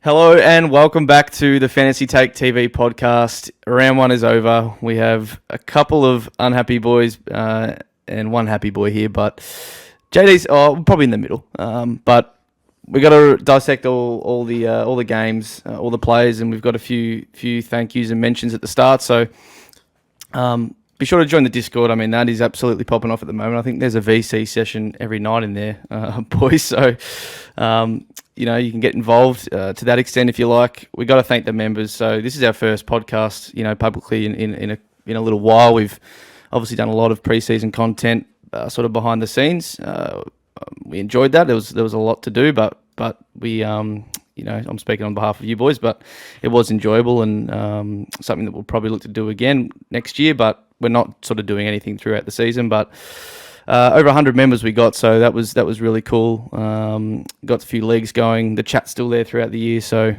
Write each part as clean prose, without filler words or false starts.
Hello and welcome back to the Fantasy Take TV podcast. Round one is over. We have a couple of unhappy boys and one happy boy here, but JD's probably in the middle. But we got to dissect all the games, all the players, and we've got a few thank yous and mentions at the start. So be sure to join the Discord. I mean, that is absolutely popping off at the moment. I think there's a VC session every night in there, boys. So you can get involved to that extent if you like. We got to thank the members. So this is our first podcast, publicly in a little while. We've obviously done a lot of preseason content, sort of behind the scenes. We enjoyed that. There was a lot to do, but we I'm speaking on behalf of you boys, but it was enjoyable and something that we'll probably look to do again next year. But we're not sort of doing anything throughout the season, but. Over 100 members we got, so that was really cool. Got a few leagues going. The chat's still there throughout the year, so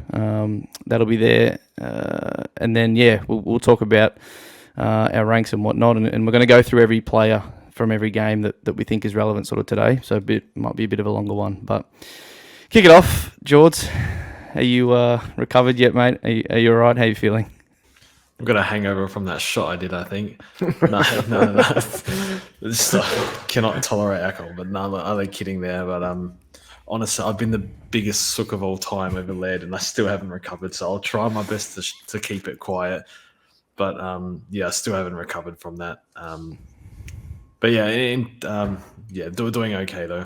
that'll be there. And then we'll talk about our ranks and whatnot, and we're going to go through every player from every game that we think is relevant sort of today. So might be a bit of a longer one, but kick it off, George. Are you recovered yet, mate? Are you all right? How are you feeling? I've got a hangover from that shot I did, I think. No. Just, cannot tolerate alcohol, but no, I'm only kidding there. But honestly, I've been the biggest sook of all time over Laird, and I still haven't recovered. So I'll try my best to keep it quiet. But I still haven't recovered from that. But doing okay though.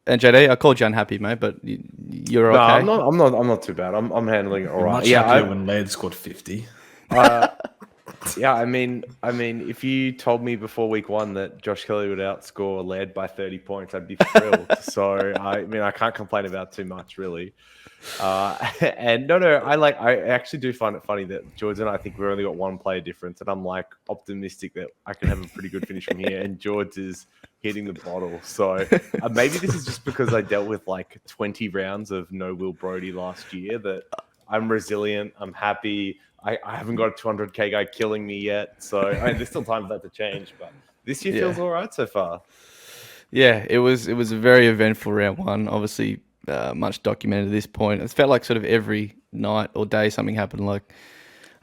And JD, I called you unhappy, mate, but you're okay. No, I'm not too bad. I'm handling it all right. Much happier when Laird scored 50. I mean, if you told me before week one that Josh Kelly would outscore Laird by 30 points, I'd be thrilled. So I can't complain about too much, really. And I actually do find it funny that George and I think we've only got one player difference, and I'm like optimistic that I can have a pretty good finish from here, and George is hitting the bottle. So maybe this is just because I dealt with like 20 rounds of no Will Brodie last year that I'm resilient. I'm happy. I haven't got a 200k guy killing me yet. So there's still time for that to change, but this year feels all right so far. Yeah, it was a very eventful round one. Obviously, much documented at this point. It felt like sort of every night or day something happened. Like,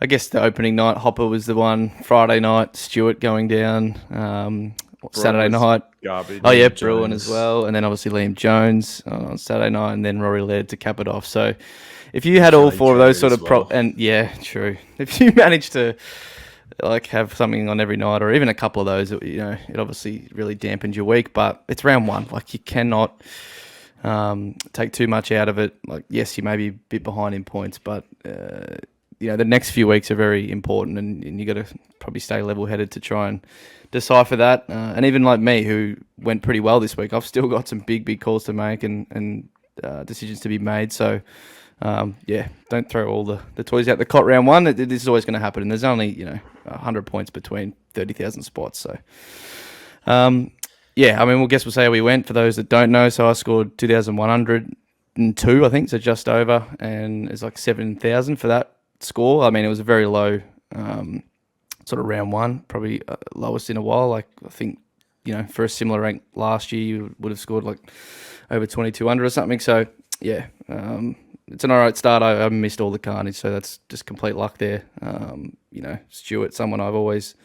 I guess the opening night, Hopper was the one. Friday night, Stewart going down. Saturday night, garbage. Oh yeah, Bruin as well, and then obviously Liam Jones on Saturday night, and then Rory Laird to cap it off. So, if you had all four of those sort of true. If you managed to like have something on every night, or even a couple of those, it obviously really dampened your week. But it's round one; like you cannot take too much out of it. Like, yes, you may be a bit behind in points, but the next few weeks are very important, and you got to probably stay level-headed to try and decipher that. And even like me, who went pretty well this week, I've still got some big calls to make and decisions to be made. So, don't throw all the toys out the cot round one. This is always going to happen, and there's only 100 points between 30,000 spots. So, we'll say how we went for those that don't know. So I scored 2,102, I think, so just over, and it's like 7,000 for that score. I mean, it was a very low sort of round one, probably lowest in a while. Like, I think, for a similar rank last year, you would have scored like over 2,200 or something. So, it's an all right start. I missed all the carnage, so that's just complete luck there. Stewart, someone I've always,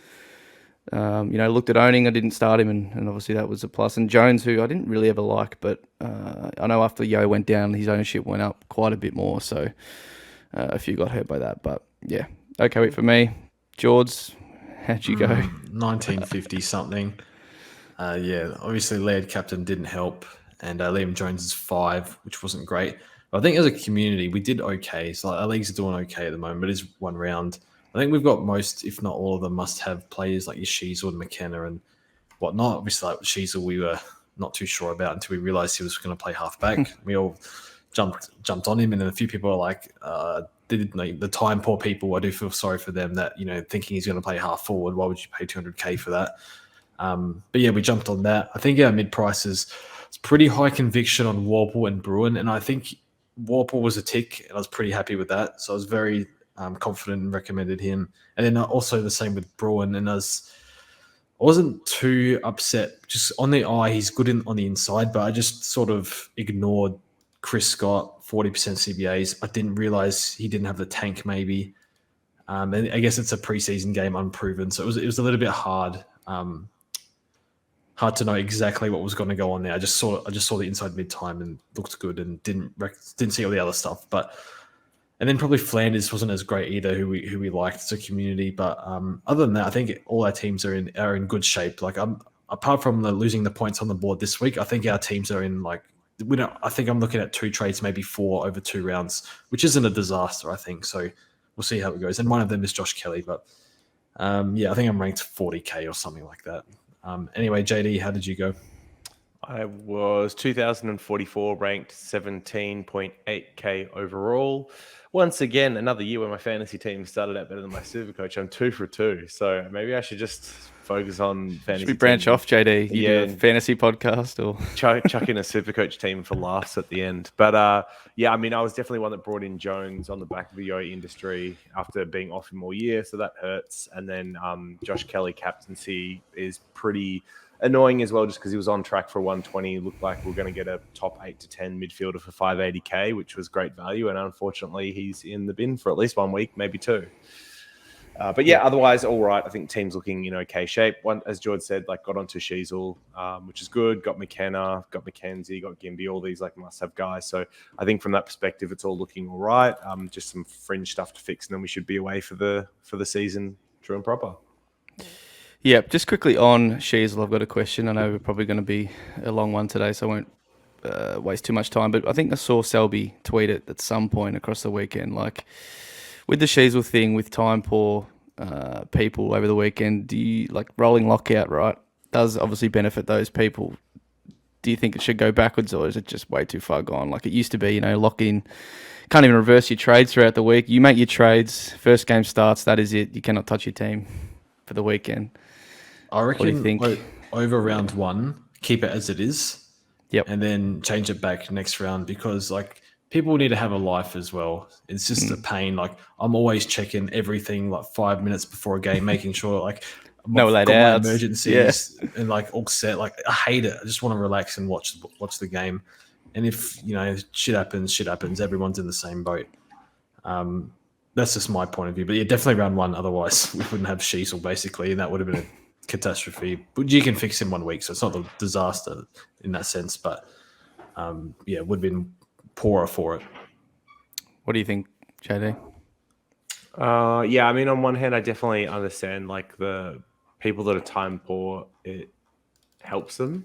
looked at owning. I didn't start him, and obviously that was a plus. And Jones, who I didn't really ever like, but I know after Yo went down, his ownership went up quite a bit more. So a few got hurt by that. But, yeah, okay week for me. George, how'd you go? 1950 something. Obviously Laird captain didn't help, and Liam Jones is 5, which wasn't great. But I think as a community, we did okay. So our leagues are doing okay at the moment, but it's one round. I think we've got most, if not all of the must-have players like your Sheasel and McKenna and whatnot. Obviously, like Sheasel, we were not too sure about until we realised he was going to play halfback. We all jumped on him, and then a few people are like, the time poor people, I do feel sorry for them that, thinking he's going to play half forward. Why would you pay 200k for that? We jumped on that. I think our mid prices, it's pretty high conviction on Warple and Bruin, and I think Warple was a tick, and I was pretty happy with that. So I was very confident and recommended him. And then also the same with Bruin, and I wasn't too upset. Just on the eye, he's good on the inside, but I just sort of ignored Chris Scott, 40% CBAs. I didn't realize he didn't have the tank maybe. And I guess it's a preseason game, unproven. So it was a little bit hard to know exactly what was going to go on there. I just saw the inside mid time and looked good and didn't see all the other stuff. And then probably Flanders wasn't as great either, who we liked as a community. But other than that, I think all our teams are in good shape. Like apart from losing the points on the board this week, I think our teams are in like I think I'm looking at 2 trades, maybe 4 over 2 rounds, which isn't a disaster, I think. So we'll see how it goes. And one of them is Josh Kelly, but I think I'm ranked 40k or something like that. Anyway, JD, how did you go? I was 2044, ranked 17.8k overall. Once again, another year where my fantasy team started out better than my Supercoach. I'm 2 for 2, so maybe I should just focus on fantasy. Should we branch off, JD? You do a fantasy podcast or chuck in a Supercoach team for laughs at the end. But I was definitely one that brought in Jones on the back of the yo industry after being off him all year, so that hurts. And then Josh Kelly captaincy is pretty annoying as well, just because he was on track for 120. Looked like we're going to get a top 8 to 10 midfielder for 580k, which was great value. And unfortunately, he's in the bin for at least 1 week, maybe 2. Otherwise, all right. I think team's looking in okay shape. One, as George said, got onto Sheasel, which is good. Got McKenna, got McKenzie, got Gimby, all these must-have guys. So I think from that perspective, it's all looking all right. Just some fringe stuff to fix, and then we should be away for the season, true and proper. Yeah, just quickly on Sheasel, I've got a question. I know we're probably going to be a long one today, so I won't waste too much time. But I think I saw Selby tweet it at some point across the weekend. With the Sheasel thing, with time poor people over the weekend, do you rolling lockout, right? Does obviously benefit those people. Do you think it should go backwards, or is it just way too far gone? Like it used to be, lock in, can't even reverse your trades throughout the week. You make your trades, first game starts, that is it. You cannot touch your team for the weekend. I reckon, what do you think? Over round 1, keep it as it is. Yep. And then change it back next round, because people need to have a life as well. It's just a pain. I'm always checking everything 5 minutes before a game, making sure no laid outs, emergencies and all set. I hate it. I just want to relax and watch the game. And if shit happens. Everyone's in the same boat. That's just my point of view. But yeah, definitely round 1. Otherwise, we wouldn't have Sheasel basically, and that would have been a catastrophe. But you can fix in 1 week, so it's not a disaster in that sense. But it would have been poorer for it. What do you think, JD? On one hand, I definitely understand the people that are time poor, it helps them.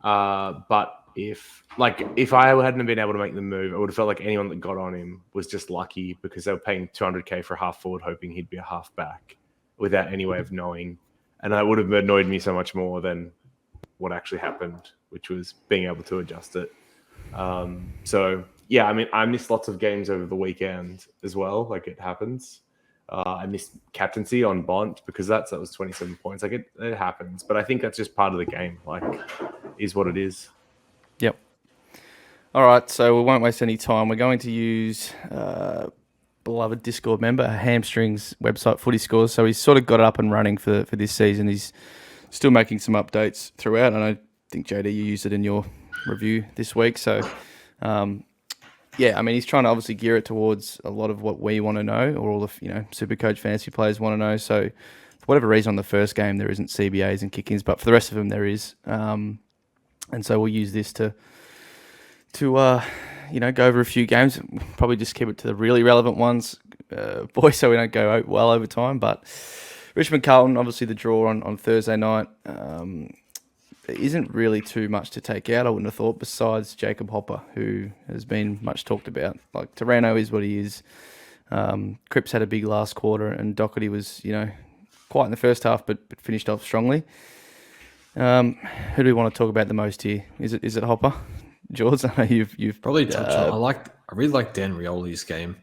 But if I hadn't been able to make the move, I would have felt like anyone that got on him was just lucky, because they were paying 200k for a half forward, hoping he'd be a half back without any way of knowing. And that would have annoyed me so much more than what actually happened, which was being able to adjust it. I missed lots of games over the weekend as well. It happens. I missed captaincy on Bont because that was 27 points. It happens, but I think that's just part of the game. Is what it is. Yep. All right, so we won't waste any time. We're going to use beloved Discord member, Hamstrings website, FootyScores. So he's sort of got it up and running for this season. He's still making some updates throughout. And I think, JD, you used it in your review this week. So, he's trying to obviously gear it towards a lot of what we want to know, or all the Supercoach fantasy players want to know. So for whatever reason, on the first game, there isn't CBAs and kick-ins, but for the rest of them, there is. And so we'll use this to go over a few games. Probably just keep it to the really relevant ones, so we don't go well over time. But Richmond Carlton, obviously the draw on Thursday night. There isn't really too much to take out, I wouldn't have thought, besides Jacob Hopper, who has been much talked about. Taranto is what he is. Cripps had a big last quarter, and Doherty was, quiet in the first half, but finished off strongly. Who do we want to talk about the most here? Is it Hopper? George, I know you've probably touched on. I really like Dan Rioli's game.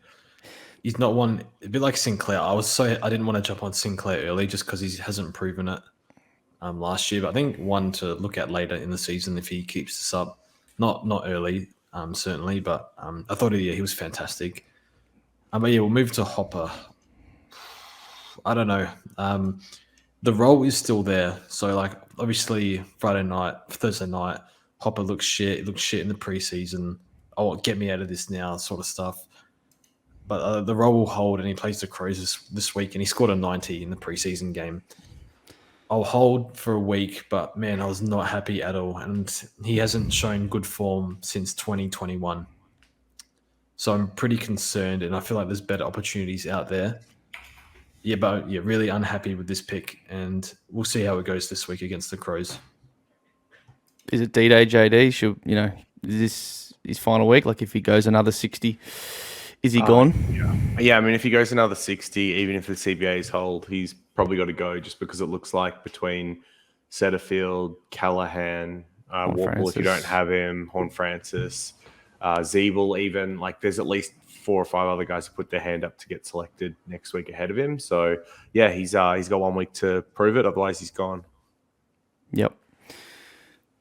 He's not one, a bit like Sinclair. I didn't want to jump on Sinclair early just because he hasn't proven it last year. But I think one to look at later in the season if he keeps this up. Not early, certainly, but I thought he was fantastic. We'll move to Hopper. I don't know. The role is still there. So obviously Thursday night, Hopper looks shit. He looked shit in the preseason. oh, get me out of this now sort of stuff. But the role will hold, and he plays the Crows this week, and he scored a 90 in the preseason game. I'll hold for a week, but man, I was not happy at all. And he hasn't shown good form since 2021. So I'm pretty concerned, and I feel like there's better opportunities out there. Yeah, but really unhappy with this pick, and we'll see how it goes this week against the Crows. Is it D-Day, JD? Is this his final week? Like, if he goes another 60, is he gone? Yeah, I mean, if he goes another 60, even if the CBAs hold, he's probably got to go just because it looks like between Setterfield, Callahan, Warple, if you don't have him, Horne-Francis, Ziebell even, like there's at least 4 or 5 other guys who put their hand up to get selected next week ahead of him. So, yeah, he's got 1 week to prove it. Otherwise, he's gone. Yep.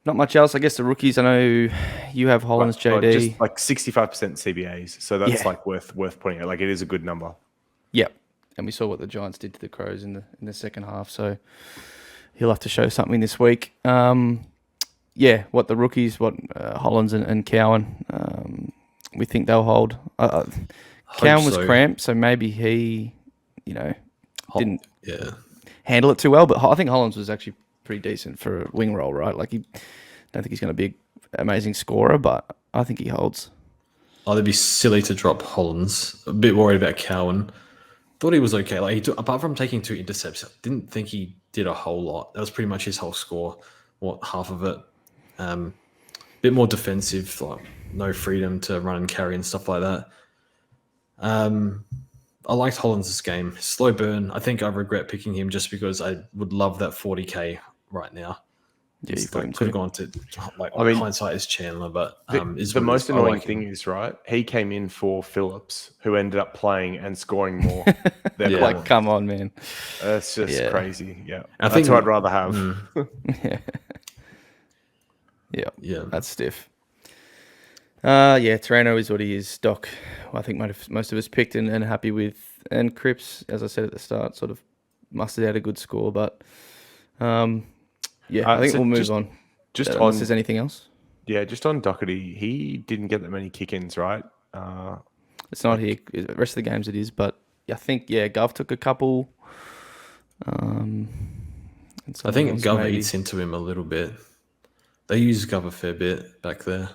Not much else. I guess the rookies, I know you have Hollands, JD. Just like 65% CBAs. So that's like worth putting it. Like, it is a good number. Yep. And we saw what the Giants did to the Crows in the second half. So he'll have to show something this week. What the rookies, Hollands and Cowan, we think they'll hold. Cowan was cramped, so maybe he, didn't handle it too well. But I think Hollands was actually pretty decent for a wing role, right? Like, I don't think he's going to be an amazing scorer, but I think he holds. Oh, they'd be silly to drop Hollands. A bit worried about Cowan. Thought he was okay. Like, apart from taking 2 intercepts, I didn't think he did a whole lot. That was pretty much his whole score, half of it. Bit more defensive, like no freedom to run and carry and stuff like that. I liked Hollands this game. Slow burn. I think I regret picking him just because I would love that 40K right now. Yeah, could have gone to hindsight is Chandler, but the most annoying thing is, right, he came in for Phillips, who ended up playing and scoring more. Like, come on, man. That's just crazy. Yeah, I think who I'd rather have. Yeah, that's stiff. Torano is what he is. Doc, I think most of us picked and happy with. And Cripps, as I said at the start, sort of mustered out a good score, but I think we'll move on. Unless there's anything else. Yeah, just on Doherty, he didn't get that many kick-ins, right? It's not here. The rest of the games it is, but I think Gov took a couple. I think Gov eats into him a little bit. They use Gov a fair bit back there.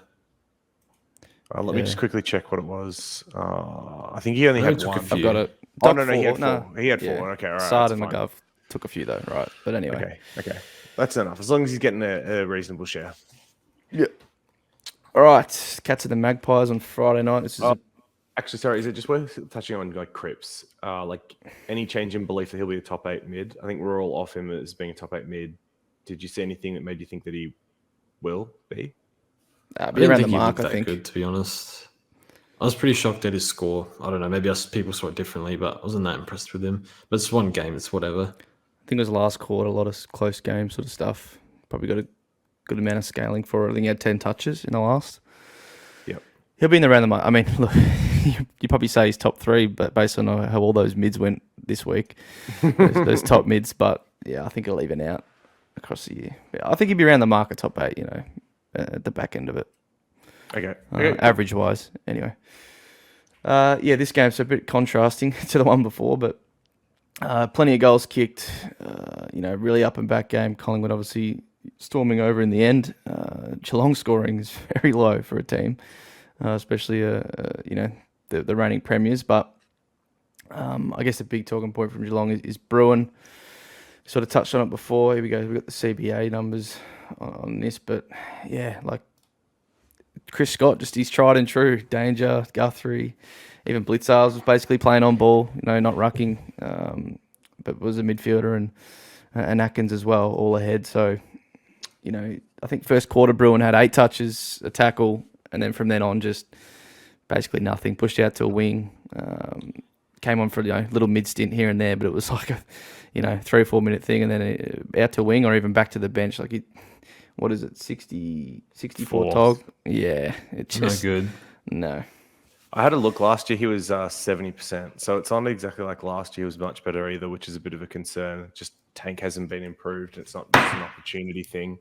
Let me just quickly check what it was. I think he only had one. I've got it. Oh, no, he had 4. He had 4. Okay, all right. Sard and McGov took a few, though, right? But anyway. Okay. That's enough. As long as he's getting a reasonable share. Yeah. All right. Cats of the Magpies on Friday night. This is actually, sorry, is it just worth touching on like Cripps? Like any change in belief that he'll be a top 8 mid? I think we're all off him as being a top 8 mid. Did you see anything that made you think that he will be? Be around the mark, I think. Good, to be honest. I was pretty shocked at his score. I don't know. Maybe people saw it differently, but I wasn't that impressed with him. But it's one game. It's whatever. I think it was last quarter, a lot of close game sort of stuff. Probably got a good amount of scaling for it. I think he had 10 touches in the last. Yep. He'll be in the round the mark. I mean, look, you probably say he's top 3, but based on how all those mids went this week, those top mids. But yeah, I think he'll even out across the year. Yeah, I think he'll be around the mark at top 8, at the back end of it. Okay. Average-wise, anyway. This game's a bit contrasting to the one before, but plenty of goals kicked. Really up and back game. Collingwood obviously storming over in the end. Geelong scoring is very low for a team, especially the reigning premiers. But I guess the big talking point from Geelong is Bruin. Sort of touched on it before. Here we go. We've got the CBA numbers on this, but Chris Scott, just he's tried and true. Danger, Guthrie, even Blitzars was basically playing on ball, not rucking, but was a midfielder and Atkins as well, all ahead. So, I think first quarter Bruin had 8 touches, a tackle, and then from then on just basically nothing. Pushed out to a wing, came on for a little mid stint here and there, but it was like a 3 or 4 minute thing, and then out to wing or even back to the bench. Like what is it, 64 tog? Yeah, it's just no good. No. I had a look last year. He was 70%, so it's not exactly like last year was much better either, which is a bit of a concern. Just Tank hasn't been improved. It's not just an opportunity thing.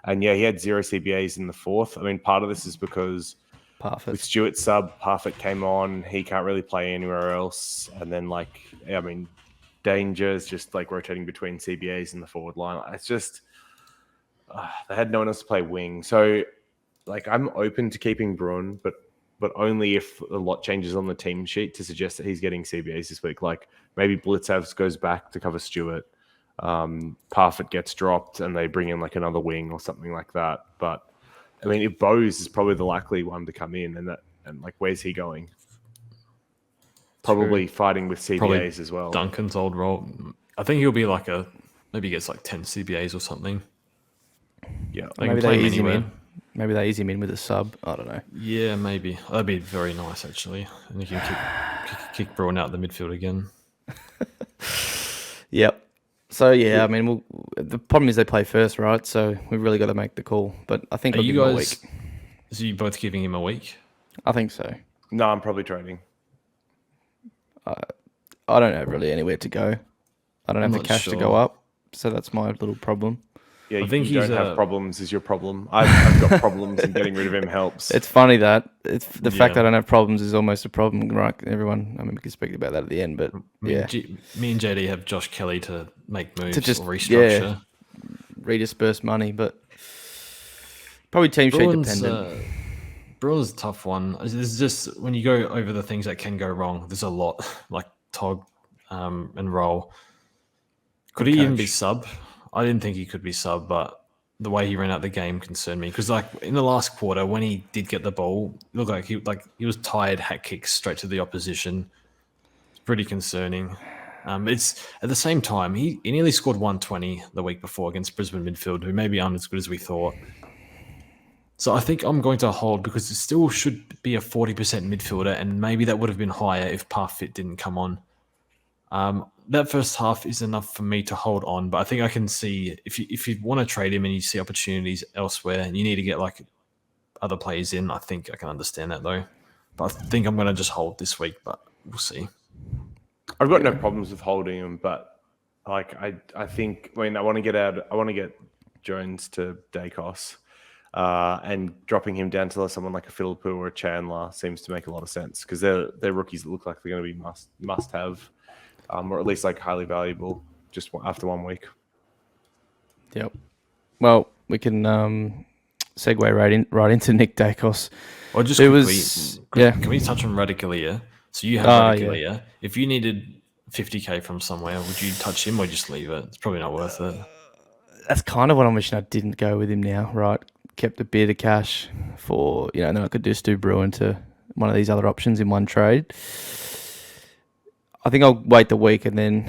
And he had 0 CBAs in the fourth. I mean, part of this is because Parfitt. with Stewart sub, Parfitt came on. He can't really play anywhere else. And then, Danger is just rotating between CBAs and the forward line. It's just they had no one else to play wing. So, I'm open to keeping Bruin, but only if a lot changes on the team sheet to suggest that he's getting CBAs this week. Maybe Blitzavs goes back to cover Stewart. Parfitt gets dropped and they bring in another wing or something like that. But if Bose is probably the likely one to come in, and where's he going? Probably fighting with CBAs as well. Duncan's old role. I think he'll be maybe he gets 10 CBAs or something. Yeah, Maybe they ease him in. Maybe they ease him in with a sub. I don't know. Yeah, maybe. That'd be very nice, actually. And you can kick Bruin out the midfield again. Yep. So, yeah, the problem is they play first, right? So we've really got to make the call. But I think I'll give him a week. So you both giving him a week? I think so. No, I'm probably trading. I don't have really anywhere to go. I don't have the cash to go up. So that's my little problem. Yeah, I think you don't have problems is your problem. I've got problems and getting rid of him helps. It's funny that the fact that I don't have problems is almost a problem, right? Everyone, we can speak about that at the end, but yeah. Me and JD have Josh Kelly to make moves to just, or restructure. Redisperse money, but probably team sheet dependent. Bruin's a tough one. It's just when you go over the things that can go wrong, there's a lot, like Tog and Roll. Could he even be sub? I didn't think he could be sub, but the way he ran out the game concerned me. Because in the last quarter, when he did get the ball, it looked like he was tired, hat kicks straight to the opposition. It's pretty concerning. It's at the same time, he nearly scored 120 the week before against Brisbane midfield, who maybe aren't as good as we thought. So I think I'm going to hold because it still should be a 40% midfielder, and maybe that would have been higher if Parfitt didn't come on. That first half is enough for me to hold on, but I think I can see if you want to trade him and you see opportunities elsewhere and you need to get other players in, I think I can understand that though. But I think I'm going to just hold this week, but we'll see. I've got no problems with holding him, but I think I want to get Jones to Daicos, and dropping him down to someone like a Philippou or a Chandler seems to make a lot of sense because they're rookies that look like they're going to be must have. Or at least highly valuable just after 1 week. Yep. Well, we can segue right into Nick Daicos. Or just can we touch on Radicalea? So you have Radicalea. Yeah. If you needed 50k from somewhere, would you touch him or just leave it? It's probably not worth it. That's kind of what I'm wishing I didn't go with him now, right? Kept a bit of cash for, and then I could just do Bruin to one of these other options in one trade. I think I'll wait the week and then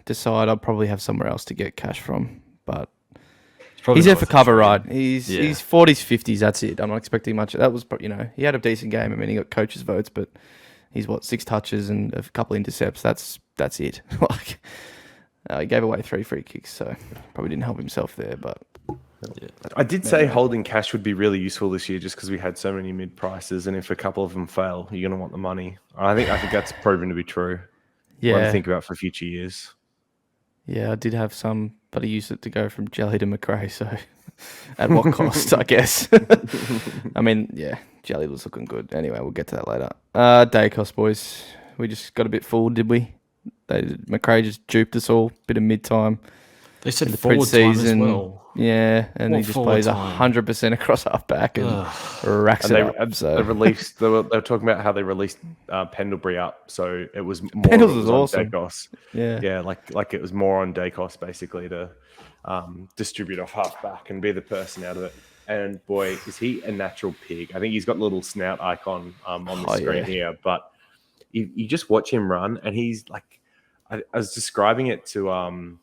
decide I'll probably have somewhere else to get cash from. But he's there for cover, right? He's 40s, 50s. That's it. I'm not expecting much. That was, he had a decent game. He got coaches' votes, but he's 6 touches and a couple intercepts. That's it. He gave away 3 free kicks, so probably didn't help himself there. But I did say holding cash would be really useful this year, just because we had so many mid prices, and if a couple of them fail, you're going to want the money. I think that's proven to be true. Yeah. What to think about for future years. Yeah, I did have some, but I used it to go from Jelly to McRae, so at what cost, I guess. Jelly was looking good. Anyway, we'll get to that later. Daicos, boys. We just got a bit fooled, did we? McRae just duped us all. Bit of mid-time. They said the forward time as well. Yeah, and he just plays 100% across half back and racks it up. They were talking about how they released Pendlebury up, so it was more Pendles was awesome. Daicos. Yeah, like it was more on Daicos basically to distribute off half back and be the person out of it. And boy, is he a natural pig! I think he's got a little snout icon on the screen here, but you just watch him run, and he's like, I was describing it to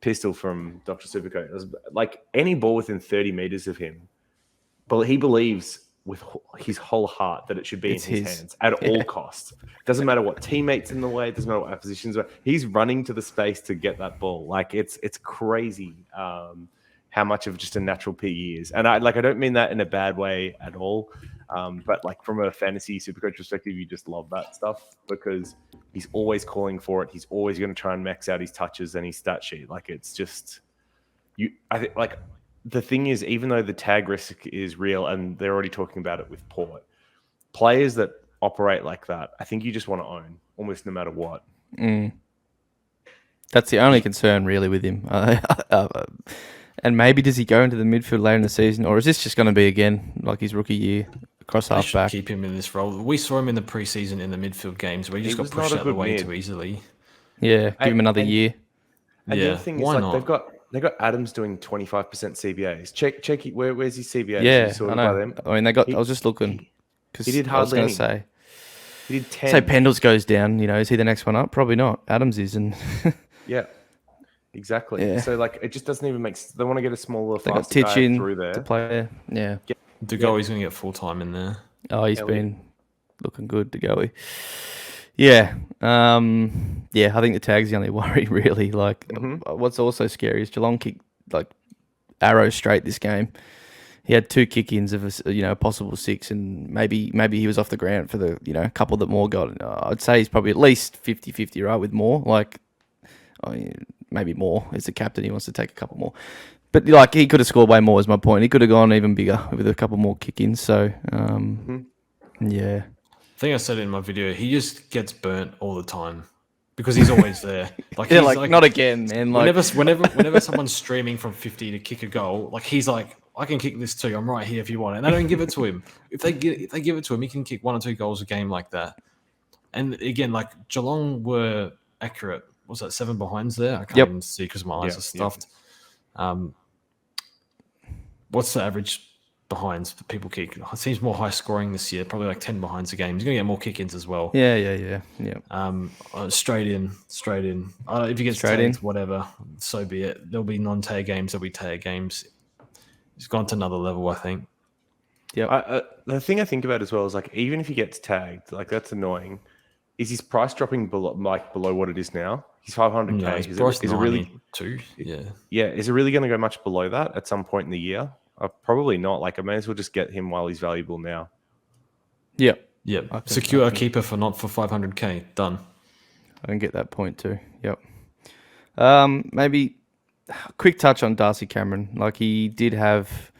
Pistol from Dr. Supercoach. It was like any ball within 30 meters of him, but he believes with his whole heart that it should be in his hands at all costs. Doesn't matter what teammates in the way. Doesn't matter what oppositions are. He's running to the space to get that ball. Like it's crazy how much of just a natural pig he is. And I don't mean that in a bad way at all. But from a fantasy Supercoach perspective, you just love that stuff because he's always calling for it. He's always going to try and max out his touches and his stat sheet. It's just I think the thing is, even though the tag risk is real and they're already talking about it with Port, players that operate like that, I think you just want to own almost no matter what. That's the only concern really with him. And maybe does he go into the midfield later in the season, or is this just going to be again like his rookie year across They should halfback? keep him in this role. We saw him in the preseason in the midfield games where he just got pushed out of the way too easily. Yeah, give him another year. And the other thing is, like, they've got Adams doing 25% CBAs. Check where's his CBAs? Yeah, I know. I mean, I was just looking because he did I was hardly going to say. He did 10. Say Pendles goes down. Is he the next one up? Probably not. Adams is, and yeah, exactly. Yeah. So like, it just doesn't even make sense. They want to get a smaller, they got faster guy Titchin through there to play. Yeah. Degoe's going to get full time in there. Oh, he's been looking good, Degoe. Yeah. I think the tag's the only worry, really. Like, what's also scary is Geelong kicked like arrows straight this game. He had 2 kick-ins of a possible 6, and maybe he was off the ground for the couple that Moore got. I'd say he's probably at least 50-50, right, with Moore. Like, maybe Moore is the captain. He wants to take a couple more. But like, he could have scored way more, is my point. He could have gone even bigger with a couple more kick-ins. So, yeah. I think I said it in my video. He just gets burnt all the time because he's always there. Like, yeah, like not again, man. Like, whenever someone's streaming from 50 to kick a goal, like he's like, I can kick this too. I'm right here if you want it. And they don't give it to him. If they give it to him, he can kick 1 or 2 goals a game like that. And again, like Geelong were accurate. Was that 7 behinds there? I can't even see because my eyes are stuffed. What's the average behinds that people kick? It seems more high scoring this year. Probably like 10 behinds a game. He's going to get more kick-ins as well. Yeah. Straight in. If he gets Straight tagged, in. whatever, so be it. There'll be non-tag games. There'll be tag games. He's gone to another level, I think. Yeah. The thing I think about as well is, like, even if he gets tagged, like, that's annoying. Is his price dropping below what it is now? He's 500k. No, is it really? Yeah. Is it really going to go much below that at some point in the year? Probably not. Like, I may as well just get him while he's valuable now. Yeah. Secure a keeper for 500k. Done. I can get that point too. Yep. Maybe a quick touch on Darcy Cameron. Like, he did have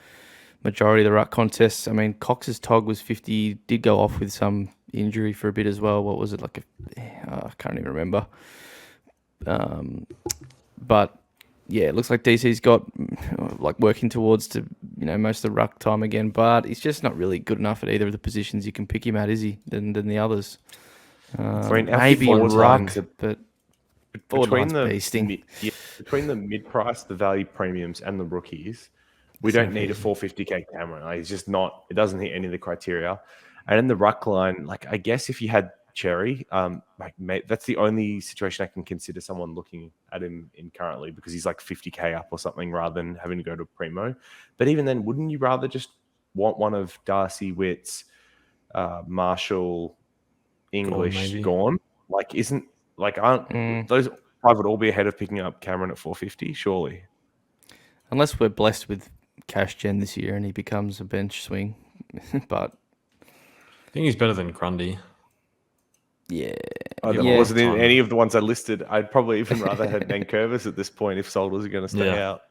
majority of the ruck contests. I mean, Cox's tog was 50. Did go off with some injury for a bit as well. What was it, like? I can't even remember. But yeah, it looks like DC's got like working towards to most of the ruck time again. But he's just not really good enough at either of the positions you can pick him at, is he? Than the others. Maybe in ruck, but between the mid-price, the value premiums, and the rookies, we don't need a 450k Cameron. Like, it's just not. It doesn't hit any of the criteria. And in the ruck line, like, I guess if you had Cherry, that's the only situation I can consider someone looking at him in currently, because he's like 50k up or something rather than having to go to Primo. But even then, wouldn't you rather just want one of Darcy, Witts, Marshall, English, Gawn? Like, aren't those five would all be ahead of picking up Cameron at 450? Surely, unless we're blessed with cash gen this year and he becomes a bench swing. But I think he's better than Grundy. Yeah. Wasn't in any of the ones I listed. I'd probably even rather had Nankervis at this point if Sold was going to stay out.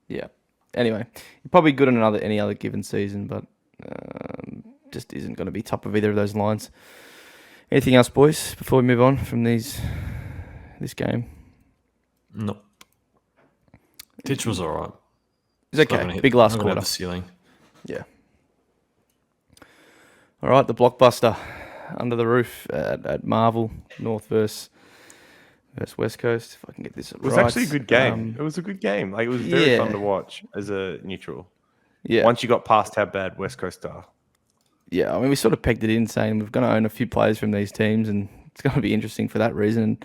Yeah. Anyway, probably good on any other given season, but just isn't going to be top of either of those lines. Anything else, boys, before we move on from this game? Nope. Titch was all right. It's okay. Big last quarter. The ceiling. Yeah. All right, the blockbuster under the roof at Marvel, North versus West Coast. If I can get this right. It was actually a good game. It was a good game. Like, it was very fun to watch as a neutral. Yeah. Once you got past how bad West Coast are. Yeah, I mean, we sort of pegged it in saying we're going to own a few players from these teams, and it's going to be interesting for that reason.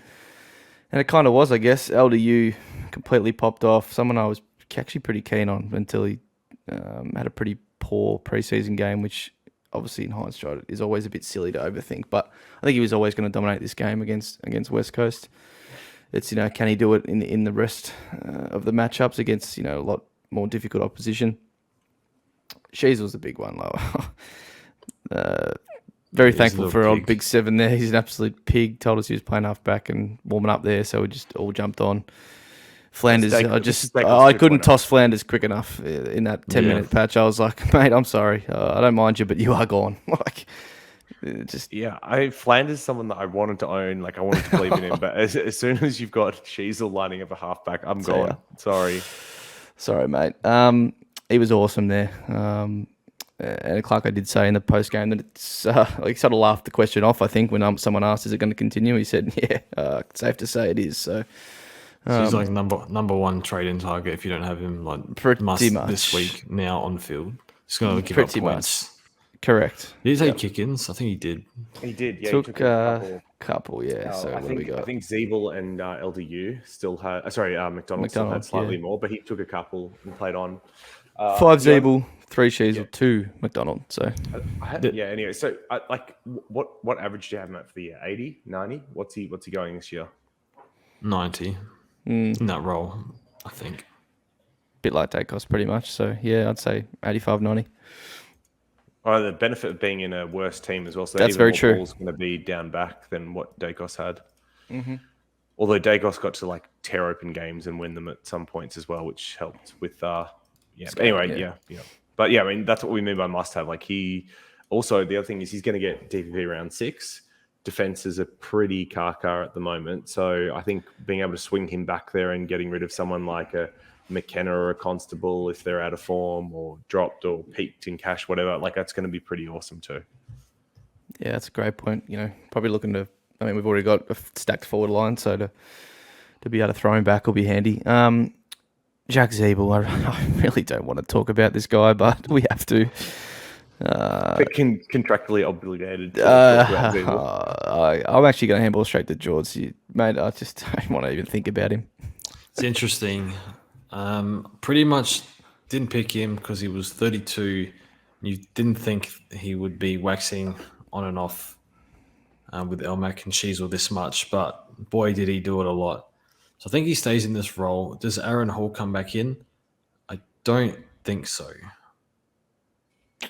And it kind of was, I guess. LDU completely popped off. Someone I was actually pretty keen on until he had a pretty poor preseason game, which obviously in hindsight is always a bit silly to overthink. But I think he was always going to dominate this game against West Coast. It's, can he do it in the rest of the matchups against, a lot more difficult opposition? Shees was the big one, though. Very thankful for old Big Seven there. He's an absolute pig. Told us he was playing half back and warming up there, so we just all jumped on. Flanders, Daicos I couldn't 2.0. toss Flanders quick enough in that 10-minute patch. I was like, mate, I'm sorry. I don't mind you, but you are gone. Like, just Flanders is someone that I wanted to own. Like, I wanted to believe in him, but as soon as you've got Sheasel lining up a halfback, I'm gone. Sorry, mate. He was awesome there. And Clarko did say in the post game that it's like sort of laughed the question off. I think when someone asked, "Is it going to continue?" He said, "Yeah, safe to say it is." So he's like number one trade-in target if you don't have him like pretty much this week now on field. He's going to give up points. Correct. Did he take kick-ins? I think he did. He did. Yeah, took he took a couple. Yeah. So I think Ziebell and LDU still had. McDonald still had slightly more, but he took a couple and played on. 5 Ziebell, 3 Sheasel, 2 McDonald. So Anyway, so what average do you have him at for the year? 80, 90? What's he going this year? 90 in that role, I think. Bit like Daicos, pretty much. So yeah, I'd say 85, 90. Oh, the benefit of being in a worse team as well. So that's even very more true. Ball's going to be down back than what Daicos had. Mm-hmm. Although Daicos got to like tear open games and win them at some points as well, which helped with Anyway. But yeah, I mean that's what we mean by must have. Like the other thing is he's going to get DPP round 6. Defenses are pretty car at the moment, so I think being able to swing him back there and getting rid of someone like a McKenna or a Constable if they're out of form or dropped or peaked in cash, whatever, like that's going to be pretty awesome too. Yeah, that's a great point. You know, probably looking to. I mean, we've already got a stacked forward line, so to be able to throw him back will be handy. Jack Ziebell, I really don't want to talk about this guy, but we have to. Contractually obligated to talk about Ziebell. I'm actually going to handball straight to George. Mate, I just don't want to even think about him. It's interesting. Pretty much didn't pick him because he was 32. You didn't think he would be waxing on and off with Elmac and Sheasel this much, but boy, did he do it a lot. So I think he stays in this role. Does Aaron Hall come back in? I don't think so.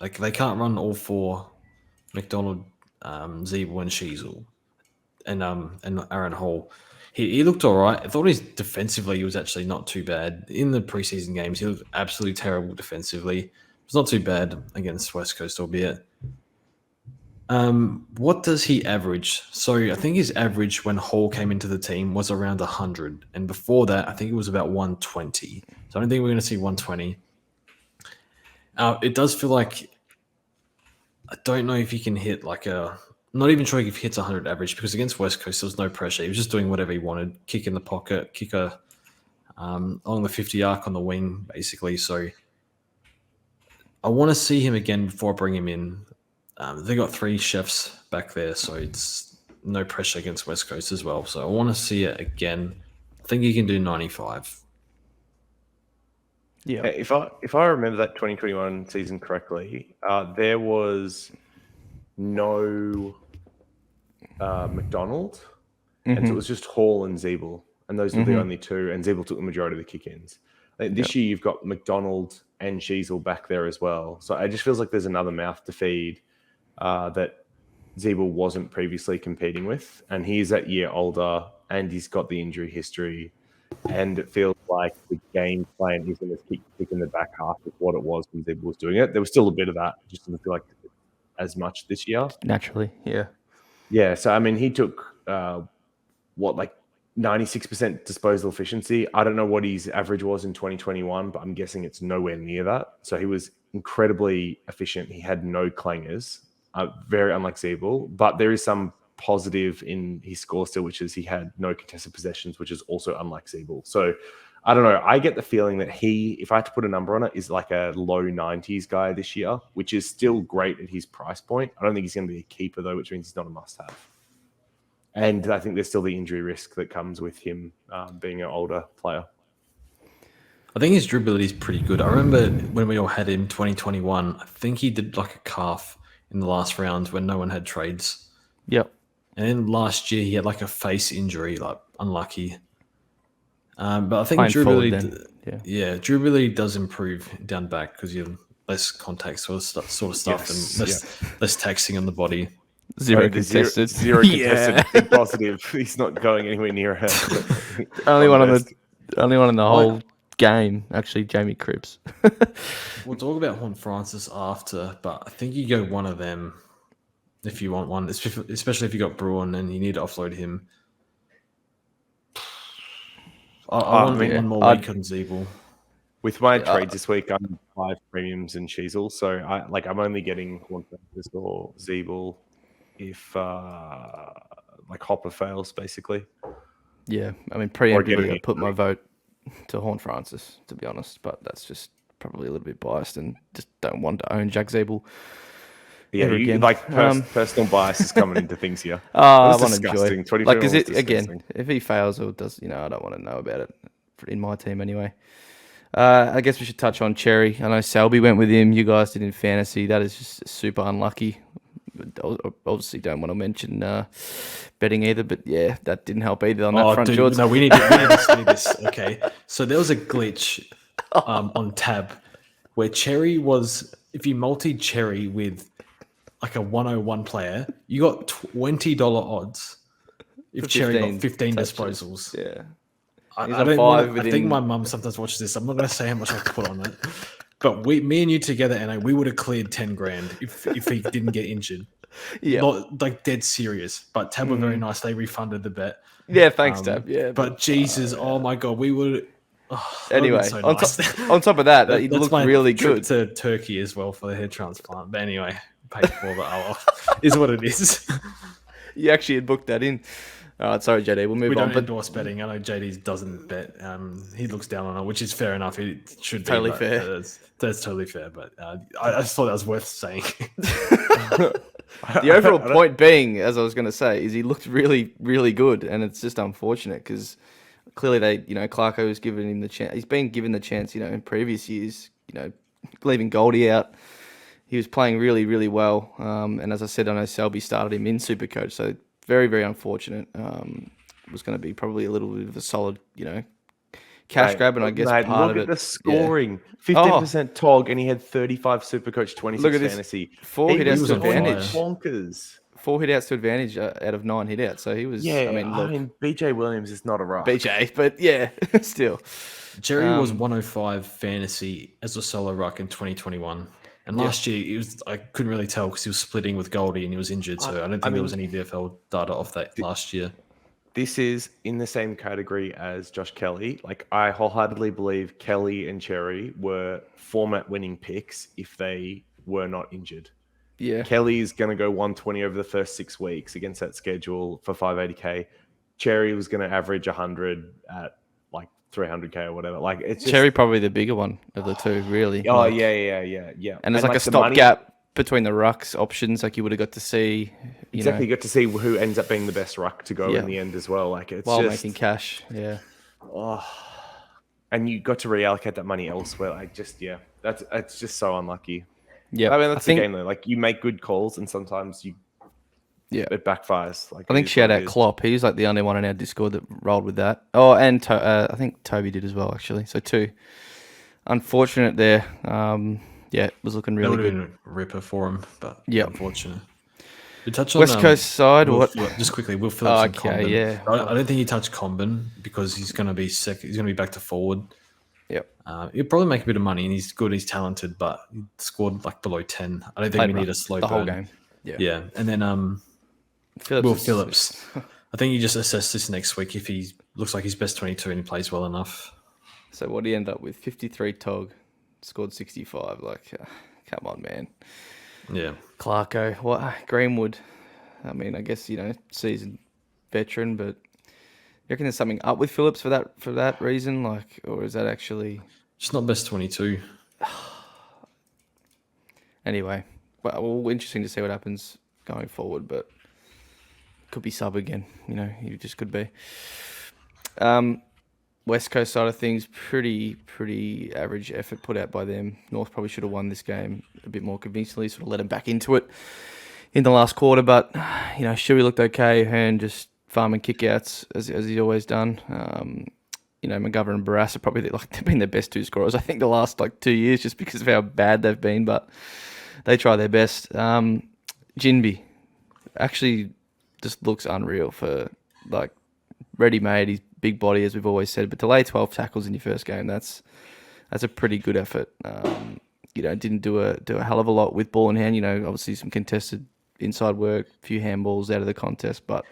Like they can't run all 4, McDonald, Ziebell, and Sheasel, and Aaron Hall. He looked all right. I thought defensively he was actually not too bad. In the preseason games, he looked absolutely terrible defensively. It was not too bad against West Coast, albeit. What does he average? So I think his average when Hall came into the team was around 100. And before that, I think it was about 120. So I don't think we're going to see 120. It does feel like I don't know if he can hit not even sure if he hits 100 average because against West Coast, there was no pressure. He was just doing whatever he wanted, kick in the pocket, kicker along the 50 arc on the wing, basically. So I want to see him again before I bring him in. They got 3 chefs back there, so it's no pressure against West Coast as well. So I want to see it again. I think he can do 95. Yeah. If I remember that 2021 season correctly, there was no McDonald, and so it was just Hall and Ziebell, and those were the only 2. And Ziebell took the majority of the kick-ins. This year, you've got McDonald and Sheasel back there as well. So it just feels like there's another mouth to feed that Ziebell wasn't previously competing with, and he's that year older, and he's got the injury history. And it feels like the game plan is going to keep in the back half of what it was when Ziebell was doing it. There was still a bit of that, just didn't feel like as much this year. Naturally, yeah. Yeah, so I mean, he took 96% disposal efficiency. I don't know what his average was in 2021, but I'm guessing it's nowhere near that. So he was incredibly efficient. He had no clangers, very unlike Ziebell, but there is some positive in his score still, which is he had no contested possessions, which is also unlike Ziebell. So I don't know. I get the feeling that he, if I had to put a number on it, is like a low 90s guy this year, which is still great at his price point. I don't think he's going to be a keeper though, which means he's not a must-have. And I think there's still the injury risk that comes with him being an older player. I think his dribbability is pretty good. I remember when we all had him 2021, I think he did like a calf in the last round when no one had trades. Yep. And then last year he had like a face injury, like unlucky. But I think dribbability does improve down back because you have less contact sort of stuff and less taxing on the body. Zero contested. Zero contested. Positive. He's not going anywhere near her. Only one on the Only one in the whole game, actually, Jamie Cripps. We'll talk about Horne-Francis after, but I think you go one of them if you want one, especially if you got Bruin and you need to offload him. I want one more week on Ziebell. With my trades this week, I'm 5 premiums and Cheezel, so I'm only getting Horne-Francis or Ziebell if Hopper fails, basically. Yeah, I mean, preemptively, I put my vote to Horne-Francis, to be honest, but that's just probably a little bit biased and just don't want to own Jack Ziebell. Yeah, personal bias is coming into things here. I want to enjoy. Again, if he fails or does, I don't want to know about it in my team anyway. I guess we should touch on Cherry. I know Selby went with him. You guys did in fantasy. That is just super unlucky. Obviously, don't want to mention betting either, but yeah, that didn't help either on that front, George. No, we need to say this. Okay, so there was a glitch on Tab where Cherry was, if you multi Cherry with like a 101 player, you got $20 odds if Cherry got 15 disposals. Yeah. I think my mum sometimes watches this. I'm not going to say how much I put on it, but me and you together, and we would have cleared 10 grand if he didn't get injured. Yeah, not like dead serious. But Tab were very nice. They refunded the bet. Yeah, thanks, Tab. Yeah, but Jesus, oh my God, we would. Anyway, so on top of that, it looked really good. To Turkey as well for the hair transplant. But anyway, paid for the is what it is. You actually had booked that in. All right, sorry, JD. We'll move on. We don't endorse betting. I know JD doesn't bet. He looks down on it, which is fair enough. It should be totally fair. That's totally fair. But I just thought that was worth saying. The overall point being, as I was going to say, is he looked really, really good, and it's just unfortunate because clearly Clarko was giving him the chance. He's been given the chance, in previous years. Leaving Goldie out, he was playing really, really well. And as I said, I know Selby started him in Supercoach, so. Very, very unfortunate. It was going to be probably a little bit of a solid, cash grab, and I guess part of it. Look at the scoring: 15% Tog, and he had 35 Supercoach, 26 fantasy. 4 hit-outs to advantage. Bonkers. 4 hit-outs to advantage out of 9 hit-outs. So he was. Yeah, I mean, BJ Williams is not a rush. BJ, but yeah, still. Jerry was 105 fantasy as a solo ruck in 2021. And last year, I couldn't really tell because he was splitting with Goldie and he was injured. So I don't think there was any VFL data off that last year. This is in the same category as Josh Kelly. I wholeheartedly believe Kelly and Cherry were format-winning picks if they were not injured. Yeah. Kelly's going to go 120 over the first 6 weeks against that schedule for 580K. Cherry was going to average 100 at 300K or whatever. It's just, Cherry probably the bigger one of the two, really. Oh, yeah. And there's a stopgap between the rucks options. You would have got to see. You got to see who ends up being the best ruck to go in the end as well. It's while just making cash. Yeah. Oh, and you got to reallocate that money elsewhere. It's just so unlucky. Yeah. I mean, that's the game though. You make good calls and sometimes it backfires. I think shout out Klopp. He was the only one in our Discord that rolled with that. Oh, and I think Toby did as well, actually. So 2. Unfortunate there. It was looking really good. Been a ripper for him, but unfortunate. We touched on West Coast side. Just quickly, Will Phillips and Comben. Yeah. I don't think he touched Comben because he's going to be second. He's going to be back to forward. Yep. He'll probably make a bit of money, and he's good. He's talented, but he scored below 10. I don't think we need a slow burn. The whole game. Yeah, and then Will Phillips. I think you just assess this next week if he looks like his best 22 and he plays well enough. So what do you end up with? 53 Tog, scored 65. Come on, man. Yeah. Clarko. What? Greenwood. I mean, I guess, seasoned veteran, but you reckon there's something up with Phillips for that reason? Or is that actually... Just not best 22. Anyway, interesting to see what happens going forward, but could be sub again. He just could be. West Coast side of things, pretty average effort put out by them. North probably should have won this game a bit more convincingly, sort of let them back into it in the last quarter. But, Shuey looked okay. Hearn just farming kickouts as he's always done. McGovern and Barras are probably they've been their best 2 scorers, I think, the last 2 years just because of how bad they've been. But they try their best. Jinby actually just looks unreal for ready-made. He's big body, as we've always said. But to lay 12 tackles in your first game, that's a pretty good effort. Didn't do a hell of a lot with ball in hand. Obviously some contested inside work, a few handballs out of the contest, but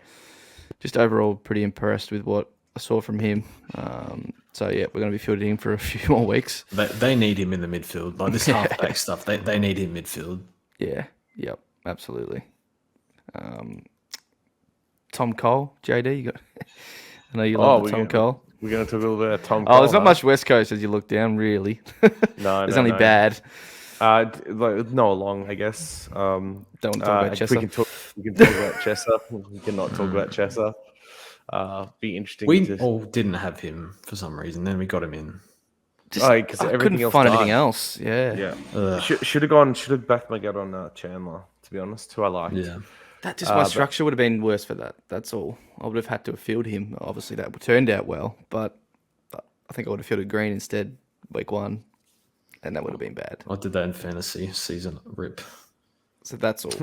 just overall pretty impressed with what I saw from him. We're going to be fielding him for a few more weeks. They need him in the midfield. Like this halfback stuff, they need him midfield. Yeah, yep, absolutely. Tom Cole, JD, you got... I know you love Tom Cole. We're going to talk a little bit about Tom Cole. Oh, there's not much West Coast as you look down, really. No, there's only bad. Noah Long, I guess. Don't want to talk about Chesser. We can talk about Chesser. We cannot talk about Chesser. Be interesting. We all didn't have him for some reason. Then we got him in. I couldn't find anything else. Yeah. Should have backed my gut on Chandler, to be honest, who I liked. Yeah. That just my structure would have been worse for that. That's all. I would have had to have fielded him. Obviously, that turned out well, but I think I would have fielded Green instead week 1, and that would have been bad. I did that in fantasy season. Rip. So that's all.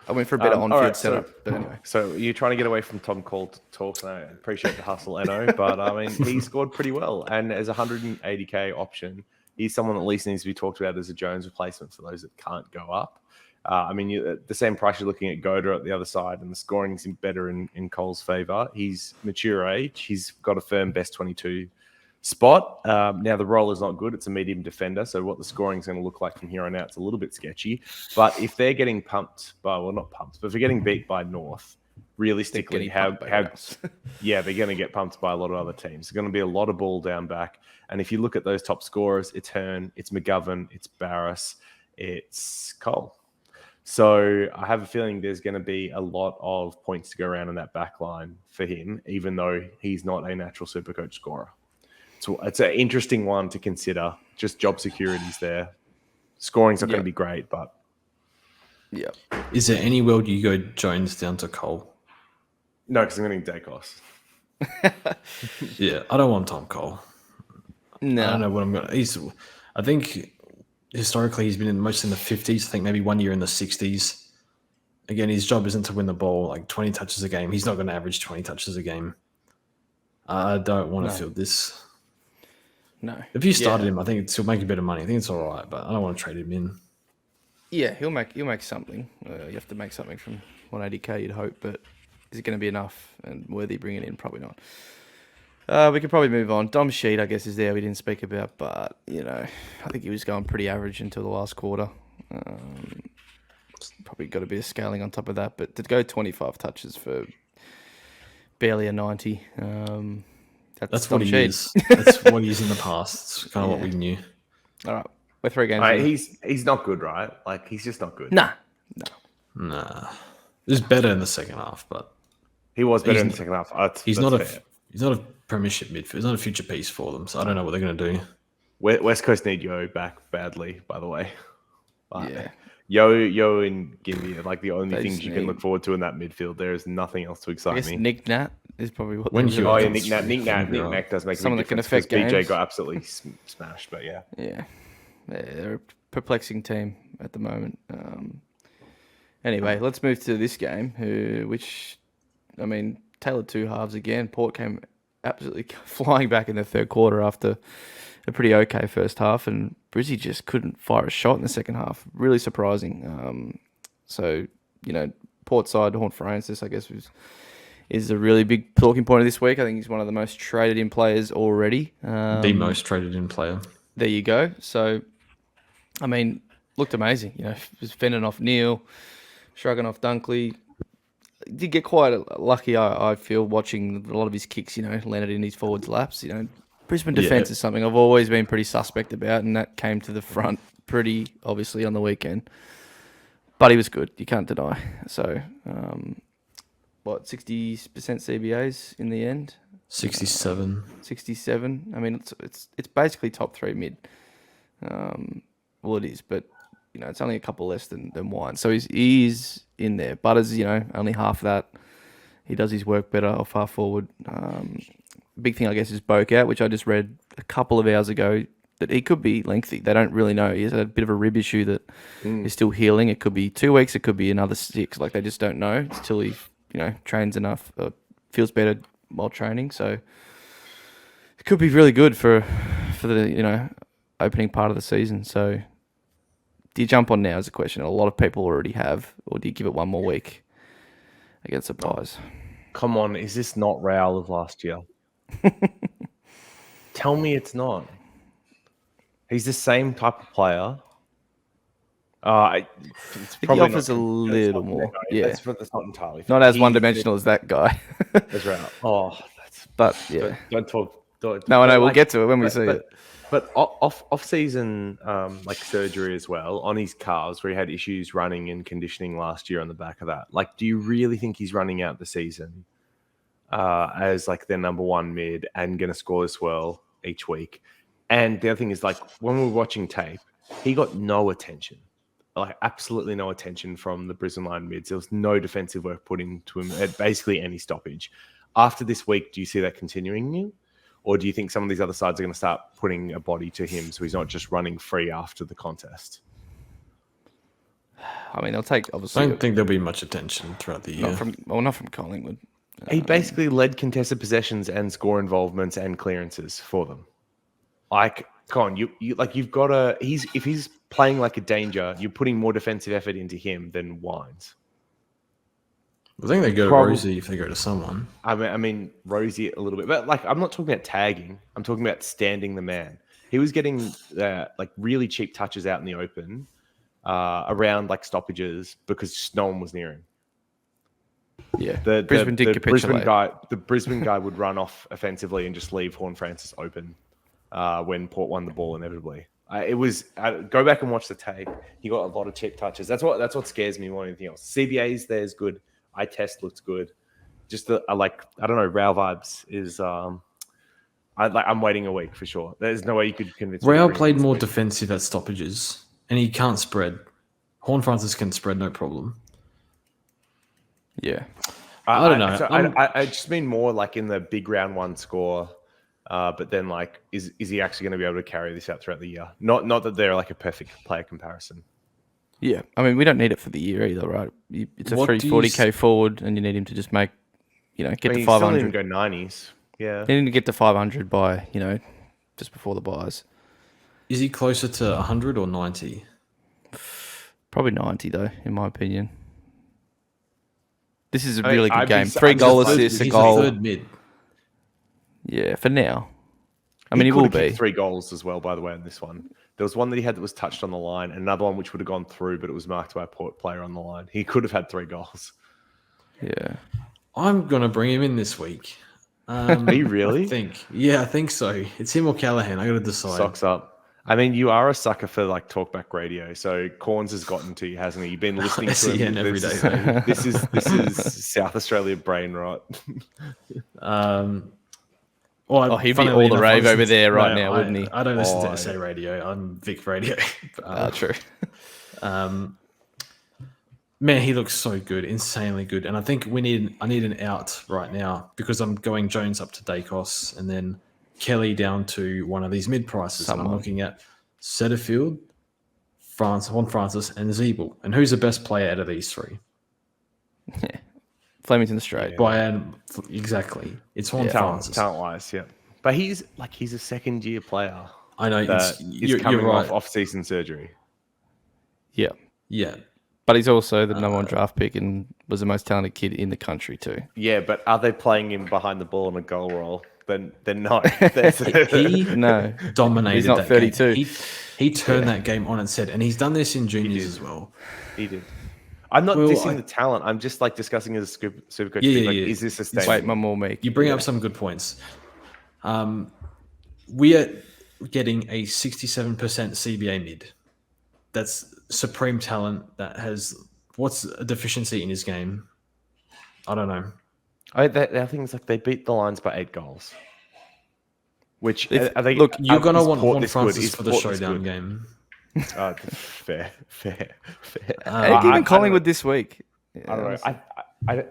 I went for a better on-field setup, but anyway. So you're trying to get away from Tom Cole to talk, and I appreciate the hustle, Eno, but I mean, he scored pretty well, and as a 180k option, he's someone that at least needs to be talked about as a Jones replacement for those that can't go up. The same price you're looking at Goda at the other side, and the scoring is better in Cole's favour. He's mature age. He's got a firm best 22 spot. Now, the role is not good. It's a medium defender, so what the scoring is going to look like from here on out, it's a little bit sketchy. But if they're getting pumped by, well, not pumped, but if they're getting beat by North, realistically, they're going to get pumped by a lot of other teams. There's going to be a lot of ball down back. And if you look at those top scorers, it's Hearn, it's McGovern, it's Barras, it's Cole. So I have a feeling there's going to be a lot of points to go around in that back line for him, even though he's not a natural Supercoach scorer. So it's an interesting one to consider. Just job security's there. Scoring's not going to be great, but... Yeah. Is there any world you go Jones down to Cole? No, because I'm going to Daicos. Yeah, I don't want Tom Cole. No. I don't know what I'm going to... I think... Historically, he's been mostly in the 50s. I think maybe 1 year in the 60s. Again, his job isn't to win the ball, like 20 touches a game. He's not going to average 20 touches a game. I don't want to field this. No. If you started him, I think he'll make a bit of money. I think it's all right, but I don't want to trade him in. Yeah, he'll make something. You have to make something from 180k, you'd hope, but is it going to be enough and worthy bringing in? Probably not. We could probably move on. Dom Sheed, I guess, is there. We didn't speak about, but, I think he was going pretty average until the last quarter. Probably got a bit of scaling on top of that, but to go 25 touches for barely a 90, that's what Dom he Sheed. is. That's what he is in the past. It's kind of what we knew. All right. We're 3 games. He's not good, right? Like, he's just not good. Nah. He was better in the second half, but... He was better in the second half. He's not a premiership midfield. He's not a future piece for them, so I don't know what they're going to do. West Coast need Yo back badly, by the way. Yeah. Yo and Gindy are like the only things you can look forward to in that midfield. There is nothing else to excite me. Nick Nat is probably what... Nick Nat does make someone that can affect games. games. BJ got absolutely smashed, but yeah. Yeah. They're a perplexing team at the moment. Anyway, let's move to this game, tailored 2 halves again. Port came absolutely flying back in the third quarter after a pretty okay first half, and Brizzy just couldn't fire a shot in the second half. Really surprising. Port side, Horne-Francis, I guess, is a really big talking point of this week. I think he's one of the most traded in players already. The most traded in player. There you go. So, looked amazing. Was fending off Neil, shrugging off Dunkley. Did get quite lucky, I feel, watching a lot of his kicks, landed in his forwards' laps. Brisbane defence is something I've always been pretty suspect about, and that came to the front pretty obviously on the weekend. But he was good, you can't deny. So, 60% CBAs in the end? 67. 67. It's basically top 3 mid. It is, but it's only a couple less than Wine. So he is in there. Butters, only half that. He does his work better off half forward. Big thing, I guess, is Lockout, which I just read a couple of hours ago, that he could be lengthy. They don't really know. He has a bit of a rib issue that is still healing. It could be 2 weeks. It could be another 6. Like, they just don't know until he, trains enough, or feels better, while training. So it could be really good for the opening part of the season. So do you jump on now is a question. A lot of people already have, or do you give it one more week against the Pies? Come on, is this not Raoul of last year? Tell me it's not. He's the same type of player. He offers a little more. Yeah, that's not entirely. Not as one-dimensional as that guy. That's right. Oh, but yeah. Don't talk. No, I know. We'll get to it when we see it. But off season, like surgery as well on his calves, where he had issues running and conditioning last year on the back of that. Like, do you really think he's running out the season as like their number one mid and going to score as well each week? And the other thing is, like, when we were watching tape, he got no attention, like absolutely no attention from the Brisbane line mids. There was no defensive work put into him at basically any stoppage. After this week, do you see that continuing? Or do you think some of these other sides are going to start putting a body to him so he's not just running free after the contest? I mean, they'll take, obviously. I don't think there'll be much attention throughout the year. Not from Collingwood. He basically led contested possessions and score involvements and clearances for them. Like, come on, you've got to. If he's playing like a danger, you're putting more defensive effort into him than Wines. I think they go to Rosie if they go to someone. I mean Rosie a little bit, but like I'm not talking about tagging. I'm talking about standing the man. He was getting like really cheap touches out in the open around like stoppages because no one was near him. Yeah, Brisbane did capitulate. The Brisbane guy would run off offensively and just leave Horne-Francis open when Port won the ball inevitably. It was go back and watch the tape. He got a lot of cheap touches. That's what scares me more than anything else. CBA's there is good. Eye test looks good. Just I don't know. Rail vibes is I'm waiting a week for sure. There's no way you could convince me. Rail played more defensive at stoppages, and he can't spread. Horne-Francis can spread no problem. Yeah, I don't know. So I just mean more like in the big round one score. But then, like, is he actually going to be able to carry this out throughout the year? Not that they're like a perfect player comparison. Yeah, I mean, we don't need it for the year either, right? It's a 340k forward, and you need him to just make, get to 500. Still need to go 90s. Yeah, you need to get to 500 by, just before the buys. Is he closer to 100 or 90? Probably 90 though, in my opinion. This is a really good game. 3 goal assists, a goal. He's a third mid. Yeah, for now. I mean, he will be. 3 goals as well, by the way, in this one. There was one that he had that was touched on the line, and another one which would have gone through, but it was marked by a Port player on the line. He could have had 3 goals. Yeah. I'm going to bring him in this week. Are you really? I think so. It's him or Callahan. I got to decide. Socks up. I mean, you are a sucker for like talkback radio, so Corns has gotten to you, hasn't he? You've been listening to him every day. This is South Australia brain rot. Well, he'd be all the rave over there right now, wouldn't he? I don't listen to SA radio. I'm Vic Radio. True. Man, he looks so good, insanely good. And I think I need an out right now because I'm going Jones up to Daicos and then Kelly down to one of these mid prices. I'm looking at Setterfield, Horne-Francis, and Ziebell. And who's the best player out of these 3? Yeah. Flemington straight. Exactly. It's Horne-Francis. Talent-wise, yeah. But he's a second-year player. I know. You're coming off-season surgery. Yeah. Yeah. But he's also the number 1 draft pick and was the most talented kid in the country too. Yeah, but are they playing him behind the ball on a goal roll? Then no. He dominated. He's not that 32. Game. He turned that game on its head, and he's done this in juniors as well. He did. I'm not dissing the talent. I'm just like discussing as a super coach. Is this sustainable? Wait, one more week. You bring up some good points. We are getting a 67% CBA mid. That's supreme talent that has what's a deficiency in his game? I don't know. I think it's like they beat the Lions by 8 goals. Which you're gonna want Horne-Francis for the showdown game. Fair. Even Collingwood this week. I don't know.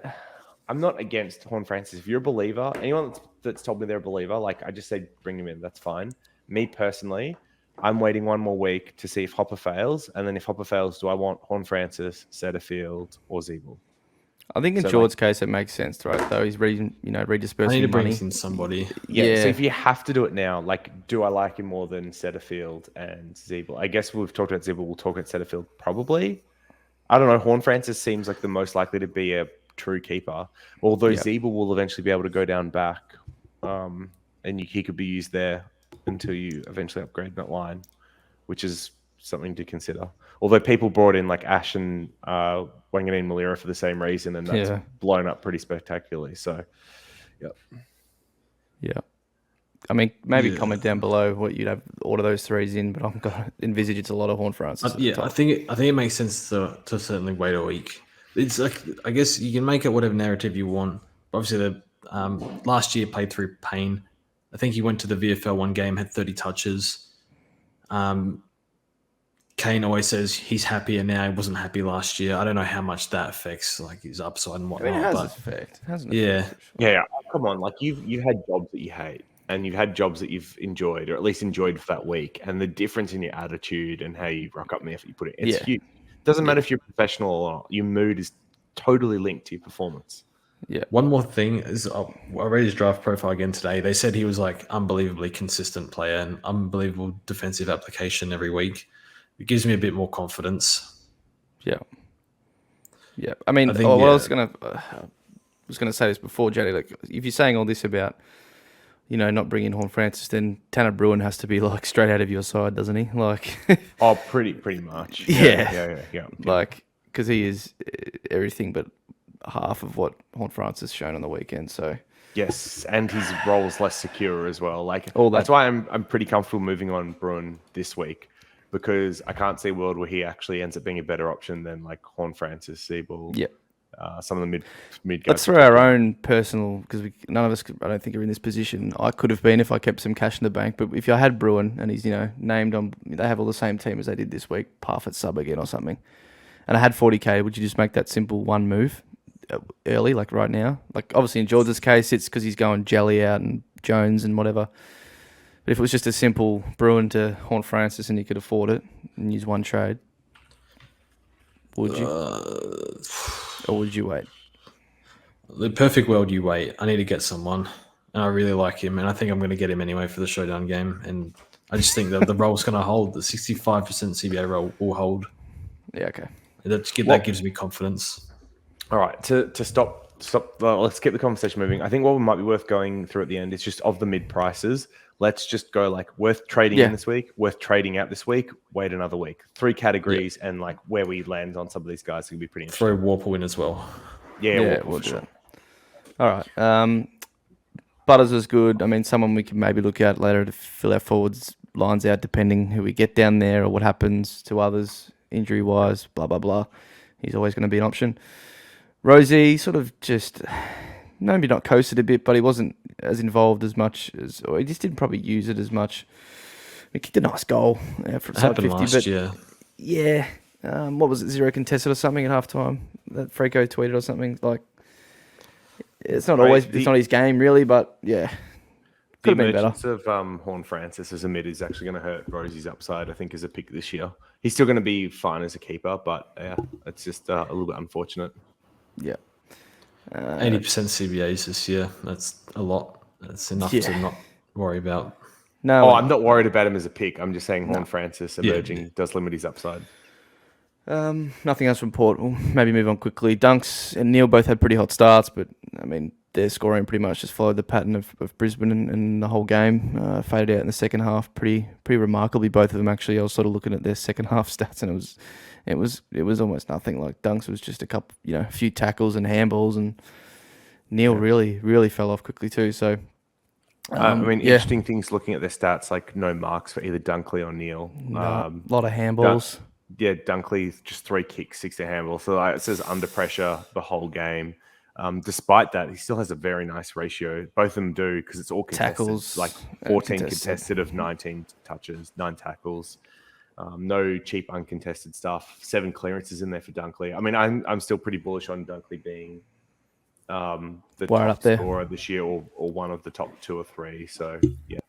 I'm not against Horne-Francis. If you're a believer, anyone that's told me they're a believer, like I just say bring him in. That's fine. Me personally, I'm waiting one more week to see if Hopper fails, and then if Hopper fails, do I want Horne-Francis, Setterfield, or Ziebell? I think in So, George's case, it makes sense, right? Though he's I redispersing need to bring money. in somebody. So if you have to do it now, like, do I like him more than Setterfield and Ziebell? I guess we've talked about Ziebell. We'll talk about Setterfield probably. I don't know. Horne-Francis seems like the most likely to be a true keeper, although Ziebell will eventually be able to go down back, and he could be used there until you eventually upgrade that line, which is something to consider. Although people brought in like Ash and Wanganeen Malira for the same reason, and that's blown up pretty spectacularly. So, yeah. I mean, maybe comment down below what you'd have order those threes in, but I'm gonna envisage it's a lot of Horne-Francis. I think it makes sense to certainly wait a week. It's like, I guess you can make it whatever narrative you want. Obviously, the last year played through pain. I think he went to the VFL one game, had 30 touches. Kane always says he's happier now. He wasn't happy last year. I don't know how much that affects like his upside and whatnot. I mean, it has an effect. Yeah. Come on, like you've had jobs that you hate, and you've had jobs that you've enjoyed, or at least enjoyed for that week. And the difference in your attitude and how you rock up and the effort you put in, it's huge. It doesn't matter if you're professional or not. Your mood is totally linked to your performance. Yeah. One more thing is, I read his draft profile again today. They said he was like unbelievably consistent player and unbelievable defensive application every week. It gives me a bit more confidence. Yeah. I mean, I was gonna say this before, Jaddy. Like, if you're saying all this about, not bringing Horne-Francis, then Tanner Bruin has to be like straight out of your side, doesn't he? Like, pretty much. Yeah. Like, because he is everything but half of what Horne-Francis shown on the weekend. So yes, and his role's less secure as well. Like, all that. That's why I'm pretty comfortable moving on Bruin this week, because I can't see a world where he actually ends up being a better option than like Horne-Francis, Ziebell. Yeah. Some of the mid guys. Let's throw our own personal, because none of us, I don't think, are in this position. I could have been if I kept some cash in the bank, but if I had Bruin and he's named on, they have all the same team as they did this week, Parfitt sub again or something, and I had 40k, would you just make that simple one move early, like right now? Like, obviously in George's case, it's because he's going Jelly out and Jones and whatever. But if it was just a simple Bruin to Horne-Francis and you could afford it and use one trade, would you? Or would you wait? The perfect world, you wait. I need to get someone, and I really like him, and I think I'm going to get him anyway for the showdown game. And I just think that the role's going to hold. The 65% CBA role will hold. Yeah, okay. That gives me confidence. All right, to stop. Let's keep the conversation moving. I think what might be worth going through at the end is just of the mid prices. Let's just go like worth trading in this week, worth trading out this week, wait another week. 3 categories, and like where we land on some of these guys can be pretty interesting. Throw Warple in as well. Yeah, we'll do that. All right. Butters was good. I mean, someone we can maybe look at later to fill our forwards lines out, depending who we get down there or what happens to others injury-wise, blah, blah, blah. He's always going to be an option. Rosie sort of just... maybe not coasted a bit, but he wasn't as involved as much as, or he just didn't probably use it as much. He kicked a nice goal for side 50, last year. Yeah. What was it, 0 contested or something at halftime? That Freo tweeted or something. Like, it's not always, it's not his game really, but yeah, could have been better. The emergence of Horne-Francis as a mid is actually going to hurt Rosie's upside, I think, as a pick this year. He's still going to be fine as a keeper, but yeah, it's just a little bit unfortunate. Yeah. 80% CBAs this year. That's a lot. That's enough to not worry about. No, I'm not worried about him as a pick. I'm just saying Horne-Francis emerging does limit his upside. Nothing else from Port. We'll maybe move on quickly. Dunks and Neil both had pretty hot starts, but I mean, their scoring pretty much just followed the pattern of Brisbane and the whole game. Faded out in the second half pretty remarkably. Both of them actually. I was sort of looking at their second half stats, and it was almost nothing. Like Dunks was just a few tackles and handballs, and Neil really fell off quickly too. So, interesting things looking at their stats, like no marks for either Dunkley or Neil. A lot of handballs. Dunkley just 3 kicks, 6 to handball. So it says under pressure the whole game. Despite that, he still has a very nice ratio. Both of them do, because it's all contested. Tackles, like 14 contested of 19 touches, 9 tackles. No cheap uncontested stuff. 7 clearances in there for Dunkley. I mean, I'm still pretty bullish on Dunkley being the top scorer this year, or one of the top 2 or 3. So yeah,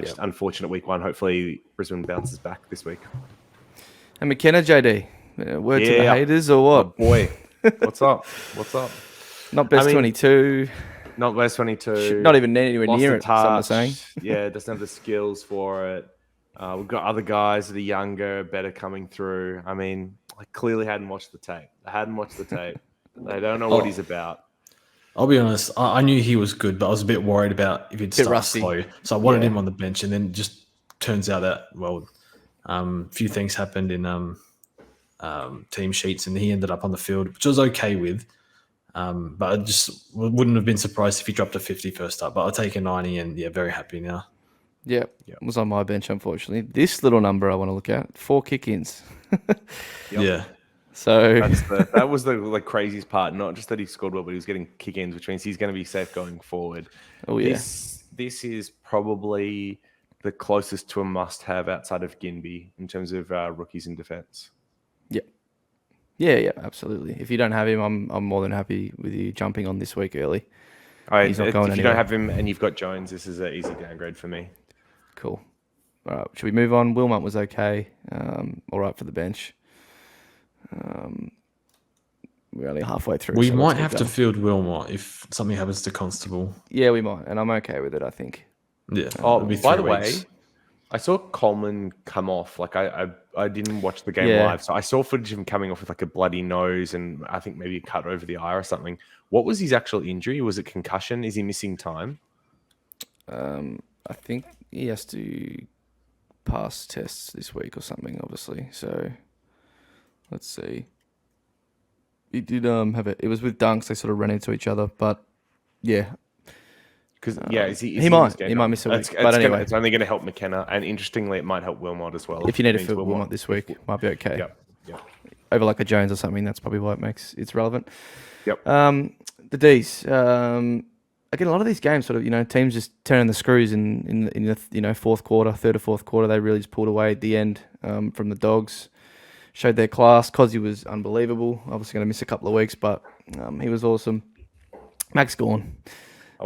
just unfortunate week 1. Hopefully Brisbane bounces back this week. And McKenna, JD, word to the haters or what? Oh boy, What's up? Not best 22. Not best 22. Not even anywhere Lost near the it. Some are touch. saying. Yeah, doesn't have the skills for it. We've got other guys that are younger, better coming through. I mean, I clearly hadn't watched the tape. They don't know what he's about. I'll be honest. I knew he was good, but I was a bit worried about if he'd start rusty. slow. So I wanted him on the bench, and then just turns out that a few things happened in team sheets, and he ended up on the field, which I was okay with. But I just wouldn't have been surprised if he dropped a 50 first up. But I'll take a 90, and very happy now. Yeah, it was on my bench, unfortunately. This little number I want to look at: 4 kick-ins. Yeah. So that was the craziest part. Not just that he scored well, but he was getting kick-ins, which means he's going to be safe going forward. Oh yeah, this is probably the closest to a must-have outside of Ginby in terms of rookies in defence. Yeah, absolutely. If you don't have him, I'm more than happy with you jumping on this week early. He's not going if anywhere. you don't have him and you've got Jones, this is an easy downgrade for me. Cool. All right, should we move on? Wilmot was okay. All right for the bench. We're only halfway through. We so might let's have keep to going. field Wilmot if something happens to Constable. Yeah, we might, and I'm okay with it. I think. Yeah. Oh, it'll be by 3 the way, weeks. I saw Coleman come off. Like I didn't watch the game Yeah. live, so I saw footage of him coming off with like a bloody nose and I think maybe a cut over the eye or something. What was his actual injury? Was it concussion? Is he missing time? I think he has to pass tests this week or something. Obviously, so let's see. He did have it. It was with Dunks. They sort of ran into each other, but yeah. Because He might miss a week. But anyway. It's only going to help McKenna, and interestingly, it might help Wilmot as well. If you need to Means fill Wilmot this week, might be okay. Yep. Over like a Jones or something. That's probably why it's relevant. Yep. The D's. Again, a lot of these games, sort of, teams just turning the screws in the fourth quarter, third or fourth quarter. They really just pulled away at the end from the Dogs. Showed their class. Cozzy was unbelievable. Obviously going to miss a couple of weeks, but he was awesome. Max Gawn.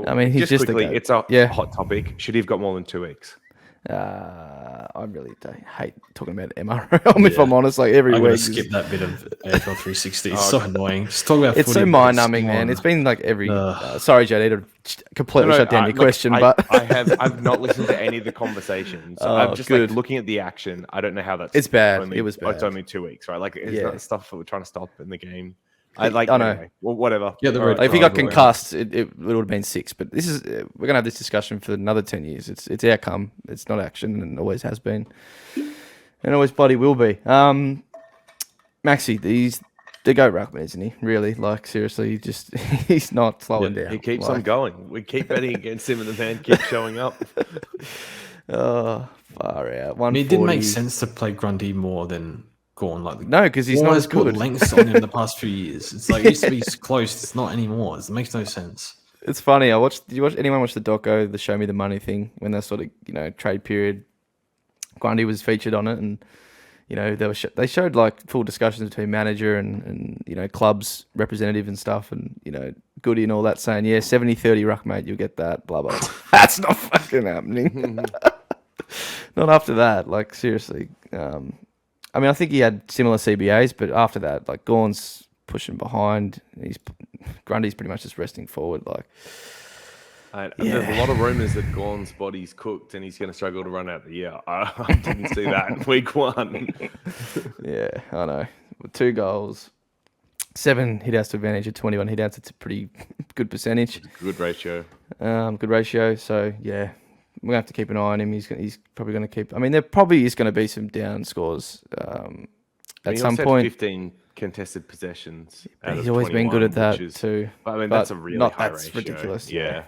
I mean, he's just quickly. a It's a hot topic. Should he have got more than 2 weeks? I really hate talking about MRL, if I'm honest. Like every I'm week. going to skip that bit of AFL 360. It's so annoying. Just talk about It's footy, so but mind-numbing, come man. on. It's been like every... sorry, JD, to completely shut down your question, but... I've not listened to any of the conversations. So I'm just good. like looking at the action. I don't know how that's... It's bad. Only, It was bad. It's only 2 weeks, right? Like, it's not stuff that we're trying to stop in the game. I know. Anyway, well, whatever. Yeah, the red Like if he got card, concussed, it would have been 6. But this is we're gonna have this discussion for another 10 years. It's outcome. It's not action, and always has been, and always bloody will be. Maxi, he's the GOAT ruckman, isn't he? Really, like seriously, he's not slowing down. He keeps on going. We keep betting against him, and the man keeps showing up. Oh, far out. I mean, it didn't make sense to play Grundy more than Gawn. Like, No, because he's not as put good. lengths on him the past few years. It's like it used to be close. It's not anymore. It makes no sense. It's funny. Did anyone watch the doco, the Show Me the Money thing, when that sort of trade period? Grundy was featured on it, and they showed like full discussions between manager and clubs representative and stuff, and Goody and all that saying, 70-30 ruck, mate, you'll get that, blah blah. That's not fucking happening. Not after that. Like seriously. I mean, I think he had similar CBAs, but after that, like Gawn's pushing behind. Grundy's pretty much just resting forward. Like, there's a lot of rumours that Gawn's body's cooked and he's going to struggle to run out the year. I didn't see that in week 1. Yeah, I know. With 2 goals, 7 hit-outs to advantage of 21 hit-outs. It's a pretty good percentage. Good ratio. Good ratio. So yeah, we're gonna have to keep an eye on him. He's probably going to keep. I mean, there probably is going to be some down scores at some point. 15 contested possessions. He's always been good at that too. I mean, that's a really high ratio. Ridiculous. Yeah.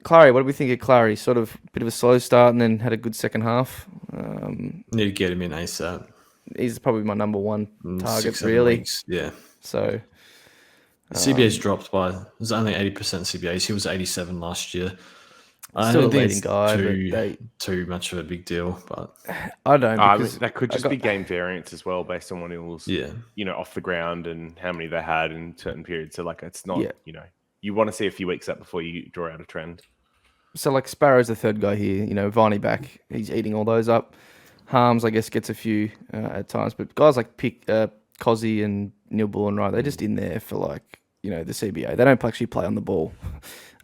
Clary, what do we think of Clary? Sort of a bit of a slow start and then had a good second half. Need to get him in ASAP. He's probably my number 1 target, 6-7 really. weeks. Yeah. So CBA's dropped by. It was only 80% CBAs. He was 87 last year. I still don't a think leading it's guy, too much of a big deal, but I don't. I mean, Because that could just be game variance as well, based on what he was, yeah. off the ground and how many they had in certain periods. So, like, it's not, you want to see a few weeks up before you draw out a trend. So, like, Sparrow's the third guy here. Varney back. He's eating all those up. Harms, I guess, gets a few at times. But guys like Cozzy and Neil Bullen, right? They're just in there for like, the CBA. They don't actually play on the ball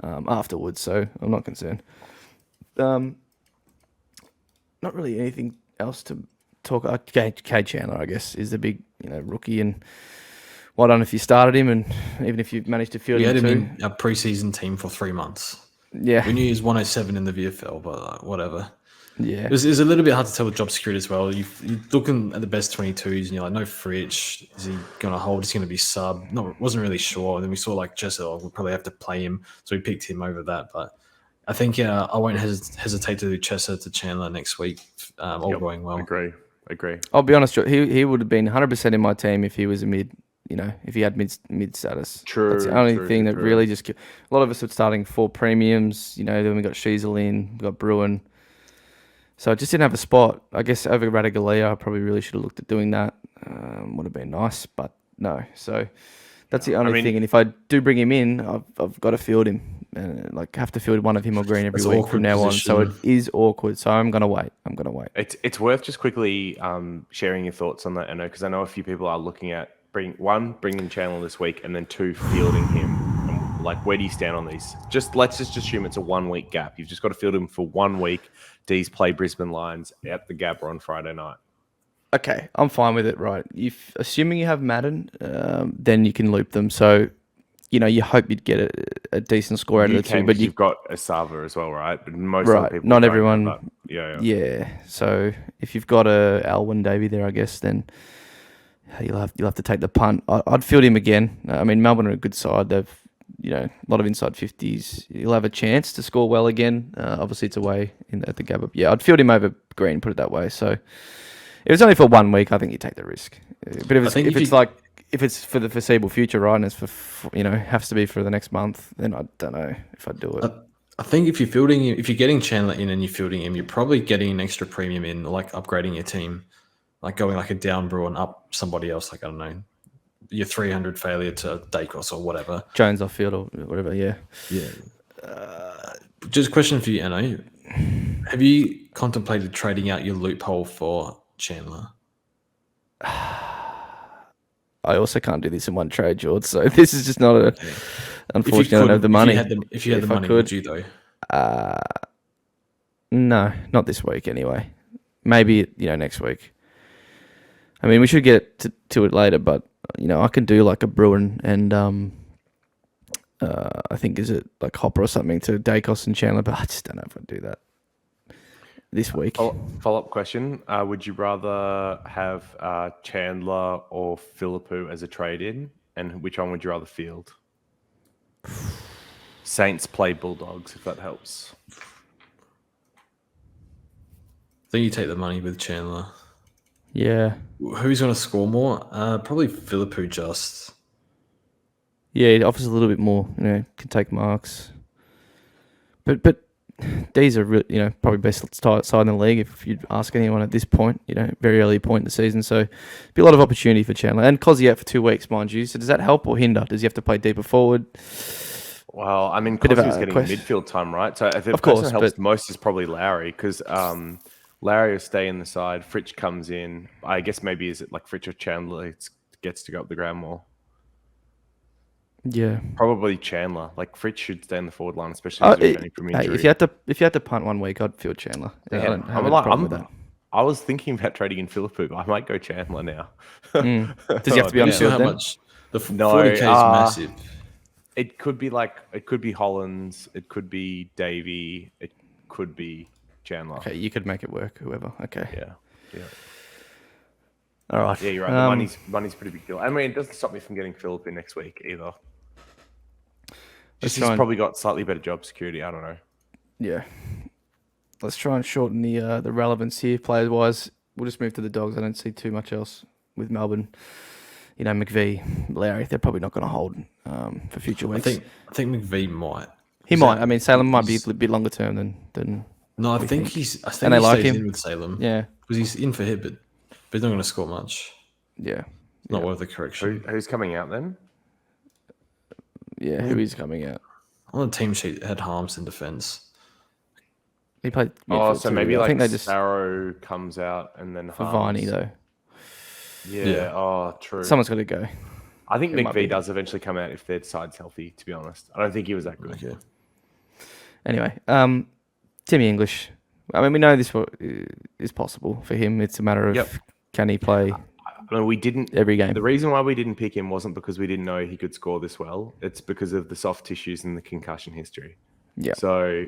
afterwards, so I'm not concerned. Not really anything else to talk about. Cade Chandler, I guess, is the big, rookie, and well done if you started him, and even if you managed to field We him had him too. in our preseason team for 3 months. Yeah. We knew he was 107 in the VFL, but whatever. Yeah. It was a little bit hard to tell with job security as well. You're looking at the best 22s, and you're like, no Fritsch. Is he going to hold? Is he going to be sub? No, wasn't really sure. And then we saw like Jessel, we'll probably have to play him. So we picked him over that. But I think I won't hesitate to do Chesser to Chandler next week, all going well. Agree. I'll be honest, he would have been 100% in my team if he was a mid, if he had mid status. True. That's the only thing that really just... A lot of us are starting 4 premiums, then we got Sheasel in, we got Bruin. So I just didn't have a spot. I guess over Radigalia, I probably really should have looked at doing that. Would have been nice, but no. So that's the only thing. And if I do bring him in, I've got to field him. Have to field one of him or Green every week from now on. So it is awkward. So I'm going to wait. It's worth just quickly sharing your thoughts on that, because I know a few people are looking at bringing Chandler this week, and then 2, fielding him. Like, where do you stand on these? Let's just assume it's a 1 week gap. You've just got to field him for 1 week. D's play Brisbane Lions at the Gabba on Friday night. Okay, I'm fine with it, right? Assuming you have Madden, then you can loop them. So, you hope you'd get a decent score out of the 2. But you've got Asava as well, right? But most right, other people not don't, everyone. but Yeah. So if you've got a Alwyn Davey there, I guess, then you'll have to take the punt. I'd field him again. I mean, Melbourne are a good side. They've a lot of inside 50s. He'll have a chance to score well again. Obviously, it's away at the Gabba. Yeah, I'd field him over Green, put it that way. So, if it's only for 1 week, I think you take the risk. But if it's for the foreseeable future, right, and it's for has to be for the next month, then I don't know if I'd do it. I think if you're getting Chandler in and you're fielding him, you're probably getting an extra premium in, like upgrading your team, like going like a down Brew and up somebody else, like I don't know. Your 300 failure to Daicos or whatever. Jones off field or whatever, yeah. Yeah. Just a question for you, Anno. Have you contemplated trading out your loophole for Chandler? I also can't do this in one trade, George, so this is just not unfortunately, I don't have the money. If you had the money, would you though? No, not this week anyway. Maybe, next week. I mean, we should get to it later, but I can do like a Bruin and I think is it like Hopper or something to Daicos and Chandler, but I just don't know if I'd do that this week. Follow-up question. Would you rather have Chandler or Philippou as a trade-in? And which one would you rather field? Saints play Bulldogs, if that helps. I think you take the money with Chandler. Yeah. Who's going to score more? Probably Philippou just. Yeah, it offers a little bit more. Can take marks. But these are probably best side in the league if you'd ask anyone at this point. Very early point in the season, so be a lot of opportunity for Chandler and Cozzy out for 2 weeks, mind you. So does that help or hinder? Does he have to play deeper forward? Well, I mean, Cozzy's getting midfield time, right? So the person that helps most is probably Lowry because. Larry will stay in the side. Fritsch comes in. I guess maybe is it like Fritsch or Chandler gets to go up the ground more? Yeah, probably Chandler. Like Fritsch should stay in the forward line, especially from injury. If you had to punt 1 week, I'd field Chandler. I don't have a problem with that. I was thinking about trading in Philippou, but I might go Chandler now. Does he have to be on field then? The 40K is massive. It could be Hollins. It could be Davey. It could be Chandler. Okay, you could make it work, whoever. Okay. Yeah. All right. Yeah, you're right. The money's pretty big deal. I mean, it doesn't stop me from getting Philip in next week either. He's probably got slightly better job security. I don't know. Yeah. Let's try and shorten the relevance here, players-wise. We'll just move to the Dogs. I don't see too much else with Melbourne. McVee, Lowry, they're probably not going to hold for future weeks. I think McVee might. He might. I mean, Salem might be a bit longer term than. No, I think he's. I think and they he like stays him in with Salem. Yeah, because he's in for hit, but he's not going to score much. Yeah, not worth the correction. Who's coming out then? Yeah, who is coming out? On the team sheet, it had Harms in defence. He played. So maybe I think they just Sparrow comes out and then for Viney though. Yeah. Oh, true. Someone's got to go. I think It might be. McVie does eventually come out if their side's healthy, to be honest. I don't think he was that good. Okay. Anyway, Timmy English. I mean, we know this is possible for him. It's a matter of can he play I mean, we didn't every game. The reason why we didn't pick him wasn't because we didn't know he could score this well. It's because of the soft tissues and the concussion history. Yeah. So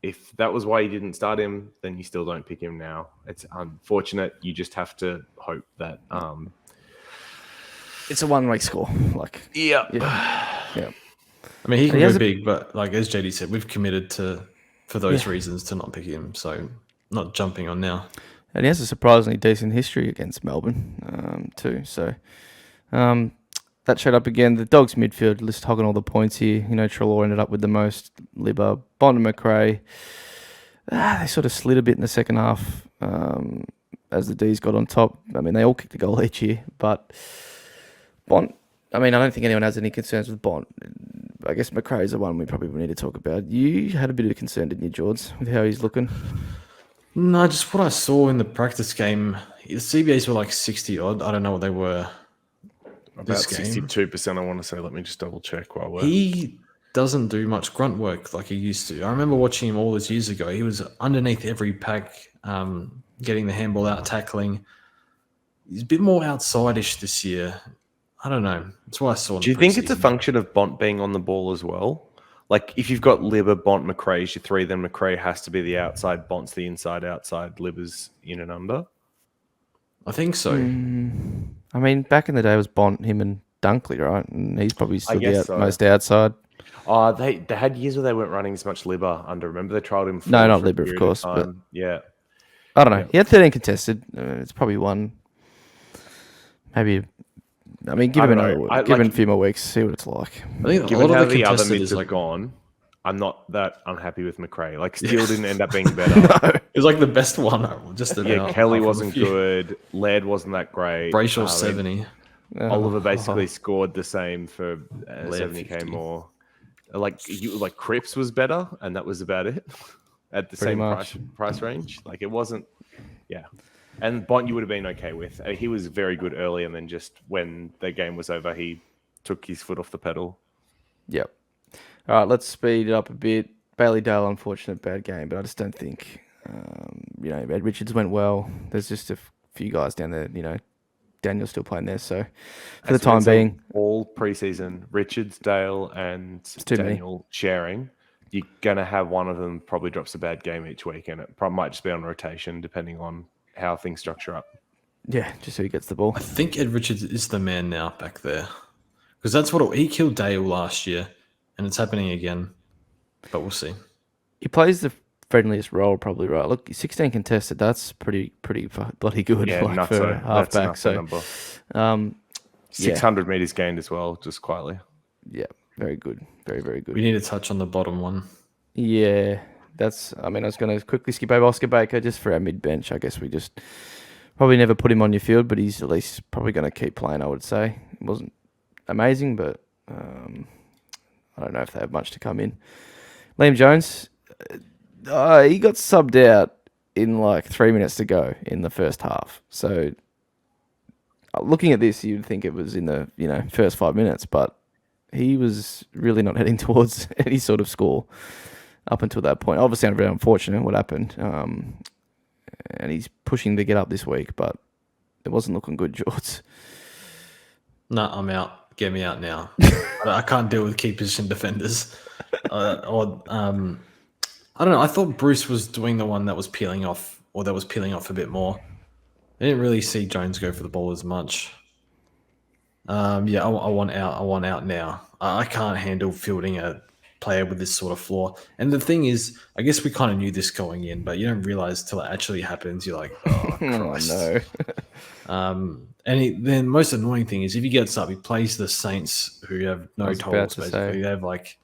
if that was why you didn't start him, then you still don't pick him now. It's unfortunate. You just have to hope that. It's a one-way score. Yeah. I mean, he can go big, but like as JD said, we've committed for those reasons to not pick him. So not jumping on now. And he has a surprisingly decent history against Melbourne too. So that showed up again. The Dogs midfield list hogging all the points here. Treloar ended up with the most. Libba, Bond and McRae. They sort of slid a bit in the second half as the D's got on top. I mean, they all kicked a goal each year, but Bond. I mean, I don't think anyone has any concerns with Bond. I guess McRae is the one we probably need to talk about. You had a bit of concern, didn't you, George, with how he's looking? No, just what I saw in the practice game. The CBAs were like 60 odd. I don't know what they were. About 62%, I want to say. Let me just double check while we're... He doesn't do much grunt work like he used to. I remember watching him all those years ago. He was underneath every pack, getting the handball out, tackling. He's a bit more outside-ish this year. I don't know. That's what I saw. Do you think it's a function of Bont being on the ball as well? Like, if you've got Libba, Bont, McRae as your three, then McRae has to be the outside, Bont's the inside, outside, Libba's in and under? I think so. I mean, back in the day, it was Bont, him and Dunkley, right? And he's probably still most outside. Oh, they had years where they weren't running as much Libba under. Remember they trialled him? No, not Libba, of course. But yeah. I don't know. Yeah. He had 13 contested. It's probably one. Maybe... I mean, give him a few more weeks, see what it's like. I think given how the other mids have gone, I'm not that unhappy with McRae. Like, Steele didn't end up being better. No. It was like the best one. Just Kelly wasn't good. Laird wasn't that great. Brayshaw 70. Oliver basically scored the same for 70k more. Like Cripps was better, and that was about it at the same price range. Like, it wasn't. Yeah. And Bont, you would have been okay with. He was very good early, and then just when the game was over, he took his foot off the pedal. Yep. All right, let's speed it up a bit. Bailey Dale, unfortunate bad game, but I just don't think, Ed Richards went well. There's just a few guys down there, Daniel's still playing there. So for the time being, all preseason, Richards, Dale, and Daniel sharing. You're going to have one of them probably drops a bad game each week, and it probably might just be on rotation depending on how things structure up. Yeah, just so he gets the ball. I think Ed Richards is the man now back there. Because that's what he killed Dale last year, and it's happening again. But we'll see. He plays the friendliest role, probably, right? Look, 16 contested, that's pretty bloody good for halfback. So, 600 metres gained as well, just quietly. Yeah, very good. Very, very good. We need to touch on the bottom one. Yeah. I was going to quickly skip over Oscar Baker just for our mid-bench. I guess we just probably never put him on your field, but he's at least probably going to keep playing, I would say. It wasn't amazing, but I don't know if they have much to come in. Liam Jones, he got subbed out in like 3 minutes to go in the first half. So looking at this, you'd think it was in the first 5 minutes, but he was really not heading towards any sort of score up until that point. Obviously, very unfortunate what happened. And he's pushing to get up this week, but it wasn't looking good, George. No, I'm out. Get me out now. I can't deal with key position defenders. I don't know. I thought Bruce was doing the one that was peeling off, or that was peeling off a bit more. I didn't really see Jones go for the ball as much. I want out. I want out now. I can't handle fielding a player with this sort of flaw. And the thing is, I guess we kind of knew this going in, but you don't realize till it actually happens. You're like, oh, Christ. No. Then most annoying thing is if he gets up, he plays the Saints, who have no tolls, basically. They have like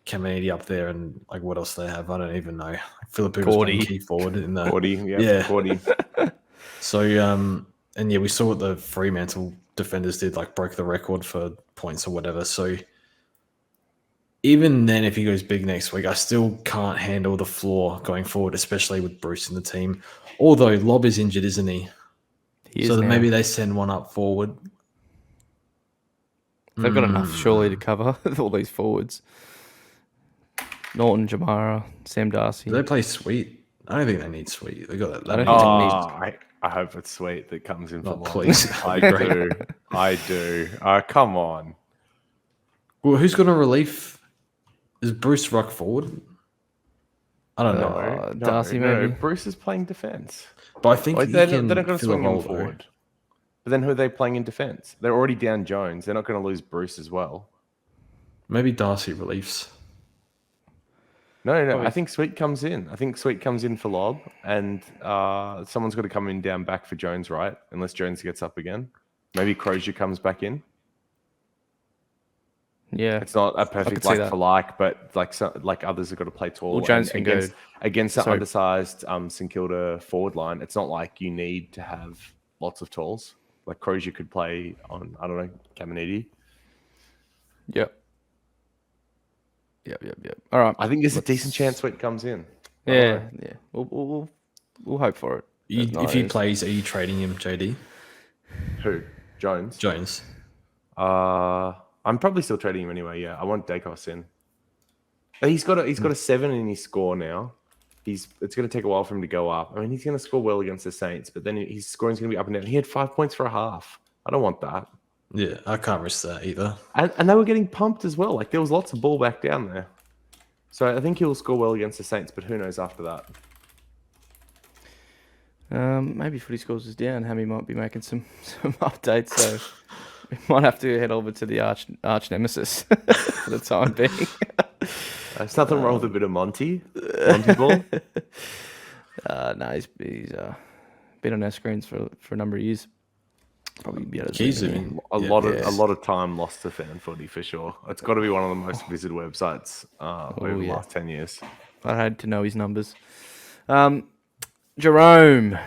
Caminiti up there, and like what else they have? I don't even know. Philip was playing key forward in the 40. So we saw what the Fremantle defenders did, like broke the record for points or whatever. So even then, if he goes big next week, I still can't handle the floor going forward, especially with Bruce in the team. Although Lobb is injured, isn't he? He So is then now. maybe they send one up forward. They've got enough, surely, to cover all these forwards. Norton, Jamara, Sam Darcy. Do they play Sweet? I don't think they need Sweet. They got that. I don't Oh, think I hope it's Sweet that comes in for Oh, long. please. I do. I do. Come on. Well, who's got a relief? Is Bruce Ruck forward? I don't know. No. Darcy, maybe? Bruce is playing defense. But I think They're he can not going to fill a swing him role, though. forward. But then who are they playing in defense? They're already down Jones. They're not going to lose Bruce as well. Maybe Darcy reliefs. No. I think Sweet comes in. I think Sweet comes in for Lobb, and someone's got to come in down back for Jones, right? Unless Jones gets up again. Maybe Crozier comes back in. Yeah. It's not a perfect see like that. for like, but like others have got to play tall. Well, Jones can go. Against the Sorry. undersized St Kilda forward line. It's not like you need to have lots of talls. Like Crozier could play on, I don't know, Caminiti. Yep. All right. I think there's a decent chance Sweet comes in. Yeah. We'll hope for it. If he plays, are you trading him, JD? Who? Jones? Jones. I'm probably still trading him anyway. Yeah, I want Daicos in. But he's got a 7 in his score now. It's going to take a while for him to go up. I mean, he's going to score well against the Saints, but then his scoring's going to be up and down. He had 5 points for a half. I don't want that. Yeah, I can't risk that either. And they were getting pumped as well. Like there was lots of ball back down there. So I think he'll score well against the Saints, but who knows after that? Maybe FootyScores is down. Hammy might be making some updates, so we might have to head over to the arch nemesis for the time being. There's nothing wrong with a bit of Monty ball. No, he's been on our screens for a number of years. Probably be able to Keys zoom him in. in. A Yeah. lot of time lost to fan footy for sure. It's got to be one of the most visited websites over the last 10 years. I had to know his numbers. Jerome. Oh,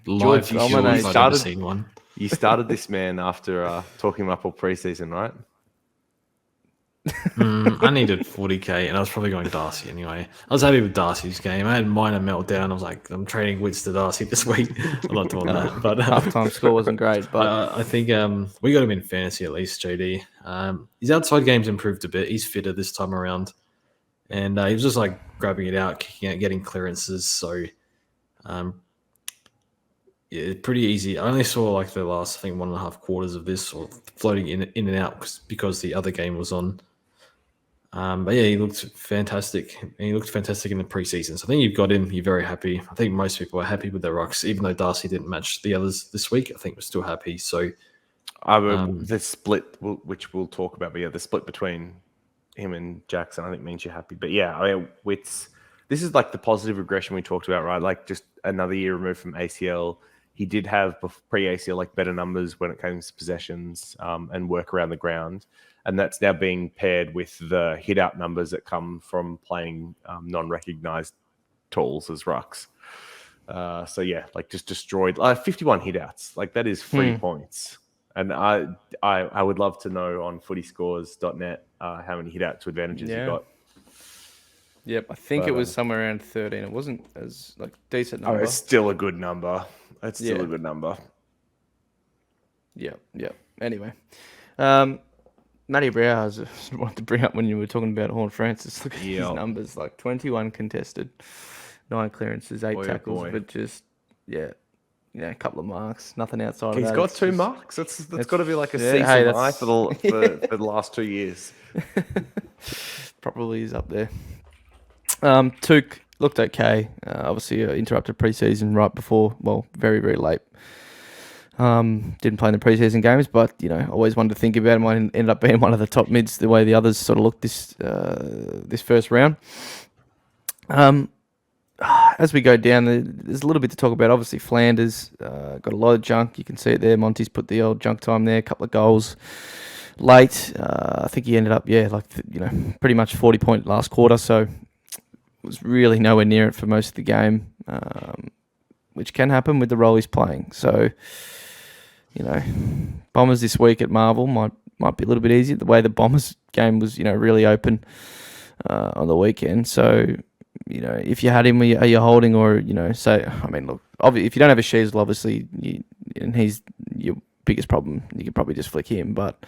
Live George, visual, you if I've ever seen one. You started this man after talking him up all preseason, right? I needed 40k, and I was probably going Darcy anyway. I was happy with Darcy's game. I had minor meltdown. I was like, I'm trading Wits to Darcy this week. I'm not doing that. But Halftime score wasn't great, but I think we got him in fantasy at least, JD. His outside game's improved a bit. He's fitter this time around. And he was just like grabbing it out, kicking out, getting clearances. So, yeah, pretty easy. I only saw like the last, I think, 1.5 quarters of this, or floating in and out because the other game was on. But yeah, he looked fantastic. And he looked fantastic in the preseason. So I think you've got him. You're very happy. I think most people are happy with their rucks, even though Darcy didn't match the others this week. I think we're still happy. So The split, which we'll talk about, but yeah, the split between him and Jackson, I think means you're happy. But yeah, I mean, Wits, this is like the positive regression we talked about, right? Like just another year removed from ACL. He did have pre-ACL like better numbers when it comes to possessions and work around the ground. And that's now being paired with the hit-out numbers that come from playing non-recognized tools as rucks. So yeah, like just destroyed 51 hit-outs. Like that is 3 points. And I would love to know on footyscores.net how many hit-out to advantages you got. Yep, I think it was somewhere around 13. It wasn't as like decent Oh, number. it's still a good number. It's still a good number. Yeah. Anyway, Matty Brow, I just wanted to bring up when you were talking about Horne-Francis. Look at his numbers, like 21 contested, 9 clearances, 8 tackles, but just, a couple of marks, nothing outside of that. He's got 2 marks. That's got to be like a season high for the last 2 years. Probably is up there. Took looked okay. Obviously, interrupted preseason right before, very, very late. Didn't play in the preseason games, but always wanted to think about him. I ended up being one of the top mids the way the others sort of looked this first round. As we go down, there's a little bit to talk about. Obviously, Flanders got a lot of junk. You can see it there. Monty's put the old junk time there. A couple of goals late. I think he ended up, pretty much 40-point last quarter. So was really nowhere near it for most of the game, which can happen with the role he's playing. So, Bombers this week at Marvel might be a little bit easier. The way the Bombers game was, really open on the weekend. So, if you had him, are you holding or, so, I mean, look, if you don't have a Sheasel, obviously, and he's your biggest problem, you could probably just flick him. But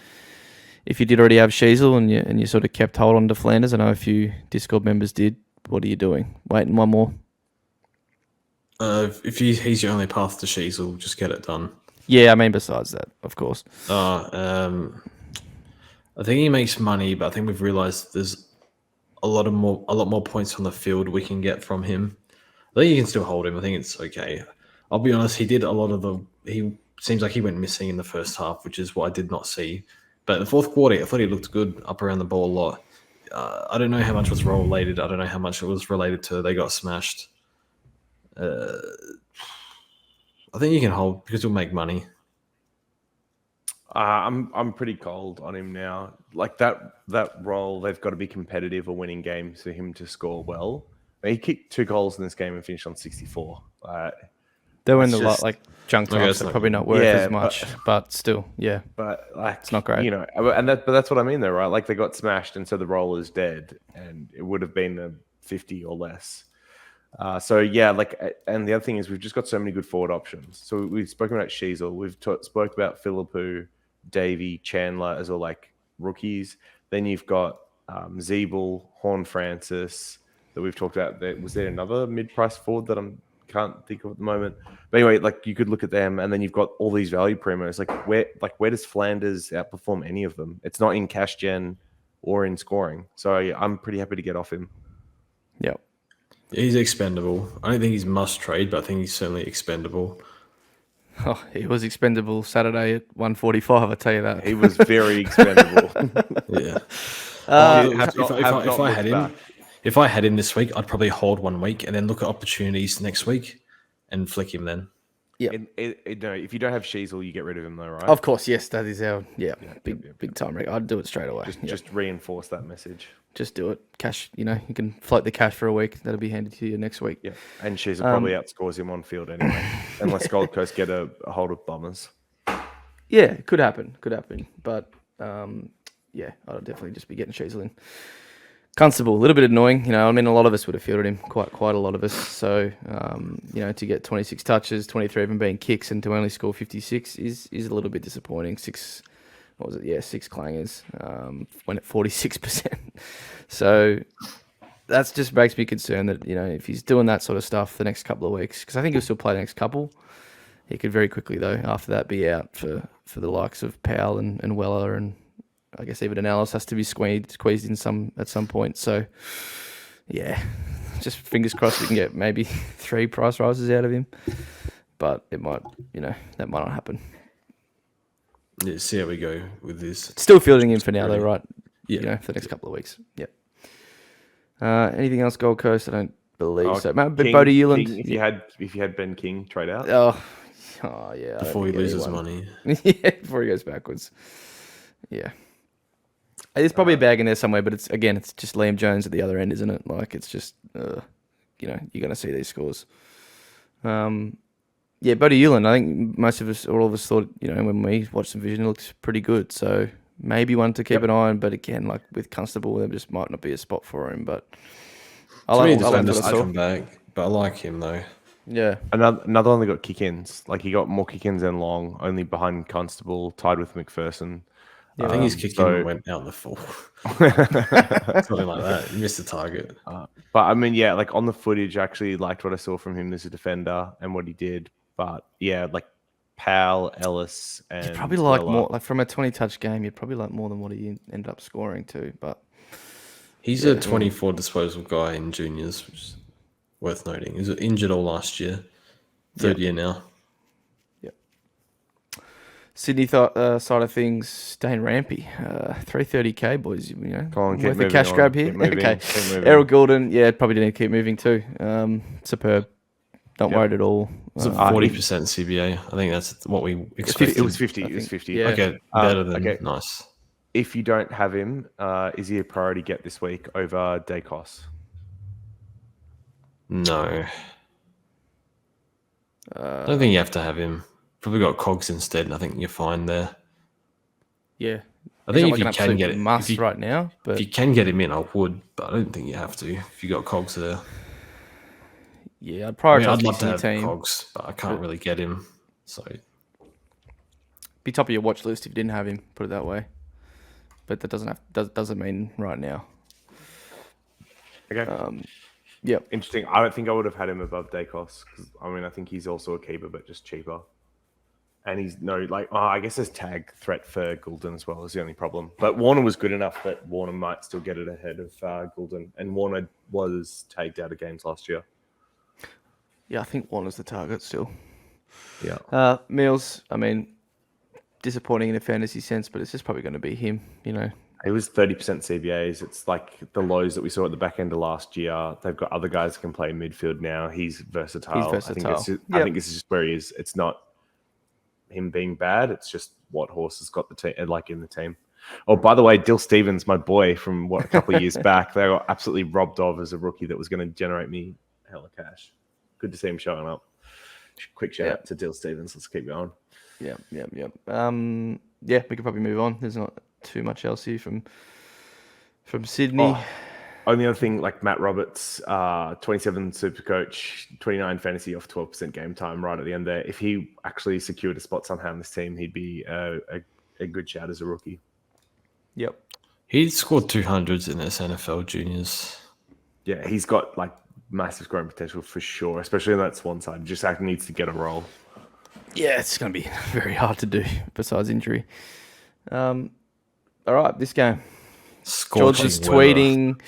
if you did already have Sheasel and you sort of kept hold on to Flanders, I know a few Discord members did, what are you doing? Waiting one more? If he's your only path to Sheasel, just get it done. Yeah, I mean, besides that, of course. I think he makes money, but I think we've realised there's a lot more points on the field we can get from him. I think you can still hold him. I think it's okay. I'll be honest, he did a lot of he seems like he went missing in the first half, which is what I did not see. But in the fourth quarter, I thought he looked good up around the ball a lot. I don't know how much was role-related. I don't know how much it was related to they got smashed. I think you can hold because he'll make money. I'm pretty cold on him now. Like that role, they've got to be competitive or winning games for him to score well. He kicked 2 goals in this game and finished on 64. They were in the junk time, so probably not worth as much, but still, yeah. But it's not great, but that's what I mean, though, right? Like they got smashed, and so the role is dead, and it would have been a 50 or less. So yeah, and the other thing is we've just got so many good forward options. So we've spoken about Sheasel, we've spoke about Philippou, Davey, Chandler as all rookies. Then you've got Ziebell, Horne-Francis that we've talked about. Was there another mid-price forward that I can't think of at the moment? But anyway, you could look at them, and then you've got all these value primos. Where does Flanders outperform any of them? It's not in cash gen or in scoring. So I'm pretty happy to get off him. Yep. He's expendable. I don't think he's must trade, but I think he's certainly expendable. Oh, he was expendable Saturday at 1:45. I tell you that he was very expendable. Yeah. If I had him this week, I'd probably hold 1 week and then look at opportunities next week and flick him then. Yeah. No, if you don't have Sheasel, you get rid of him though, right? Of course, yes. That is our big time. I'd do it straight away. Just reinforce that message. Just do it. Cash. You can float the cash for a week. That'll be handed to you next week. Yeah, and Sheasel probably outscores him on field anyway, unless Gold Coast get a hold of Bombers. Yeah, it could happen. But yeah, I'll definitely just be getting Sheasel in. Constable, a little bit annoying. A lot of us would have fielded him, quite a lot of us. So, to get 26 touches, 23 of them being kicks, and to only score 56 is a little bit disappointing. 6 clangers, went at 46%. So that just makes me concerned that, if he's doing that sort of stuff the next couple of weeks, because I think he'll still play the next couple, he could very quickly, though, after that, be out for the likes of Powell and Weller, and I guess even an Alice has to be squeezed in at some point. So, yeah, just fingers crossed we can get maybe 3 price rises out of him. But it might, that might not happen. Yeah, see how we go with this. Still fielding him for now, though, right? Yeah. For the next couple of weeks. Yep. Anything else, Gold Coast? I don't believe so. Bodie Euland. If you had Ben King, trade out. Oh yeah. Before he loses money. Yeah, before he goes backwards. Yeah. There's probably a bag in there somewhere, but it's just Liam Jones at the other end, isn't it? It's just, you're going to see these scores. Yeah, Bodie Euland, I think all of us thought, when we watched some vision, it looks pretty good. So maybe one to keep an eye on, but again, with Constable, there just might not be a spot for him. But I like to come back, but I like him though. Yeah. Another one that got kick-ins. He got more kick-ins than Long, only behind Constable, tied with McPherson. Yeah, I think his kick-in went out in the full. Something like that. He missed the target. But I mean, yeah, on the footage, I actually liked what I saw from him as a defender and what he did. But yeah, Powell, Ellis, and you'd probably like more, from a 20-touch game, you'd probably like more than what he ended up scoring too. But he's a 24 disposal guy in juniors, which is worth noting. He was injured all last year. Third year now. Sydney side of things, Dane Rampy, 330k boys. Worth a cash grab here. Okay, Errol Goulden, probably need to keep moving too. Superb. Don't worry at all. It's a 40% CBA. I think that's what we expected. It was 50. It was 50. Yeah. Okay, better than nice. If you don't have him, is he a priority get this week over Daicos? No. I don't think you have to have him. Probably got Cogs instead, and I think you're fine there. Yeah. I think if you can get it, right now, but if you can get him in, I would, but I don't think you have to if you got Cogs there. Yeah, I'd I mean, prioritize I'd love to fixing have your team. Cogs, but I can't really get him. So Be top of your watch list if you didn't have him. Put it that way. But that doesn't mean right now. Okay. Yep. Interesting. I don't think I would have had him above Daicos. I mean, I think he's also a keeper, but just cheaper. And he's I guess there's tag threat for Goulden as well is the only problem. But Warner was good enough that Warner might still get it ahead of Goulden. And Warner was tagged out of games last year. Yeah, I think Warner's the target still. Yeah. Mills, I mean, disappointing in a fantasy sense, but it's just probably going to be him, It was 30% CBAs. It's like the lows that we saw at the back end of last year. They've got other guys that can play midfield now. He's versatile. I think this is just where he is. It's not him being bad. It's just what Horse has got the team in the team. Oh, by the way, Dill Stevens, my boy from a couple of years back, they were absolutely robbed of as a rookie that was going to generate me hella cash. Good to see him showing up. Quick shout out to Dill Stevens. Let's keep going. Yeah. We could probably move on. There's not too much else here from Sydney. Only other thing, like Matt Roberts, 27 Supercoach, 29 fantasy off 12% game time right at the end there. If he actually secured a spot somehow in this team, he'd be a good shout as a rookie. Yep. he scored 200s in his NFL juniors. Yeah, he's got massive scoring potential for sure, especially on that Swan side. Just needs to get a roll. Yeah, it's going to be very hard to do besides injury. All right, this game. George is tweeting,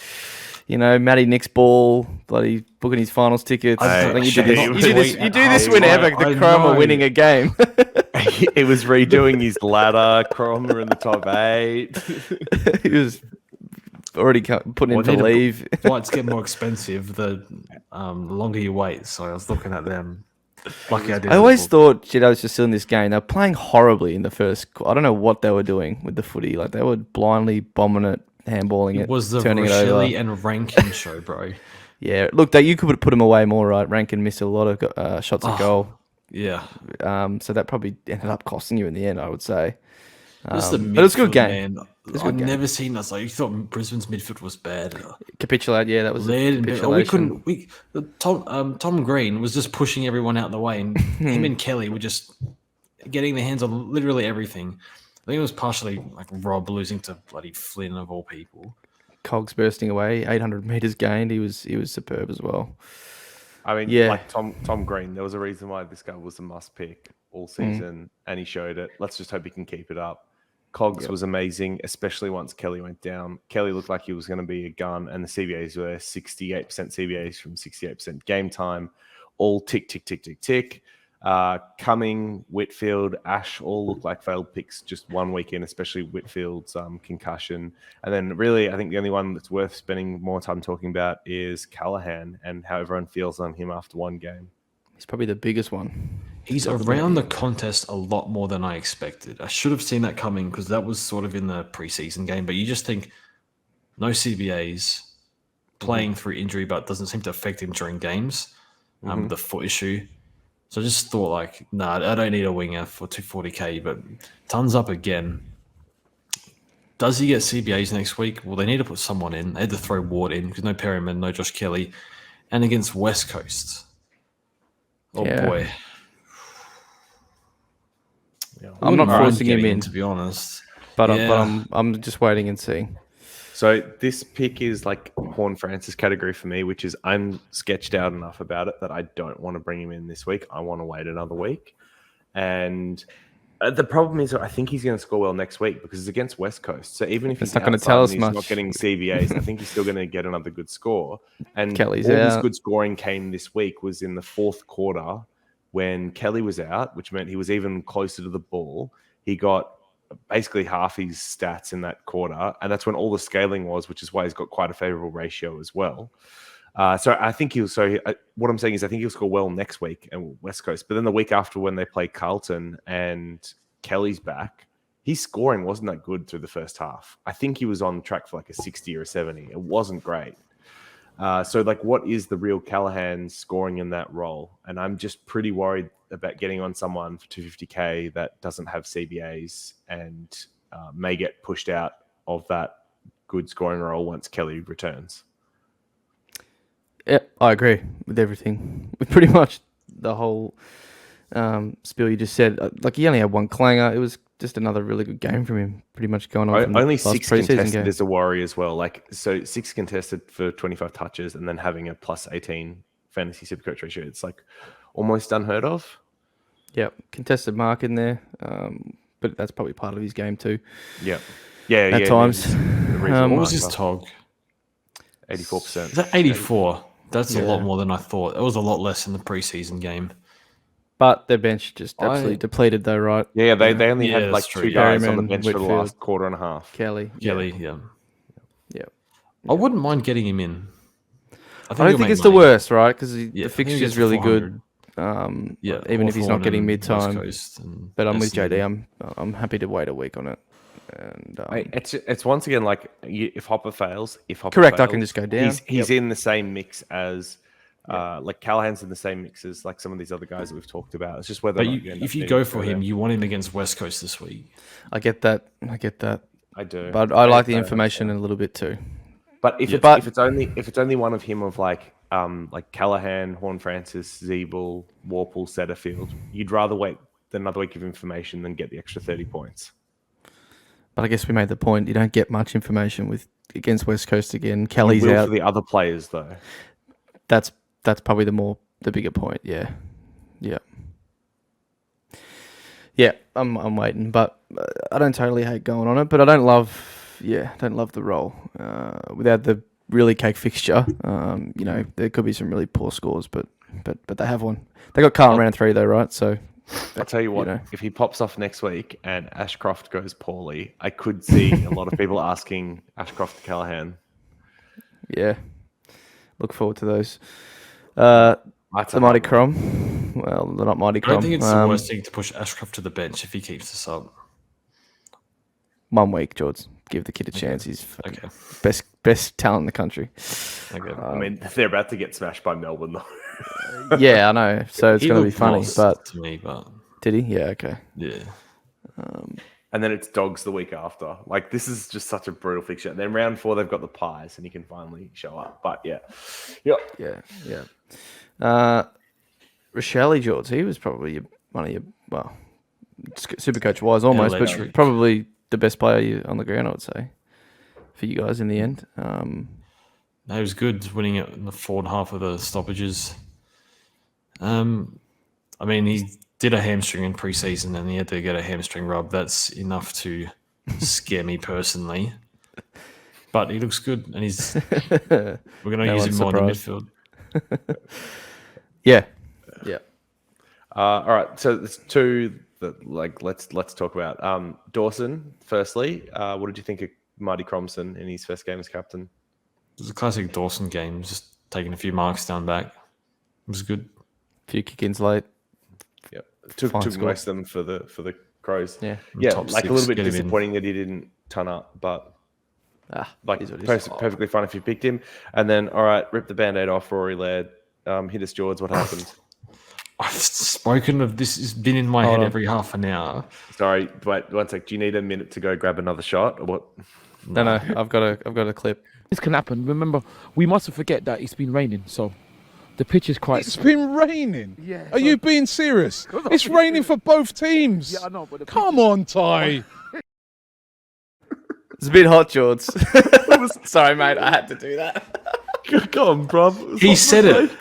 Matty Nick's ball, bloody booking his finals tickets. I think you do this whenever the Chrome are winning a game. He was redoing his ladder. Chrome are in the top 8. He was already putting in to leave. Flights get more expensive the longer you wait. So I was looking at them. Lucky I did. I always thought I was just still in this game. They were playing horribly in the first. I don't know what they were doing with the footy. They were blindly bombing it, handballing it. It was the turning Rochelle and Rankin show, bro. Yeah, look, you could put him away more, right? Rankin missed a lot of shots at goal. Yeah. So that probably ended up costing you in the end, I would say. But it was a good game. I've never seen us. You thought Brisbane's midfield was bad. Capitulate, yeah, that was Laird, Tom Green was just pushing everyone out the way, and him and Kelly were just getting their hands on literally everything. I think it was partially Rob losing to bloody Flynn of all people. Cogs bursting away, 800 meters gained. He was superb as well. I mean, Tom Green, there was a reason why this guy was a must pick all season, and he showed it. Let's just hope he can keep it up. Cogs was amazing, especially once Kelly went down. Kelly looked like he was going to be a gun, and the CBAs were 68% CBAs from 68% game time. All tick, tick, tick, tick, tick. Cumming, Whitfield, Ash all look like failed picks just 1 week in, especially Whitfield's concussion. And then really, I think the only one that's worth spending more time talking about is Callahan and how everyone feels on him after one game. He's probably the biggest one. He's around the contest a lot more than I expected. I should have seen that coming because that was sort of in the preseason game. But you just think no CBAs, playing through injury, but doesn't seem to affect him during games. The foot issue. So I just thought I don't need a winger for 240k, but tons up again. Does he get CBAs next week? Well, they need to put someone in. They had to throw Ward in because no Perryman, no Josh Kelly. And against West Coast. Oh, boy. Yeah. I'm not forcing him in, to be honest. But I'm just waiting and seeing. So this pick is Horne-Francis category for me, which is I'm sketched out enough about it that I don't want to bring him in this week. I want to wait another week. And the problem is I think he's going to score well next week because it's against West Coast. So even if he's not going to tell us he's much, not getting CBAs, I think he's still going to get another good score. And Kelly's all out. this good scoring came this week was in the fourth quarter when Kelly was out, which meant he was even closer to the ball. He got basically half his stats in that quarter, and that's when all the scaling was, which is why he's got quite a favorable ratio as well. So I think what I'm saying is I think he'll score well next week and West Coast, but then the week after when they play Carlton and Kelly's back, his scoring wasn't that good through the first half. I think he was on track for a 60 or a 70. It wasn't great. So what is the real Callahan scoring in that role? And I'm just pretty worried about getting on someone for 250k that doesn't have CBAs and may get pushed out of that good scoring role once Kelly returns. Yeah, I agree with everything. With pretty much the whole spiel you just said. Like, he only had one clanger. It was just another really good game from him. Pretty much going on. From Only the last 6 preseason contested game. is a worry as well. Like, so 6 contested for 25 touches and then having a plus 18 fantasy Supercoach ratio. It's like almost unheard of. Yep, contested mark in there. But that's probably part of his game too. Yeah. At times. What was his TOG? 84%. Is that 84? That's a lot more than I thought. It was a lot less in the preseason game. But their bench just absolutely depleted though, right? Yeah, they only had like that's true. 2 guys on the Perryman, bench for the Whitfield, last quarter and a half. Kelly. Yeah. I wouldn't mind getting him in. I don't think it's the worst, right? Because the fixture's really good. 400. Even if he's not getting Hawthorn and mid-time. West Coast But I'm with Essendon. JD. I'm happy to wait a week on it. And It's once again like if Hopper fails, correct, I can just go down. He's in the same mix as like Callahan's in the same mix as like some of these other guys that we've talked about. It's just whether But if you go for him, you want him against West Coast this week. I get that. I do. But I like the information a little bit too. But if it's only one of him of like Callahan, Horne-Francis, Ziebell, Warple, Setterfield, you'd rather wait another week of information than get the extra 30 points. But I guess we made the point. You don't get much information against West Coast again. Kelly's You will out. for the other players though. That's probably the bigger point. Yeah. I'm waiting, but I don't totally hate going on it. But I don't love the role without the really cake fixture. There could be some really poor scores, but they have one. They got Carlton round 3 though, right? So I'll tell you what, if he pops off next week and Ashcroft goes poorly, I could see a lot of people asking Ashcroft to Callahan. Yeah. Look forward to those. The Mighty Crom. Well, they're not Mighty I Crom. don't think it's the worst thing to push Ashcroft to the bench if he keeps this up. 1 week, George. Give the kid a chance. He's Okay. best talent in the country. Okay. I mean, they're about to get smashed by Melbourne though. Yeah, I know. So it's going to be funny. But to me, but did he? Yeah, okay. yeah. And then it's Dogs the week after. Like, this is just such a brutal fixture. And then round 4, they've got the Pies, and he can finally show up. But yeah. Rochelle George, he was probably one of your, Supercoach wise almost, but electric. probably the best player on the ground, I would say, for you guys in the end. No, he was good, winning it in the forward half of the stoppages. I mean, he did a hamstring in pre-season and he had to get a hamstring rub. That's enough to scare me personally. But he looks good, and we're going to use him more in the midfield. Yeah. All right. So there's 2 that let's talk about. Dawson, firstly, what did you think of Marty Cromson in his first game as captain? It was a classic Dawson game, just taking a few marks down back. It was good. A few kick-ins late. Yep. Took most of them for the Crows. Yeah. Top like 6, a little bit get him in. disappointing that he didn't ton up, but is what it is. perfectly fine if you picked him. And then, all right, rip the Band-Aid off, Rory Laird. Hit us, George. What happened? I've spoken of this. Has been in my head every half an hour. Sorry, wait 1 sec. Do you need a minute to go grab another shot, or what? No, I've got a clip. This can happen. Remember, we mustn't forget that it's been raining, so the pitch is quite. It's been raining. Yeah. Are you being serious? It's raining for both teams. Yeah, I know, but Come on, Ty. It's a bit hot, George. Sorry, mate. I had to do that. Go on, bruv. He said it.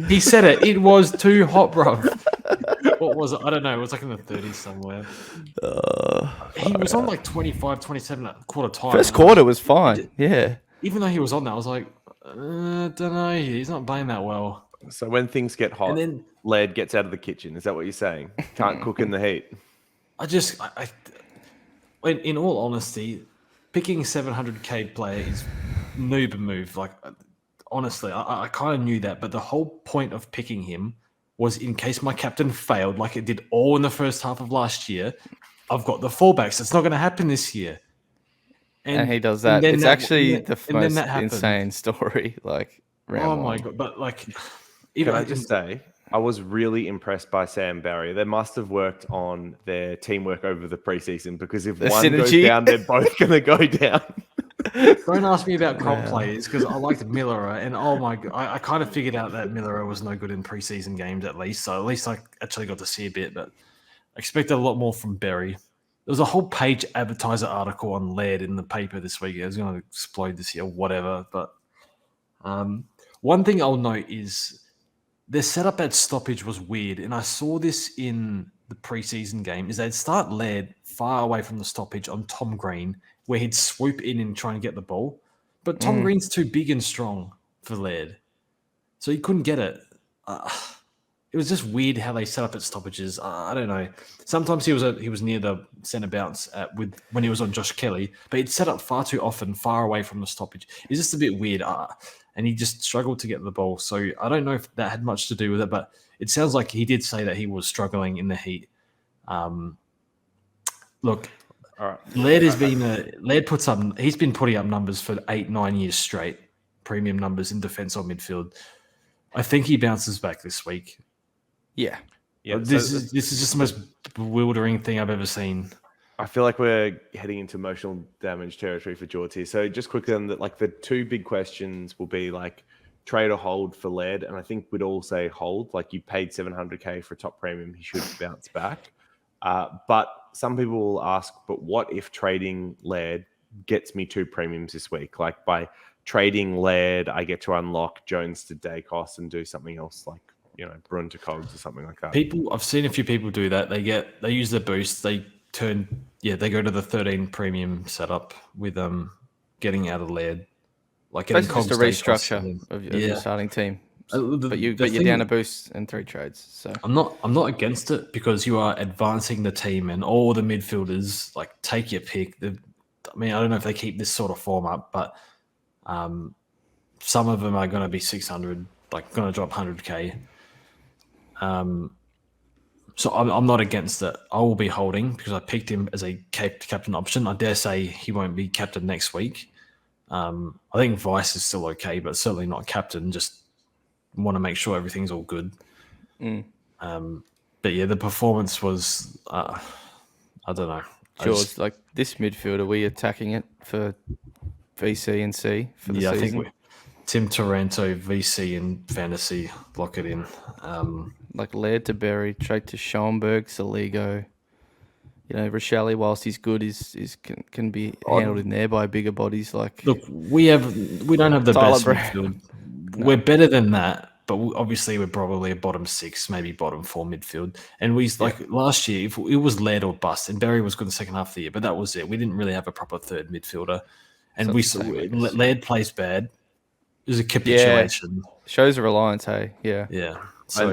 He said it. It was too hot, bro. What was it? I don't know. It was like in the 30s somewhere. He was on like 25, 27 at quarter time. First quarter was fine. Yeah. Even though he was on that, I was like, don't know. He's not playing that well. So when things get hot, And then- Laird gets out of the kitchen. Is that what you're saying? Can't cook in the heat. In all honesty, picking 700k player is noob move. Like, honestly, I kind of knew that, but the whole point of picking him was in case my captain failed, like it did all in the first half of last year. I've got the fullbacks. It's not going to happen this year. And he does that. It's actually the most happened. insane story. Like, round my one. god! But like, Can I just say, I was really impressed by Sam Barry. They must have worked on their teamwork over the preseason because if one synergy. goes down, they're both going to go down. Don't ask me about comp players because I liked Miller, and oh my god, I kind of figured out that Miller was no good in preseason games at least. So at least I actually got to see a bit, but I expected a lot more from Berry. There was a whole page advertiser article on Laird in the paper this week. It was going to explode this year, whatever. But one thing I'll note is their setup at stoppage was weird, and I saw this in the preseason game. Is they'd start Laird far away from the stoppage on Tom Green, where he'd swoop in and try and get the ball. But Tom Green's too big and strong for Laird, so he couldn't get it. It was just weird how they set up at stoppages. I don't know. Sometimes he was near the centre bounce when he was on Josh Kelly, but he'd set up far too often, far away from the stoppage. It's just a bit weird, and he just struggled to get the ball. So I don't know if that had much to do with it, but it sounds like he did say that he was struggling in the heat. Look, All right. He's been putting up numbers for 8-9 years straight, premium numbers in defence or midfield. I think he bounces back this week. Yeah. Yeah. This is just the most bewildering thing I've ever seen. I feel like we're heading into emotional damage territory for George here. So just quickly on that, like the two big questions will be like trade or hold for Laird, and I think we'd all say hold. Like you paid $700K for a top premium, he should bounce back. But some people will ask, but what if trading Laird gets me 2 premiums this week? Like by trading Laird, I get to unlock Jones to Daicos and do something else, like Bruin to Cogs or something like that. I've seen a few people do that. They use the boost. They go to the 13 premium setup with getting out of Laird, like getting Basically just a restructure of your starting team. But you're down a boost and 3 trades. So I'm not against it because you are advancing the team and all the midfielders. Like take your pick. I don't know if they keep this sort of form up, but some of them are going to be 600, like going to drop 100K. So I'm not against it. I will be holding because I picked him as a captain option. I dare say he won't be captain next week. I think Vice is still okay, but certainly not captain. Just want to make sure everything's all good. But yeah, the performance was, I don't know. George, like this midfield, are we attacking it for VC and C for the season? I think Tim Taranto, VC and fantasy, lock it in. Like Laird to Berry, trade to Schoenberg, Saligo. Rochelle, whilst he's good, can be handled in there by bigger bodies. Like look, we don't have the best midfield. No. We're better than that, but obviously we're probably a bottom 6, maybe bottom 4 midfield. And last year, if it was Laird or bust, and Berry was good in the second half of the year, but that was it. We didn't really have a proper third midfielder, and Laird plays bad. It was a capitulation. Shows a reliance, hey? Yeah. Yeah. So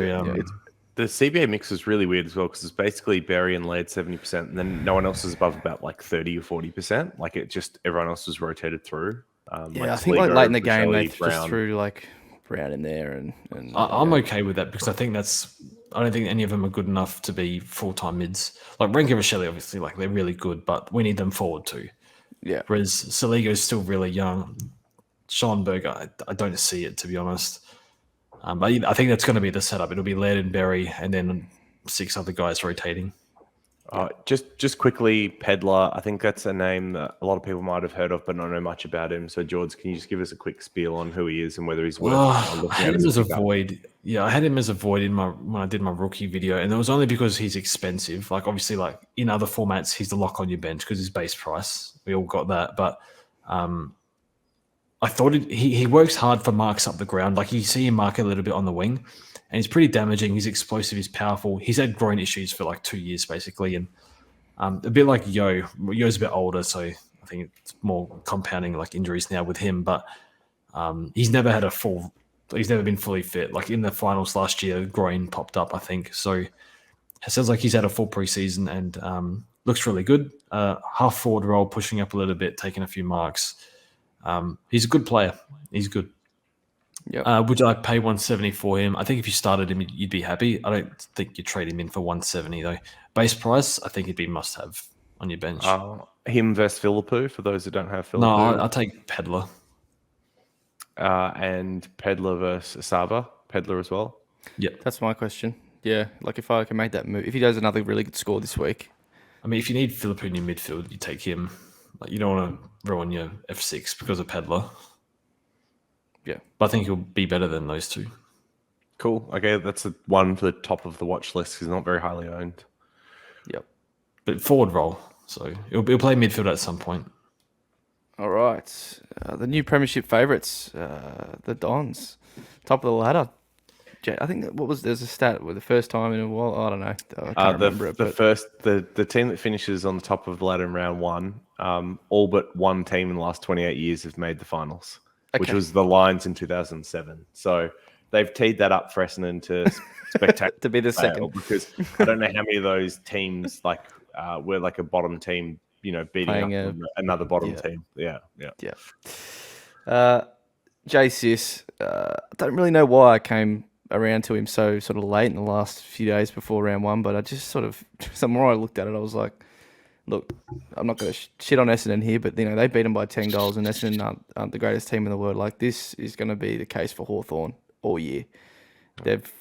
the CBA mix is really weird as well because it's basically Berry and Laird 70%, and then no one else is above about like 30 or 40%. Like it just everyone else is rotated through. I think like late in the game they just threw like Brown in there, and I'm okay with that because I don't think any of them are good enough to be full-time mids. Like Renke and Rochelle, obviously, like they're really good, but we need them forward too. Yeah. Whereas Saligo is still really young. Schoenberg, I don't see it, to be honest. But I think that's going to be the setup. It'll be Laird and Berry and then 6 other guys rotating. Just quickly, Pedlar. I think that's a name that a lot of people might have heard of, but not know much about him. So, George, can you just give us a quick spiel on who he is and whether he's worth looking at? I had him as a void. Yeah, I had him as a void when I did my rookie video, and it was only because he's expensive. Like, obviously, like in other formats, he's the lock on your bench because his base price. We all got that, but I thought he works hard for marks up the ground. Like you see him mark a little bit on the wing, and he's pretty damaging. He's explosive. He's powerful. He's had groin issues for like 2 years basically, and a bit like Yo. Yo's a bit older, so I think it's more compounding like injuries now with him. But he's never been fully fit. Like in the finals last year, groin popped up, I think. So it sounds like he's had a full preseason and looks really good. Half forward role, pushing up a little bit, taking a few marks. He's a good player. He's good. Yeah. Would I pay 170 for him? I think if you started him, you'd be happy. I don't think you'd trade him in for 170 though. Base price, I think it'd be must-have on your bench. Him versus Philippou, for those that don't have Philippou. No, I'll take Pedlar. And Pedlar versus Sava. Pedlar as well. Yeah, that's my question. Yeah, like if I can make that move, if he does another really good score this week. I mean, if you need Philippou in your midfield, you take him. Like you don't want to ruin your F6 because of Pedler. Yeah. But I think he'll be better than those two. Cool. Okay, that's the one for the top of the watch list because he's not very highly owned. Yep. But forward role. So he'll play midfield at some point. All right. The new premiership favourites, the Dons, top of the ladder. I think there's a stat with the first time in a while. I don't know. I can't remember it. The team that finishes on the top of the ladder in round one, all but one team in the last 28 years have made the finals, which was the Lions in 2007. So they've teed that up for Essendon to spectacular to be the second, because I don't know how many of those teams were like a bottom team, beating up another bottom team. Yeah. JCS, I don't really know why I came around to him so sort of late in the last few days before round one, but I just sort of, the more I looked at it, I was like, look, I'm not going to shit on Essendon here, but they beat them by 10 goals, and Essendon aren't the greatest team in the world. Like, this is going to be the case for Hawthorn all year. They've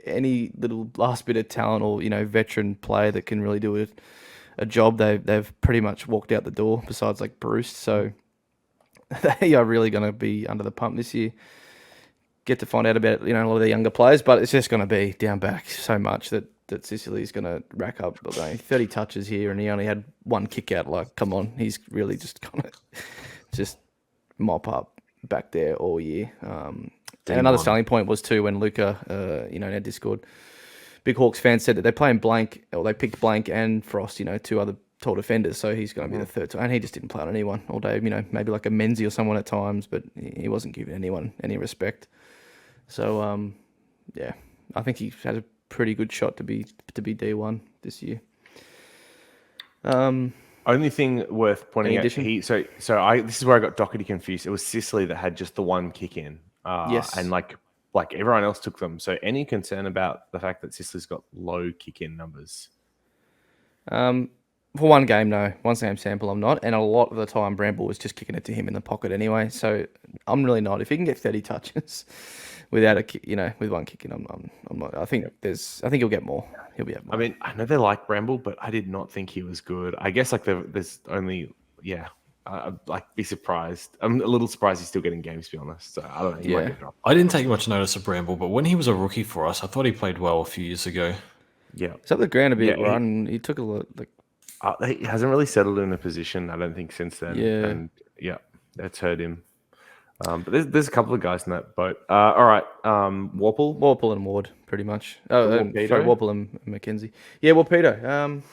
any little last bit of talent or veteran player that can really do a job. They've pretty much walked out the door. Besides Bruce, so they are really going to be under the pump this year. Get to find out about a lot of the younger players, but it's just going to be down back so much that Sicily's going to rack up 30 touches here, and he only had one kick out. Like, come on, he's really just going to just mop up back there all year. And another selling point was too when Luca, in our Discord, Big Hawks fans said that they're playing Blank, or they picked Blank and Frost, two other tall defenders, so he's going to be the third. And he just didn't play on anyone all day. Maybe like a Menzies or someone at times, but he wasn't giving anyone any respect. So, I think he has a pretty good shot to be D1 this year. Only thing worth pointing out, this is where I got Doherty confused. It was Sicily that had just the one kick in. Yes. And like everyone else took them. So any concern about the fact that Sicily's got low kick in numbers? For one game, no. One game sample, I'm not. And a lot of the time, Bramble was just kicking it to him in the pocket anyway. So I'm really not. If he can get 30 touches without a kick, with one kick in, I'm not. I think he'll get more. He'll be able more. I mean, I know they like Bramble, but I did not think he was good. I guess there's only I'd be surprised. I'm a little surprised he's still getting games, to be honest. So I don't know. He might get dropped. I didn't take much notice of Bramble, but when he was a rookie for us, I thought he played well a few years ago. Yeah. It's up the ground a bit, run. He took a lot. He hasn't really settled in a position, I don't think, since then. Yeah. And that's hurt him. But there's a couple of guys in that boat. All right. Warple and Ward, pretty much. Warpedo? Warple and Mackenzie. Yeah, Warpedo.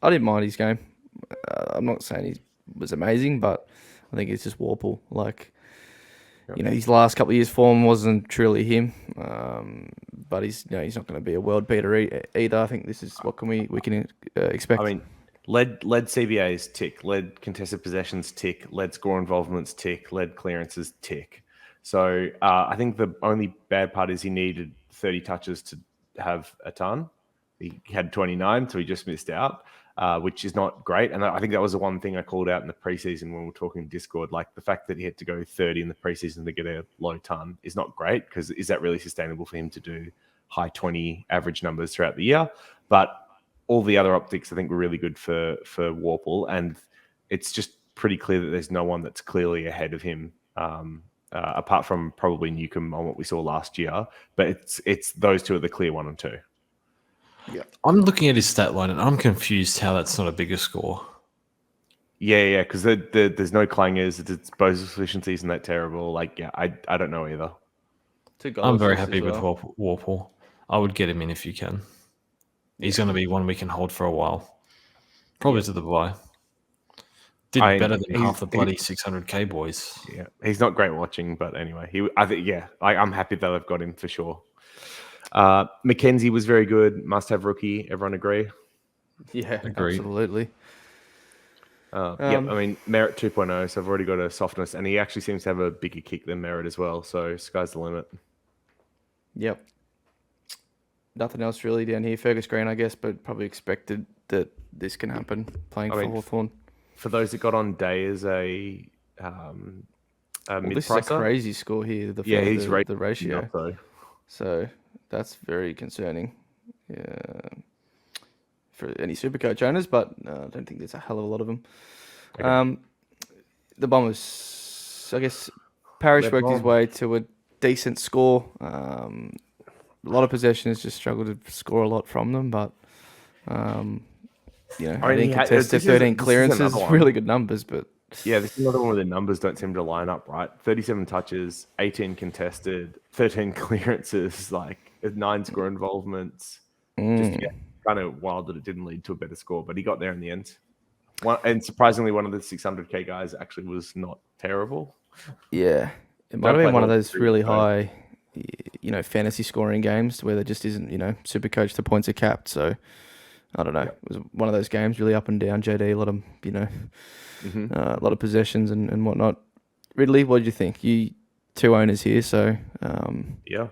I didn't mind his game. I'm not saying he was amazing, but I think it's just Warple. His last couple of years' form wasn't truly him. But he's not going to be a world beater either. I think this is what we can expect. I mean, led CBAs tick, led contested possessions tick, led score involvements tick, led clearances tick. So I think the only bad part is he needed 30 touches to have a ton. He had 29, so he just missed out, which is not great. And I think that was the one thing I called out in the preseason when we were talking Discord. Like, the fact that he had to go 30 in the preseason to get a low ton is not great, because is that really sustainable for him to do high 20 average numbers throughout the year? But all the other optics, I think, were really good for Warple. And it's just pretty clear that there's no one that's clearly ahead of him, apart from probably Newcomb on what we saw last year. But it's those two are the clear 1 and 2. Yeah, I'm looking at his stat line and I'm confused how that's not a bigger score. Yeah, because there's no clangers. Its disposal efficiency isn't that terrible. I don't know either. I'm very happy with Warple. I would get him in if you can. He's going to be one we can hold for a while. Probably to the bye. Did better than half the bloody 600k boys. Yeah, he's not great watching, but anyway, I'm happy that I've got him for sure. Mackenzie was very good. Must have rookie. Everyone agree? Yeah, Agreed. Absolutely. I mean, Merritt 2.0, so I've already got a softness, and he actually seems to have a bigger kick than Merritt as well, so sky's the limit. Yep. Nothing else really down here. Fergus Green, I guess, but probably expected that this can happen playing for Hawthorn. For those that got on day as a this is a crazy score here. He's the ratio. So that's very concerning for any Supercoach owners, but I don't think there's a hell of a lot of them. The Bombers, I guess, Parrish They're worked his bomb. way to a decent score. A lot of possessions, just struggled to score a lot from them, but I mean, 18 he had- contested, this is- 13 this is clearances, another one. really good numbers, but Yeah, this is another one where the numbers don't seem to line up, right? 37 touches, 18 contested, 13 clearances, like 9 score involvements. Just kind of wild that it didn't lead to a better score, but he got there in the end. And surprisingly, one of the 600k guys actually was not terrible. yeah, it might have been one of those really high, fantasy scoring games where there just isn't, Supercoach the points are capped. So I don't know. It was one of those games really up and down. JD, a lot of, a lot of possessions and whatnot. Ridley, what did you think? You two owners here, so Yeah.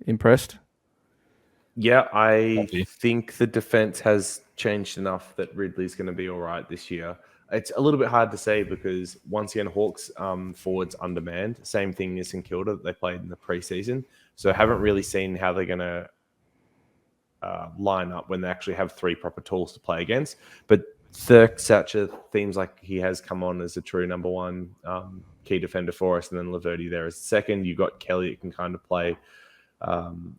impressed? Yeah, I Happy. think the defense has changed enough that Ridley's going to be all right this year. It's a little bit hard to say because once again, Hawks forwards undermanned. Same thing as St Kilda that they played in the preseason. So I haven't really seen how they're going to line up when they actually have 3 proper tools to play against. But Thatcher seems like he has come on as a true number 1 key defender for us, and then Laverty there as second. You've got Kelly that can kind of play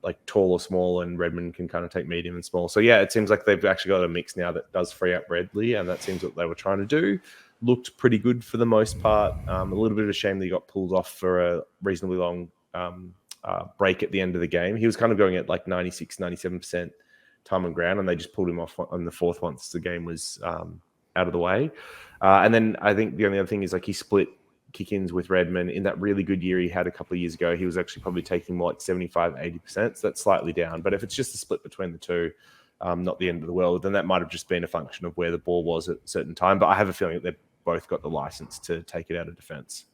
like tall or small, and Redmond can kind of take medium and small. So yeah, it seems like they've actually got a mix now that does free up Ridley, and that seems what they were trying to do. Looked pretty good for the most part. A little bit of a shame that he got pulled off for a reasonably long break at the end of the game. He was kind of going at like 96, 97% time on ground, and they just pulled him off on the 4th once the game was out of the way. And then I think the only other thing is like he split kick-ins with Redmond in that really good year he had a couple of years ago. He was actually probably taking more like 75, 80%. So that's slightly down. But if it's just a split between the two, not the end of the world, then that might have just been a function of where the ball was at a certain time. But I have a feeling that they've both got the license to take it out of defense.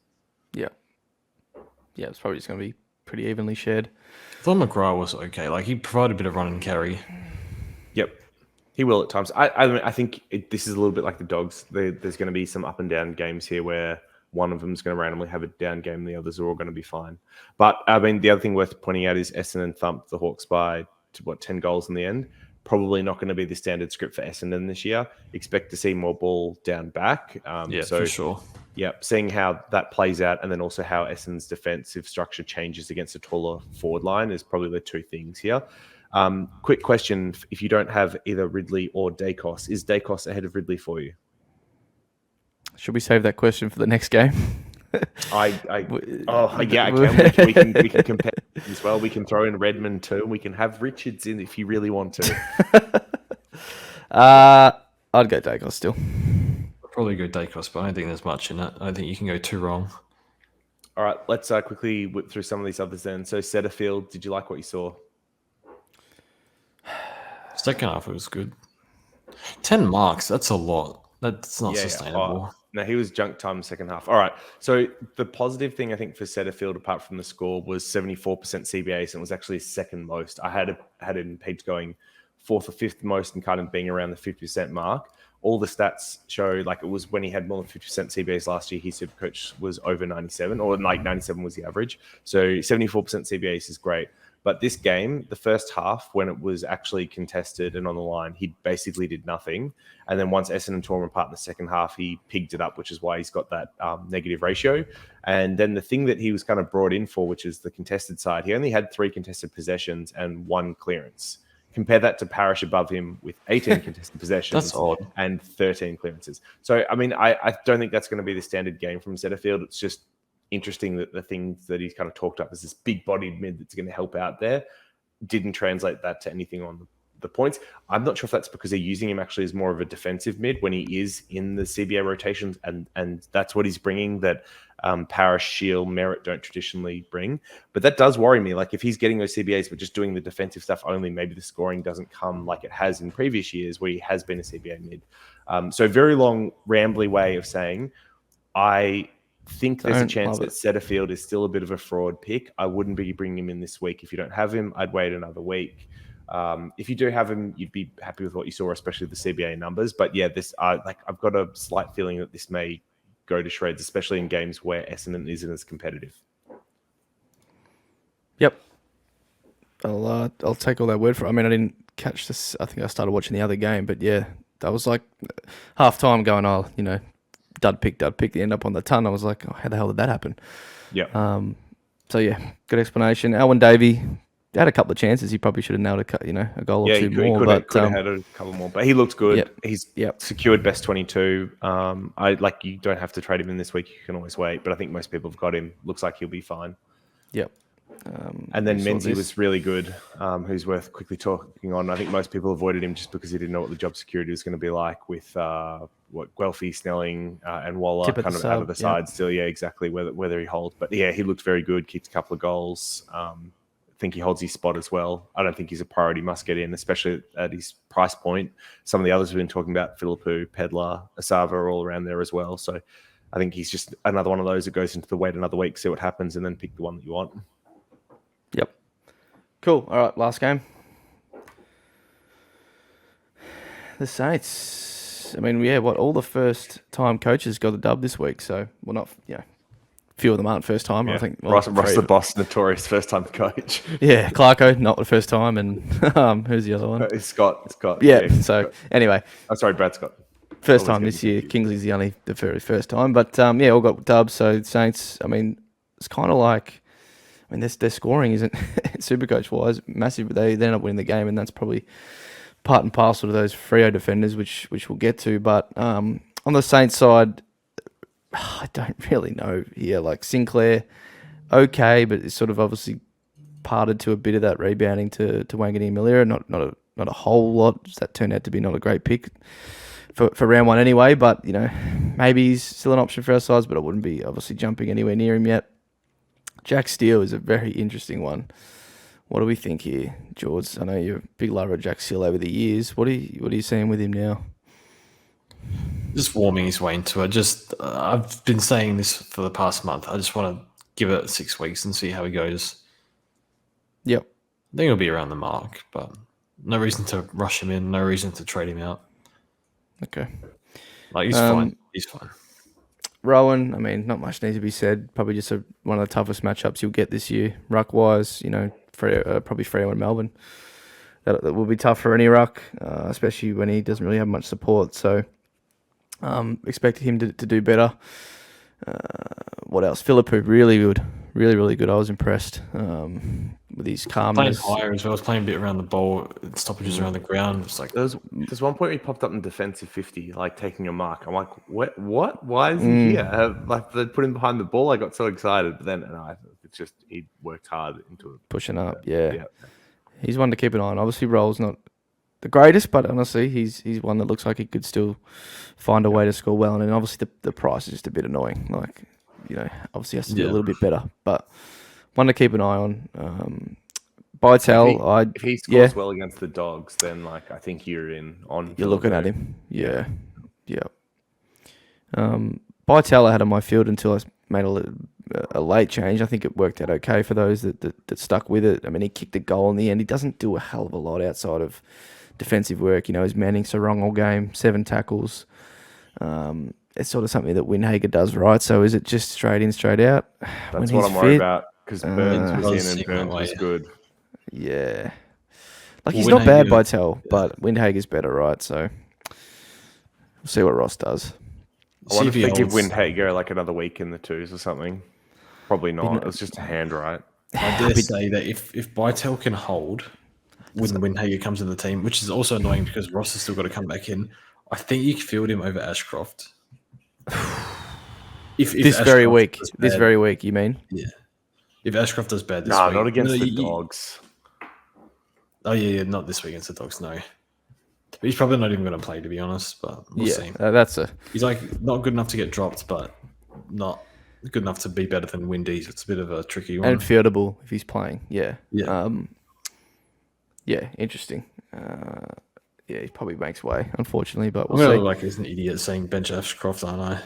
Yeah, it's probably just going to be pretty evenly shared. I thought McGrath was okay. Like, he provided a bit of run and carry. Yep. He will at times. I think this is a little bit like the Dogs. There's going to be some up and down games here where one of them is going to randomly have a down game and the others are all going to be fine. But, I mean, the other thing worth pointing out is Essendon thumped the Hawks by, 10 goals in the end. Probably not going to be the standard script for Essendon this year. Expect to see more ball down back. For sure. Yeah, seeing how that plays out and then also how Essendon's defensive structure changes against a taller forward line is probably the 2 things here. Quick question. If you don't have either Ridley or Daicos, is Daicos ahead of Ridley for you? Should we save that question for the next game? I can. We can compare as well. We can throw in Redmond too. We can have Richards in if you really want to. I'd go Daicos still. I'd probably go Daicos, but I don't think there's much in it. I don't think you can go too wrong. All right, let's quickly whip through some of these others then. So Setterfield, did you like what you saw? Second half, it was good. 10 marks, that's a lot. That's not Yeah. sustainable. No, he was junk time second half. All right. So the positive thing I think for Setterfield, apart from the score, was 74% CBAs, and it was actually his second most. I had it in Pete's going 4th or 5th most and kind of being around the 50% mark. All the stats show like it was when he had more than 50% CBAs last year, his Supercoach was over 97, or like 97 was the average. So 74% CBAs is great. But this game, the first half, when it was actually contested and on the line, he basically did nothing. And then once Essendon tore him apart in the second half, he pigged it up, which is why he's got that negative ratio. And then the thing that he was kind of brought in for, which is the contested side, he only had 3 contested possessions and 1 clearance. Compare that to Parrish above him with 18 contested possessions That's odd. and 13 clearances. So, I mean, I don't think that's going to be the standard game from Setterfield. It's just interesting that the things that he's kind of talked up as this big-bodied mid that's going to help out there didn't translate that to anything on the points. I'm not sure if that's because they're using him actually as more of a defensive mid when he is in the CBA rotations, and that's what he's bringing that Parrish, Shield, Merritt don't traditionally bring. But that does worry me. Like if he's getting those CBAs but just doing the defensive stuff only, maybe the scoring doesn't come like it has in previous years where he has been a CBA mid. So very long, rambly way of saying I think there's a chance that Setterfield is still a bit of a fraud pick. I wouldn't be bringing him in this week. If you don't have him, I'd wait another week. If you do have him, you'd be happy with what you saw, especially the CBA numbers. But yeah, this I've got a slight feeling that this may go to shreds, especially in games where Essendon isn't as competitive. Yep. I'll take all that word for it. I mean, I didn't catch this. I think I started watching the other game, but yeah, that was like half time going, dud pick. They end up on the ton. I was like, oh, how the hell did that happen? Yeah. So yeah, good explanation. Alwyn Davey had a couple of chances. He probably should have nailed a goal or two more. He could have had a couple more, but he looked good. Yep. He's Yep. secured best 22. You don't have to trade him in this week. You can always wait, but I think most people have got him. Looks like he'll be fine. Yep. And then we saw Menzies this. was really good, who's worth quickly talking on. I think most people avoided him just because he didn't know what the job security was going to be like with Guelphy, Snelling, and Waller Tip at kind the of out of the sub, yeah. side still. Yeah, exactly, whether he holds. But yeah, he looked very good, kicked a couple of goals. I think he holds his spot as well. I don't think he's a priority must get in, especially at his price point. Some of the others we've been talking about, Philippou, Pedlar, Asava are all around there as well. So I think he's just another one of those that goes into the wait another week, see what happens, and then pick the one that you want. Yep. Cool. All right, last game. The Saints. I mean, all the first-time coaches got the dub this week, so few of them aren't first time. Yeah. I think Ross the boss, notorious first-time coach. Yeah, Clarko, not the first time, and who's the other one? It's Scott. Yeah. So Scott. anyway, I'm sorry, Brad Scott. first Always time getting this year. confused. Kingsley's the very first time, but all got dubs. So Saints. I mean, it's kind of like. I mean, their scoring isn't Supercoach wise massive, but they end up winning the game, and that's probably part and parcel to those Freo defenders, which we'll get to. But on the Saints side, I don't really know here. Like Sinclair, okay, but it's sort of obviously parted to a bit of that rebounding to Wangani Malira. Not a whole lot. That turned out to be not a great pick for round one anyway. But maybe he's still an option for our sides, but I wouldn't be obviously jumping anywhere near him yet. Jack Steele is a very interesting one. What do we think here, George? I know you're a big lover of Jack Steele over the years. What are you seeing with him now? Just warming his way into it. I've been saying this for the past month. I just want to give it 6 weeks and see how he goes. Yep. I think he'll be around the mark, but no reason to rush him in. No reason to trade him out. Okay. He's fine. He's fine. Rowan, I mean, not much needs to be said. Probably just one of the toughest matchups you'll get this year. Ruck-wise, probably Freo and Melbourne. That will be tough for any Ruck, especially when he doesn't really have much support. So, expected him to do better. What else? Philippou, really good. Really, really good. I was impressed with his calmness. Playing higher as well. I was playing a bit around the ball, stoppages around the ground. It's like There's one point where he popped up in defensive 50, like taking a mark. I'm like, what? Why is he here? Like they put him behind the ball. I got so excited, but then it's just he worked hard into it. Pushing up, yeah. He's one to keep an eye on. Obviously, Roll's not the greatest, but honestly, he's one that looks like he could still find a way to score well. And then obviously the price is just a bit annoying. Like, obviously has to be a little bit better, but one to keep an eye on. Bytel, if he scores well against the Dogs, then I think you're in on. You're looking at him, yeah. Bytel I had on my field until I made a late change. I think it worked out okay for those that stuck with it. I mean, he kicked a goal in the end. He doesn't do a hell of a lot outside of defensive work. He's manning Sarong all game, 7 tackles. It's sort of something that Windhager does, right? So is it just straight in, straight out? That's what I'm worried about because Burns was in and Burns was good. Yeah. He's not bad by tell, but Windhager's better, right? So we'll see what Ross does. I wonder if they give Windhager another week in the twos or something. Probably not. It was just a hand, right? I dare say that if Bytel can hold when Windhager comes in the team, which is also annoying because Ross has still got to come back in, I think you can field him over Ashcroft. This very week, you mean? Yeah. If Ashcroft does bad this week. No, not against the Dogs. Oh, yeah, not this week against the Dogs, no. But he's probably not even going to play, to be honest, but we'll see. He's not good enough to get dropped, but not good enough to be better than Windies. It's a bit of a tricky one. And fieldable if he's playing, yeah. Yeah. Interesting. He probably makes way, unfortunately, but I'm we'll see. look like an idiot saying bench Ashcroft, aren't I?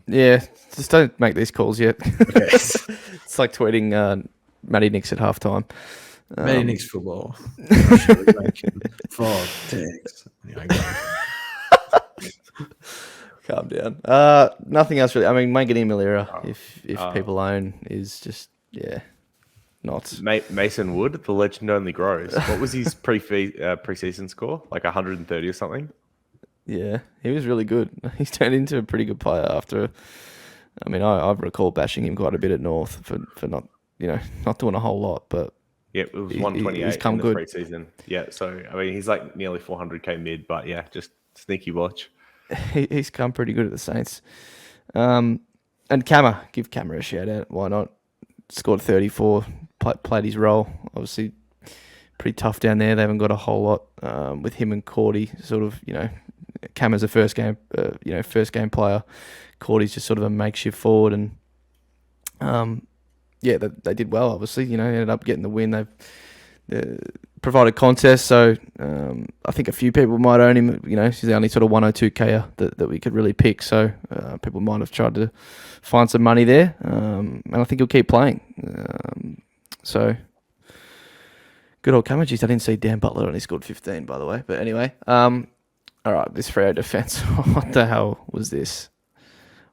Yeah, just don't make these calls yet. Okay. It's like tweeting Matty Nix at halftime. Matty Nix football. Frog, tags. Anyway, calm down. Nothing else really. I mean, Wangani Malira, if people own, is just, not. Mason Wood, the legend only grows. What was his preseason score? 130 or something? Yeah, he was really good. He's turned into a pretty good player after. I mean, I recall bashing him quite a bit at North for not not doing a whole lot, but Yeah, it was he's 128 come in the good. preseason. Yeah, so I mean, he's like nearly 400k mid, but yeah, just sneaky watch. He's come pretty good at the Saints. And give Camera a shout out. Why not? Scored 34, played his role. Obviously, pretty tough down there. They haven't got a whole lot with him and Cordy. Sort of, Camera's a first game player. Cordy's just sort of a makeshift forward, and they did well. Obviously, ended up getting the win. They provided contest, so I think a few people might own him. He's the only sort of 102k that we could really pick. So people might have tried to find some money there, and I think he'll keep playing. So good old Cameron. Jeez, I didn't see Dan Butler only scored 15, by the way. But anyway, all right, this Freo defense. What the hell was this?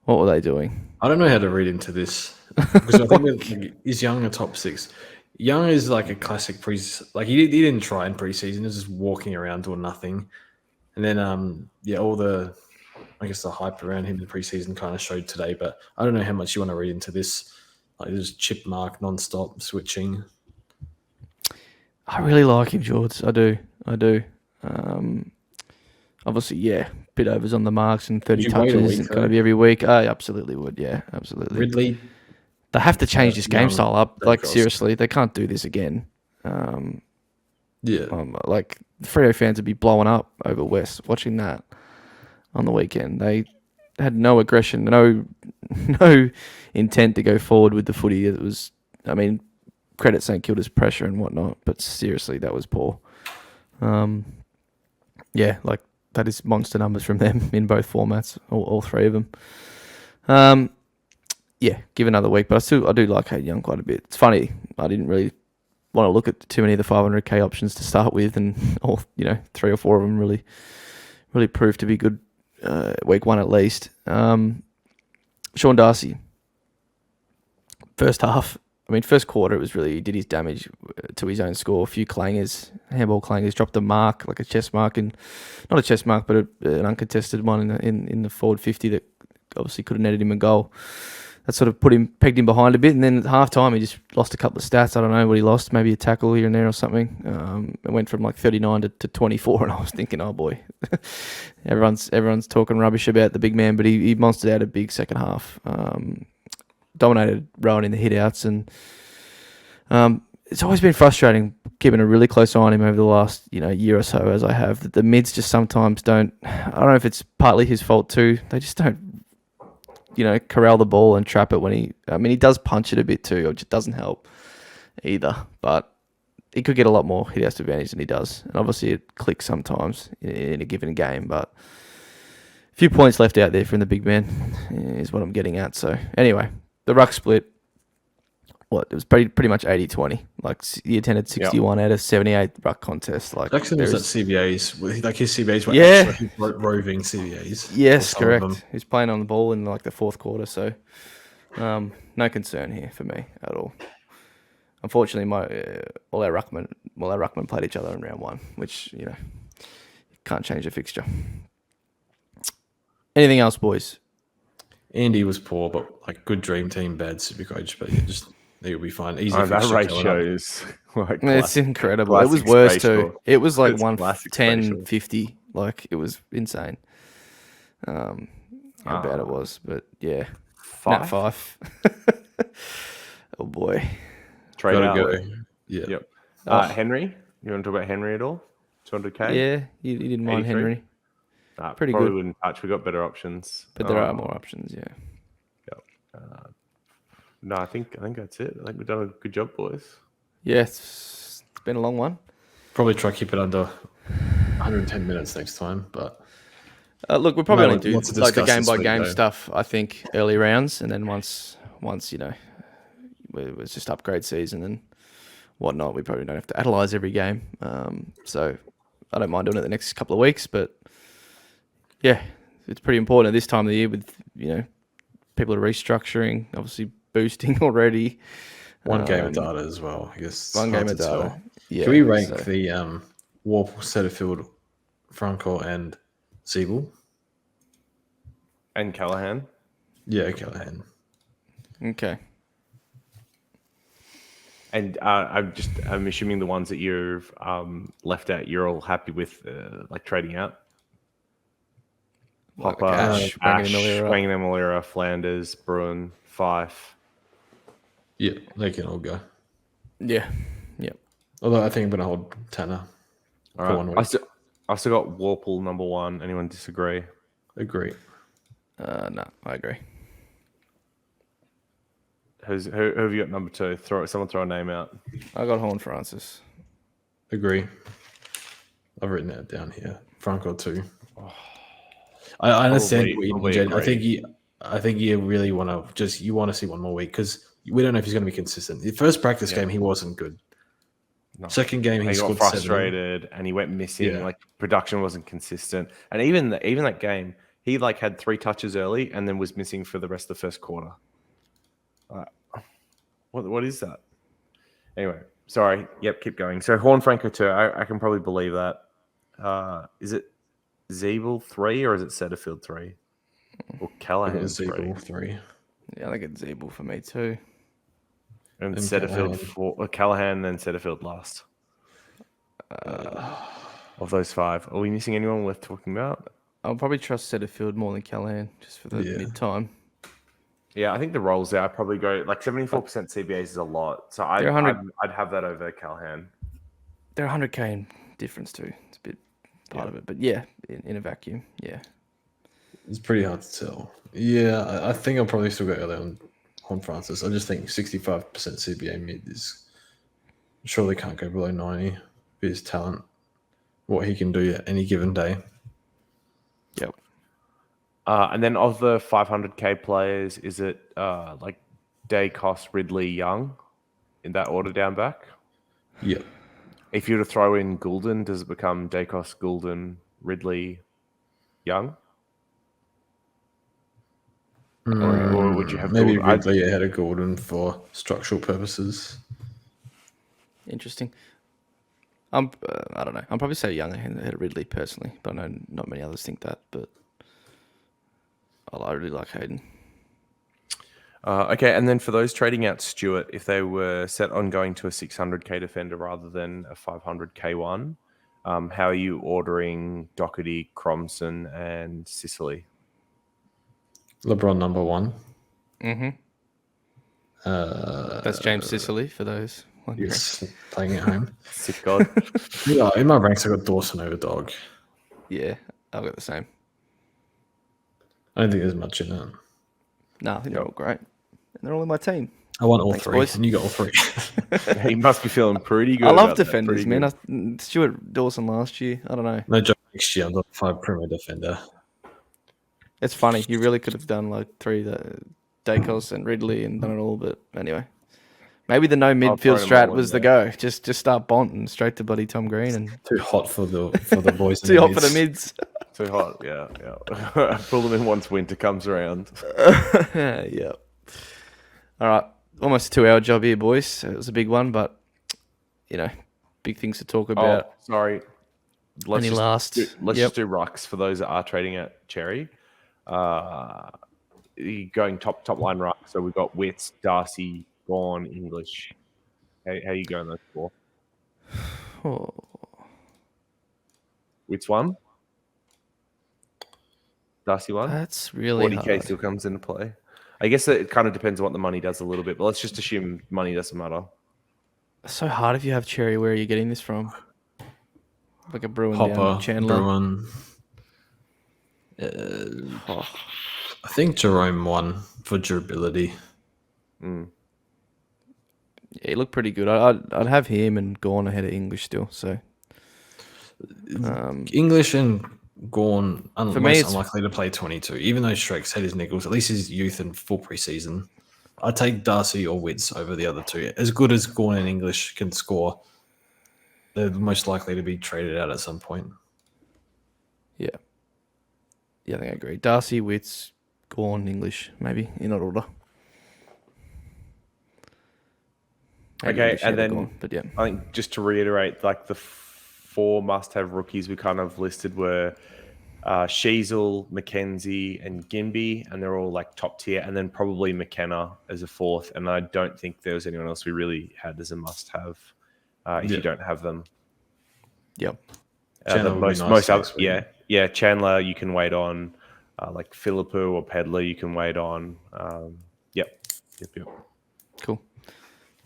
What were they doing? I don't know how to read into this because I think is Young a top 6. Young is like a classic he didn't try in preseason. He was just walking around doing nothing, and then all the hype around him in preseason kind of showed today. But I don't know how much you want to read into this. Like there's chip mark non-stop switching. I really like him, George. I do. Obviously, bit overs on the marks and 30 touches isn't going to be every week. I absolutely would. Yeah, absolutely. Ridley. They have to change this game style up. Like, seriously, they can't do this again. Like, the Freo fans would be blowing up over West watching that on the weekend. They had no aggression, no intent to go forward with the footy. It was, credit St Kilda's pressure and whatnot, but seriously, that was poor. That is monster numbers from them in both formats, all three of them. Give another week, but I do like Hayden Young quite a bit. It's funny, I didn't really want to look at too many of the 500k options to start with, and all 3 or 4 of them really proved to be good week 1 at least. Sean Darcy, first quarter, it was really, he did his damage to his own score. A few clangers, handball clangers, dropped a mark, like a chest mark, and not a chest mark, but an uncontested one in the forward 50 that obviously could have netted him a goal. That sort of pegged him behind a bit, and then at half time he just lost a couple of stats. I don't know what he lost, maybe a tackle here and there or something. It went from like 39 to 24, and I was thinking, oh boy, everyone's talking rubbish about the big man, but he monstered out a big second half. Dominated Rowan in the hit-outs, and it's always been frustrating keeping a really close eye on him over the last year or so, as I have. That the mids just sometimes don't. I don't know if it's partly his fault too. They just don't, corral the ball and trap it when he does punch it a bit too, which doesn't help either. But he could get a lot more hit-outs advantage than he does, and obviously it clicks sometimes in a given game. But a few points left out there from the big man is what I'm getting at. So anyway. The ruck split, it was pretty much 80-20. Like, he attended 61 out of 78 ruck contests. Like, Jackson was at CBAs. Like, his CBAs were actually roving CBAs. Yes, correct. He was playing on the ball in, like, the fourth quarter, so no concern here for me at all. Unfortunately, all our ruckmen played each other in round 1, which, can't change the fixture. Anything else, boys? Andy was poor, but like good dream team, bad Supercoach. But he'll be fine. Easy. That ratio is it's incredible. It was worse too. It was like 110-50. Like, it was insane. How bad it was, but yeah. 5. Oh boy. Gotta go. Yeah. Yep. Henry, you want to talk about Henry at all? 200k. Yeah, you didn't mind 83? Henry. Pretty probably good. Wouldn't touch. We got better options, but there are more options. Yeah. Yep. No, I think that's it. I think we've done a good job, boys. Yeah, it's been a long one. Probably try to keep it under 110 minutes next time, but look, we'll probably only do like the game by game stuff. I think early rounds, and then once it was just upgrade season and whatnot, we probably don't have to analyse every game. So I don't mind doing it the next couple of weeks, but. Yeah, it's pretty important at this time of the year with, people are restructuring, obviously boosting already. One game of data as well, I guess. One game of data. Yeah, can we rank the Warple, Setterfield, Franco, and Ziebell. And Callahan. Yeah, Callahan. Okay. And I'm assuming the ones that you've left out, you're all happy with, like trading out. Like Hopper, Ash, Wanganamilira, Flanders, Bruin, Fife. Yeah, they can all go. Yeah. Yep. Although I think I'm going to hold Tanner All for 1 right. week. I still got Warple number 1. Anyone disagree? Agree. No, I agree. Who have you got number 2? Someone throw a name out. I got Horne-Francis. Agree. I've written that down here. Franco 2. I understand what you mean, Jed. I think you really want to see 1 more week because we don't know if he's going to be consistent. The first practice game, he wasn't good. No. Second game, he got frustrated and he went missing. Yeah. Like production wasn't consistent, and even that game, he like had 3 touches early and then was missing for the rest of the first quarter. What is that? Anyway, sorry. Yep, keep going. So Horne-Franco 2, I can probably believe that. Is it Ziebell 3 or is it Setterfield 3? Or Callahan 3? Ziebell 3. Yeah, I think it's Ziebell for me too. And Callahan. Setterfield 4, Callahan, then Setterfield last. Of those 5, are we missing anyone worth talking about? I'll probably trust Setterfield more than Callahan just for the mid-time. Yeah, I think the roles there, I'd probably go like 74% CBAs is a lot. So I'd have that over Callahan. They're 100k in difference too. It's a bit part of it. But yeah, in a vacuum, yeah. It's pretty hard to tell. Yeah, I think I'll probably still go early on Horne-Francis. I just think 65% CBA mid is surely can't go below 90 for his talent, what he can do at any given day. Yep. And then of the 500k players, is it like Daicos, Ridley, Young in that order down back? Yep. If you were to throw in Goulden, does it become Daicos, Goulden, Ridley, Young? Or would you have maybe Goulden? Ridley ahead of Gordon for structural purposes? Interesting. I don't know. I'll probably say Young ahead of Ridley personally, but I know not many others think that. But I really like Hayden. Okay, and then for those trading out Stewart, if they were set on going to a 600k defender rather than a 500k one, how are you ordering Doherty, Cromson, and Sicily? LeBron number 1. Mm-hmm. That's James Sicily for those. Yes, playing at home. Sick God. Yeah, in my ranks, I got Dawson over Dog. Yeah, I've got the same. I don't think there's much in it. No, I think they're all great. And they're all in my team. I want all Thanks, 3, boys. and you got all 3. He must be feeling pretty good. I love about that, defenders, pretty man. good. Stuart Dawson last year. I don't know. No joke, next year I'm the 5 premier defender. It's funny. You really could have done like 3, the Daicos and Ridley, and done it all. But anyway, maybe the no midfield throw them strat all was in the go. Just start Bonton straight to bloody Tom Green and Too hot for the boys. too hot for the mids. Too hot, yeah. Pull them in once winter comes around. Yeah. All right. Almost a 2-hour job here, boys. It was a big one, but, big things to talk about. Oh, sorry. Let's Let's just do Rucks for those that are trading at Cherry. Going top line Ruck. So we've got Wits, Darcy, Gawn, English. How are you going those 4? Oh. Wits 1. Darcy 1. That's really 40k hard. still comes into play. I guess it kind of depends on what the money does a little bit, but let's just assume money doesn't matter. It's so hard if you have Cherry. Where are you getting this from? Like a Bruin down Hopper, Chandler. Bruin. I think Jerome 1 for durability. Yeah, he looked pretty good. I'd have him and Gawn ahead of English still. So English and Gawn For me, most it's- unlikely to play 22. Even though Shrek's had his niggles, at least his youth and full preseason. I'd take Darcy or Wits over the other 2. As good as Gawn and English can score, they're most likely to be traded out at some point. yeah, I think I agree. Darcy, Wits, Gawn, English, maybe in that order. Maybe Okay, English and ahead of then Gawn, but yeah, I think just to reiterate, like the 4 must-have rookies we kind of listed were Sheasel, Mackenzie, and Ginby, and they're all like top tier, and then probably McKenna as a fourth. And I don't think there was anyone else we really had as a must-have if you don't have them. Yep. Chandler would be nice next week. Yeah. Chandler, you can wait on. Like Philippou or Pedler, you can wait on. Yep. Cool.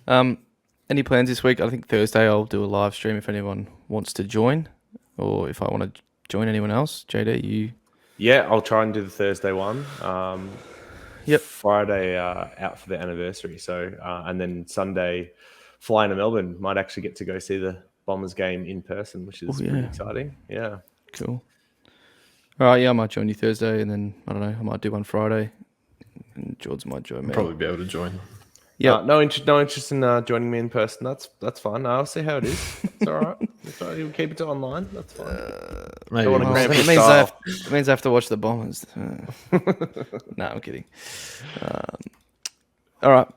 Any plans this week? I think Thursday I'll do a live stream if anyone wants to join, or if I want to join anyone else. JD, you? Yeah, I'll try and do the Thursday one. Yep. Friday out for the anniversary. So and then Sunday flying to Melbourne. Might actually get to go see the Bombers game in person, which is pretty exciting. Yeah. Cool. All right, yeah, I might join you Thursday, and then, I don't know, I might do one Friday, and George might join me. Probably be able to join. Yeah. No interest in joining me in person. That's fine. I'll see how it is. It's all right. You'll keep it to online. That's fine. Maybe. Don't want to cramp your it means I have to watch the Bombers. No, I'm kidding. All right.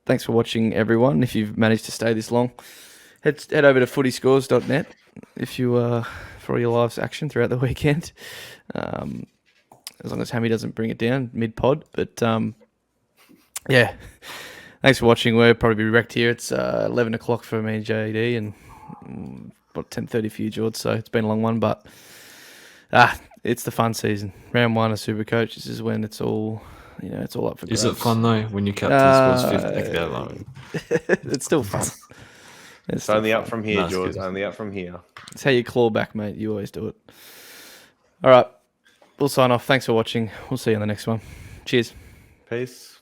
Thanks for watching, everyone. If you've managed to stay this long, head over to FootyScores.net if you for all your live action throughout the weekend. As long as Hammy doesn't bring it down mid-pod. But, yeah. Thanks for watching. We'll probably be wrecked here. It's 11 o'clock for me and JD, and about 10:30 for you, George. So it's been a long one, but it's the fun season. Round 1 of Supercoach. This is when it's all, it's all up for grabs. Is it fun though when your captain scores 50? It's still fun. It's only up from here, George. Only up from here. It's how you claw back, mate. You always do it. All right. We'll sign off. Thanks for watching. We'll see you on the next one. Cheers. Peace.